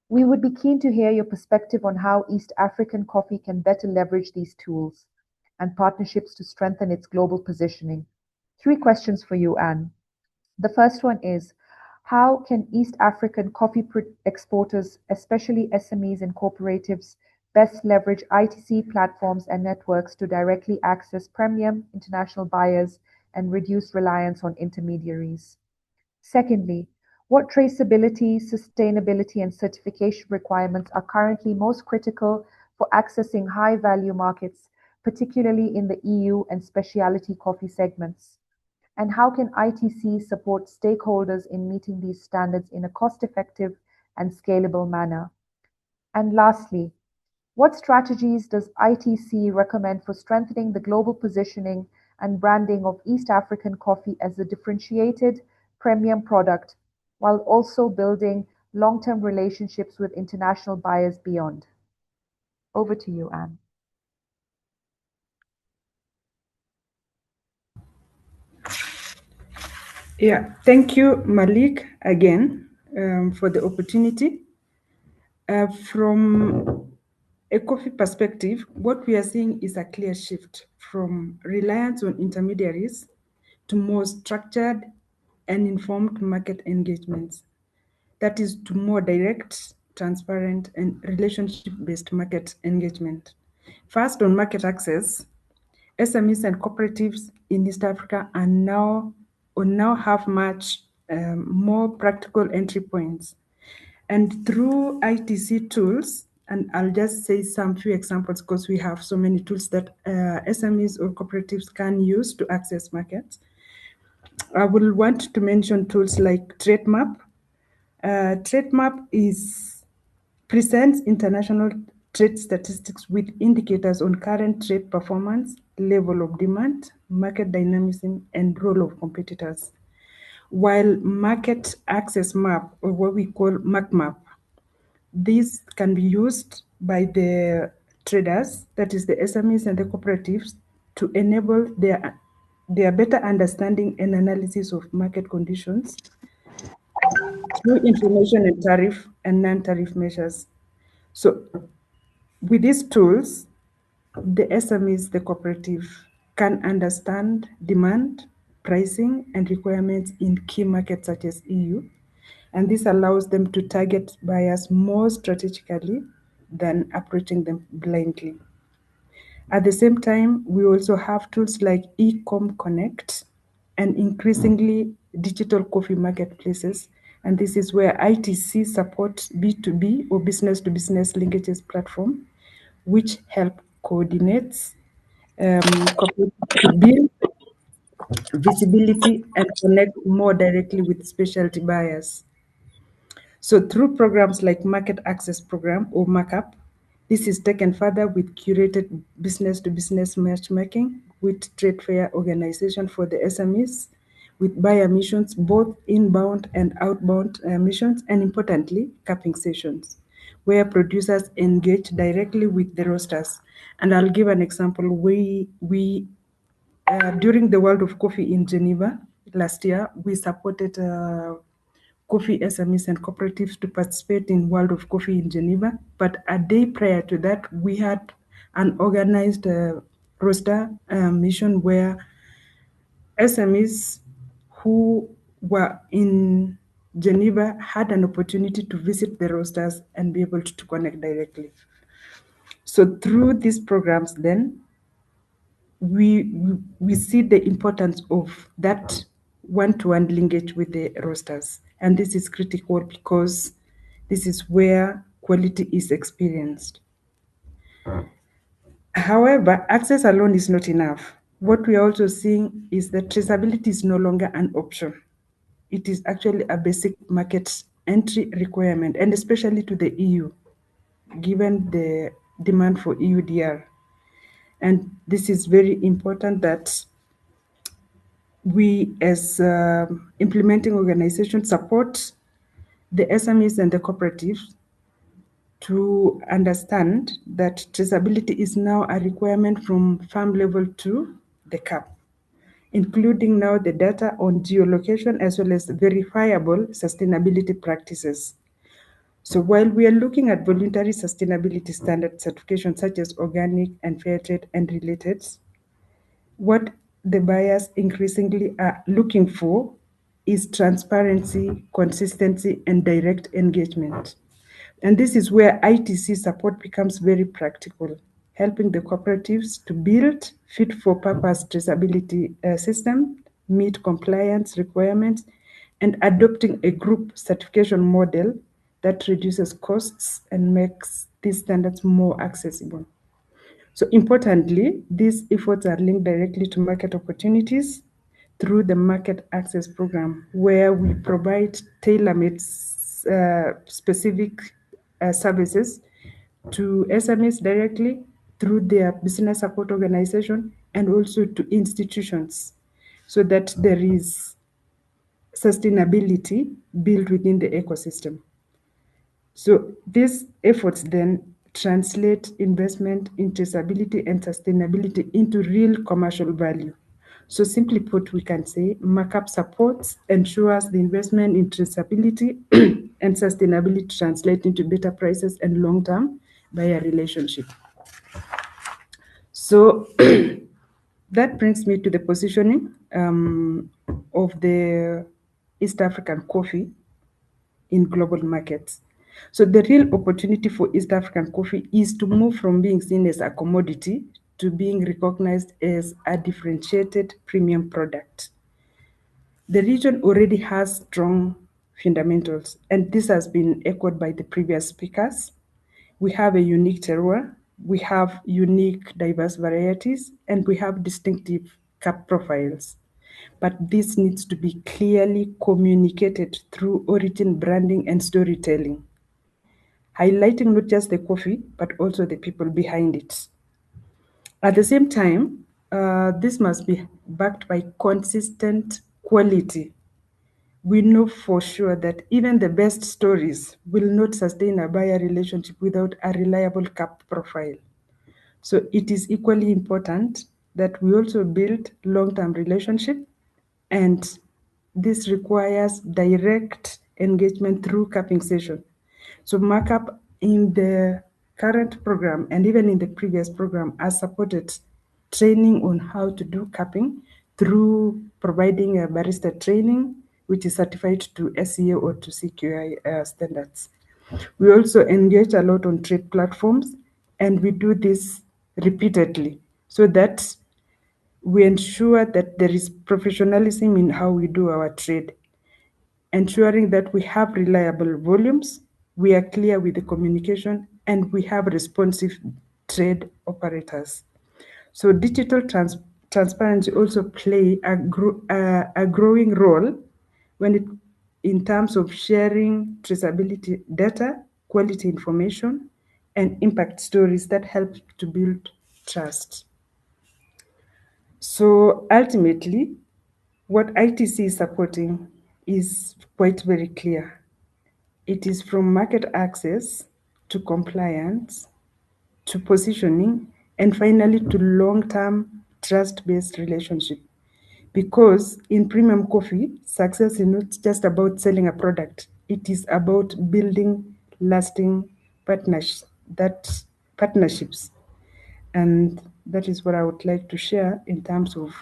We would be keen to hear your perspective on how East African coffee can better leverage these tools and partnerships to strengthen its global positioning. 3 questions for you, Anne. The first one is, how can East African coffee exporters, especially SMEs and cooperatives, best leverage ITC platforms and networks to directly access premium international buyers and reduce reliance on intermediaries? Secondly, what traceability, sustainability, and certification requirements are currently most critical for accessing high-value markets, particularly in the EU and specialty coffee segments? And how can ITC support stakeholders in meeting these standards in a cost-effective and scalable manner? And lastly, what strategies does ITC recommend for strengthening the global positioning and branding of East African coffee as a differentiated premium product, while also building long-term relationships with international buyers beyond? Over to you, Anne. Yeah, thank you, Malik, again for the opportunity. From a coffee perspective, what we are seeing is a clear shift from reliance on intermediaries to more structured and informed market engagements. That is, to more direct, transparent, and relationship-based market engagement. First, on market access, SMEs and cooperatives in East Africa are now have much more practical entry points. And through ITC tools, and I'll just say some few examples because we have so many tools that SMEs or cooperatives can use to access markets. I will want to mention tools like TradeMap. TradeMap presents international trade statistics with indicators on current trade performance, level of demand, market dynamism, and role of competitors. While Market Access Map, or what we call MACMAP, this can be used by the traders, that is the SMEs and the cooperatives, to enable their better understanding and analysis of market conditions through information and tariff and non-tariff measures. So with these tools, the SMEs, the cooperative, can understand demand, pricing, and requirements in key markets such as EU, And this allows them to target buyers more strategically than approaching them blindly. At the same time, we also have tools like Ecom Connect and increasingly digital coffee marketplaces. And this is where ITC supports B2B or business to business linkages platform, which help coordinate, to build visibility and connect more directly with specialty buyers. So through programs like Market Access Program or MARKUP, this is taken further with curated business-to-business matchmaking with trade fair organization for the SMEs, with buyer missions, both inbound and outbound missions, and importantly, cupping sessions, where producers engage directly with the roasters. And I'll give an example. During the World of Coffee in Geneva last year, we supported coffee SMEs and cooperatives to participate in World of Coffee in Geneva. But a day prior to that, we had an organized roaster mission where SMEs who were in Geneva had an opportunity to visit the roasters and be able to connect directly. So through these programs, then we see the importance of that one-to-one linkage with the roasters. And this is critical because this is where quality is experienced. However, access alone is not enough. What we are also seeing is that traceability is no longer an option. It is actually a basic market entry requirement, and especially to the EU, given the demand for EUDR. And this is very important that we as implementing organizations support the SMEs and the cooperatives to understand that traceability is now a requirement from farm level to the cup, including now the data on geolocation as well as verifiable sustainability practices. So while we are looking at voluntary sustainability standard certification such as organic and fair trade and related, what the buyers increasingly are looking for is transparency, consistency, and direct engagement. And this is where ITC support becomes very practical, helping the cooperatives to build fit-for-purpose traceability system, meet compliance requirements, and adopting a group certification model that reduces costs and makes these standards more accessible. So importantly, these efforts are linked directly to market opportunities through the Market Access Program, where we provide tailor-made specific services to SMEs directly through their business support organization and also to institutions, so that there is sustainability built within the ecosystem. So these efforts then translate investment in traceability and sustainability into real commercial value. So simply put, we can say MARKUP supports, ensures the investment in traceability and sustainability translate into better prices and long-term buyer relationship. So that brings me to the positioning of the East African coffee in global markets. So the real opportunity for East African coffee is to move from being seen as a commodity to being recognized as a differentiated premium product. The region already has strong fundamentals, and this has been echoed by the previous speakers. We have a unique terroir, we have unique diverse varieties, and we have distinctive cup profiles. But this needs to be clearly communicated through origin branding and storytelling, highlighting not just the coffee, but also the people behind it. At the same time, this must be backed by consistent quality. We know for sure that even the best stories will not sustain a buyer relationship without a reliable cup profile. So it is equally important that we also build long-term relationship, and this requires direct engagement through cupping session. So MARKUP in the current program and even in the previous program has supported training on how to do cupping through providing a barista training, which is certified to SEA or to CQI standards. We also engage a lot on trade platforms, and we do this repeatedly so that we ensure that there is professionalism in how we do our trade, ensuring that we have reliable volumes, we are clear with the communication, and we have responsive trade operators. So digital transparency also play a growing role in terms of sharing traceability data, quality information, and impact stories that help to build trust. So ultimately, what ITC is supporting is quite very clear. It is from market access to compliance to positioning and finally to long-term trust-based relationship. Because in premium coffee, success is not just about selling a product. It is about building lasting partnerships. And that is what I would like to share in terms of,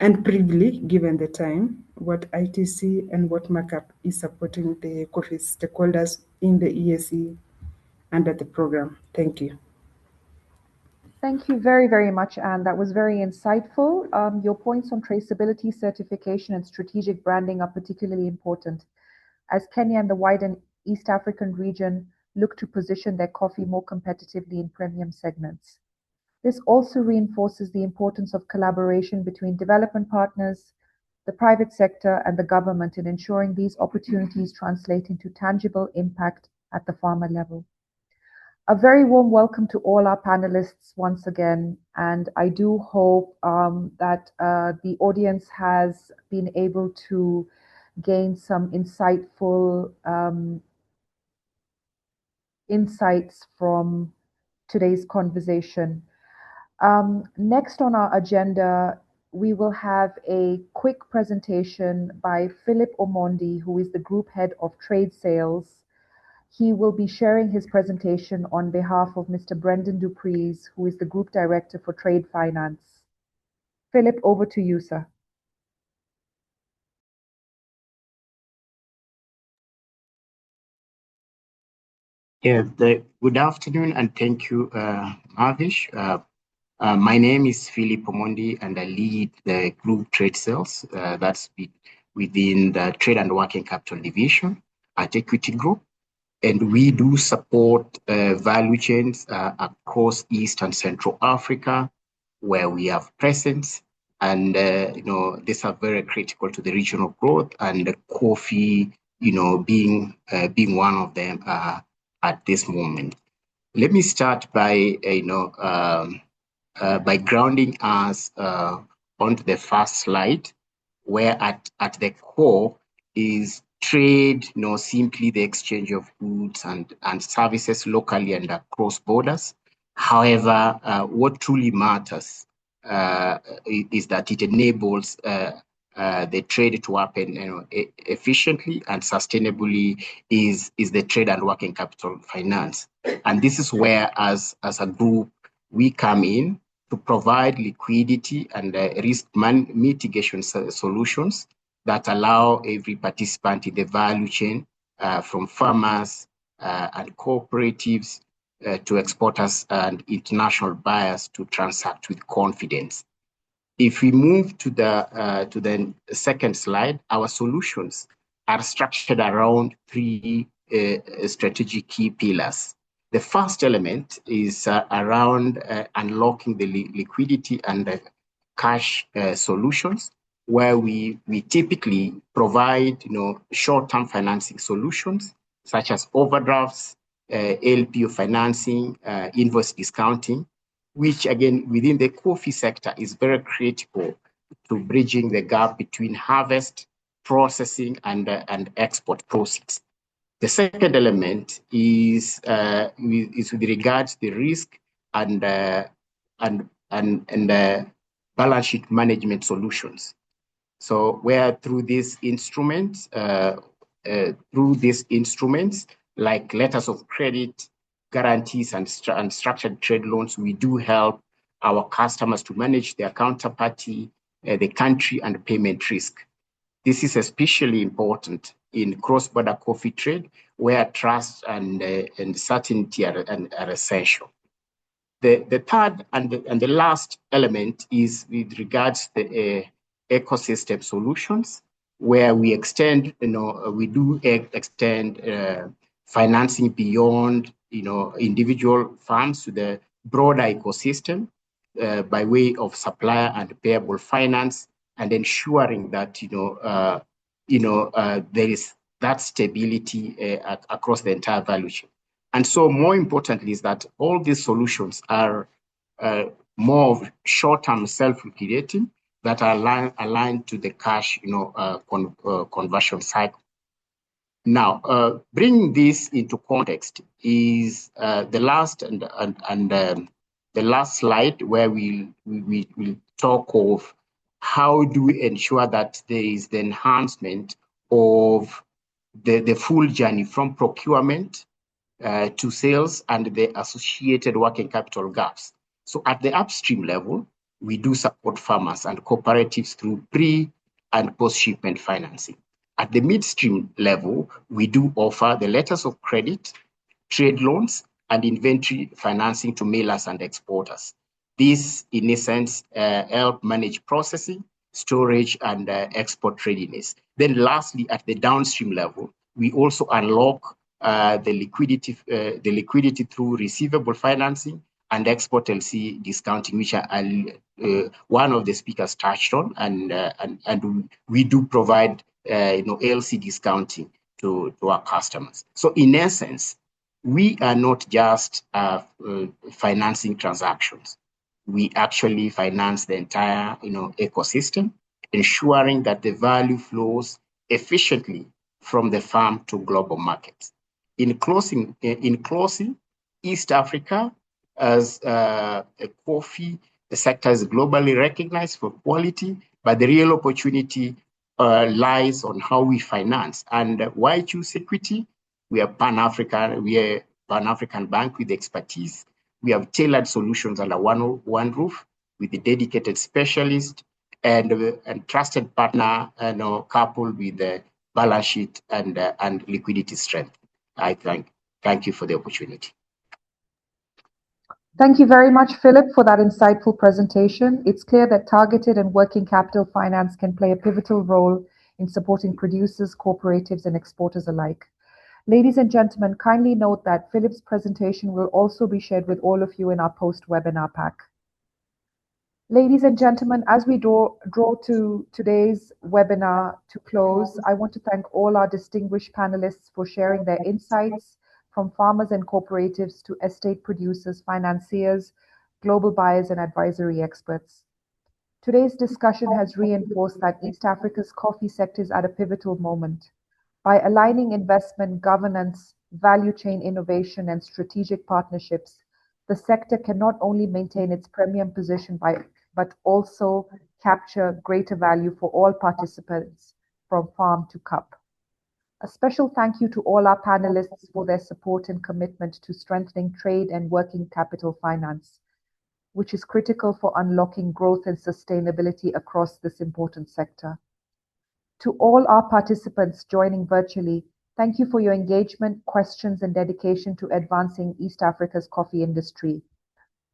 and briefly, given the time, what ITC and what Markup is supporting the coffee stakeholders in the ESE under the program. Thank you. Thank you very, very much, Anne. That was very insightful. Your points on traceability, certification, and strategic branding are particularly important as Kenya and the wider East African region look to position their coffee more competitively in premium segments. This also reinforces the importance of collaboration between development partners, the private sector, and the government in ensuring these opportunities translate into tangible impact at the farmer level. A very warm welcome to all our panelists once again, and I do hope that the audience has been able to gain some insightful insights from today's conversation. Next on our agenda, we will have a quick presentation by Philip Omondi, who is the Group Head of Trade Sales. He will be sharing his presentation on behalf of Mr. Brendan Dupreez, who is the Group Director for Trade Finance. Philip, over to you, sir. Yeah, good afternoon and thank you, Mavish. My name is Philip Omondi and I lead the Group Trade Sales. That's within the Trade and Working Capital Division at Equity Group. And we do support value chains across East and Central Africa, where we have presence. And, these are very critical to the regional growth, and the coffee, being one of them at this moment. Let me start by, by grounding us onto the first slide, where at the core is trade, simply the exchange of goods and services locally and across borders. However, what truly matters is that it enables the trade to happen efficiently and sustainably is the trade and working capital finance. And this is where, as a group, we come in to provide liquidity and risk mitigation solutions that allow every participant in the value chain, from farmers and cooperatives to exporters and international buyers, to transact with confidence. If we move to the second slide, our solutions are structured around three strategic key pillars. The first element is around unlocking the liquidity and cash solutions, where we typically provide short-term financing solutions such as overdrafts, LPO financing, invoice discounting, which again within the coffee sector is very critical to bridging the gap between harvest, processing, and export proceeds. The second element is with regards to the risk and balance sheet management solutions. So where through these instruments, like letters of credit, guarantees, and structured trade loans, we do help our customers to manage their counterparty, the country, and payment risk. This is especially important in cross-border coffee trade, where trust and certainty are essential. The third and the last element is with regards to the ecosystem solutions, where we extend, we do extend financing beyond, individual farms to the broader ecosystem by way of supplier and payable finance, and ensuring that there is that stability across the entire value chain. And so, more importantly, is that all these solutions are more of short-term self-liquidating that are aligned to the cash, conversion cycle. Now, bringing this into context is the last and the last slide, where we talk of how do we ensure that there is the enhancement of the full journey from procurement to sales and the associated working capital gaps. So at the upstream level, we do support farmers and cooperatives through pre and post-shipment financing. At the midstream level, we do offer the letters of credit, trade loans, and inventory financing to mailers and exporters. These, in essence, help manage processing, storage, and export readiness. Then lastly, at the downstream level, we also unlock the liquidity through receivable financing and export LC discounting, which one of the speakers touched on, and we do provide LC discounting to our customers. So in essence, we are not just financing transactions. We actually finance the entire ecosystem, ensuring that the value flows efficiently from the farm to global markets. In closing, East Africa as a coffee sector is globally recognized for quality, but the real opportunity lies on how we finance. And why choose Equity? We are Pan-African bank with expertise. We have tailored solutions under one roof with a dedicated specialist and trusted partner, coupled with the balance sheet and liquidity strength. I thank you for the opportunity. Thank you very much, Philip, for that insightful presentation. It's clear that targeted and working capital finance can play a pivotal role in supporting producers, cooperatives, and exporters alike. Ladies and gentlemen, kindly note that Philip's presentation will also be shared with all of you in our post-webinar pack. Ladies and gentlemen, as we draw to today's webinar to close, I want to thank all our distinguished panelists for sharing their insights, from farmers and cooperatives to estate producers, financiers, global buyers, and advisory experts. Today's discussion has reinforced that East Africa's coffee sector is at a pivotal moment. By aligning investment, governance, value chain innovation, and strategic partnerships, the sector can not only maintain its premium position but also capture greater value for all participants from farm to cup. A special thank you to all our panelists for their support and commitment to strengthening trade and working capital finance, which is critical for unlocking growth and sustainability across this important sector. To all our participants joining virtually, thank you for your engagement, questions, and dedication to advancing East Africa's coffee industry.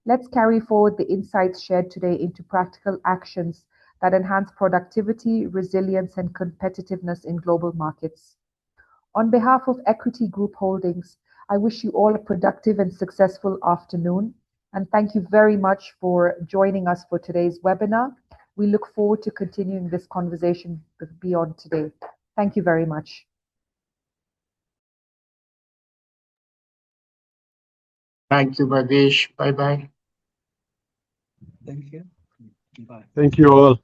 Let's carry forward the insights shared today into practical actions that enhance productivity, resilience, and competitiveness in global markets. On behalf of Equity Group Holdings, I wish you all a productive and successful afternoon, and thank you very much for joining us for today's webinar. We look forward to continuing this conversation beyond today. Thank you very much. Thank you, Bhavesh. Bye-bye. Thank you. Bye. Thank you all.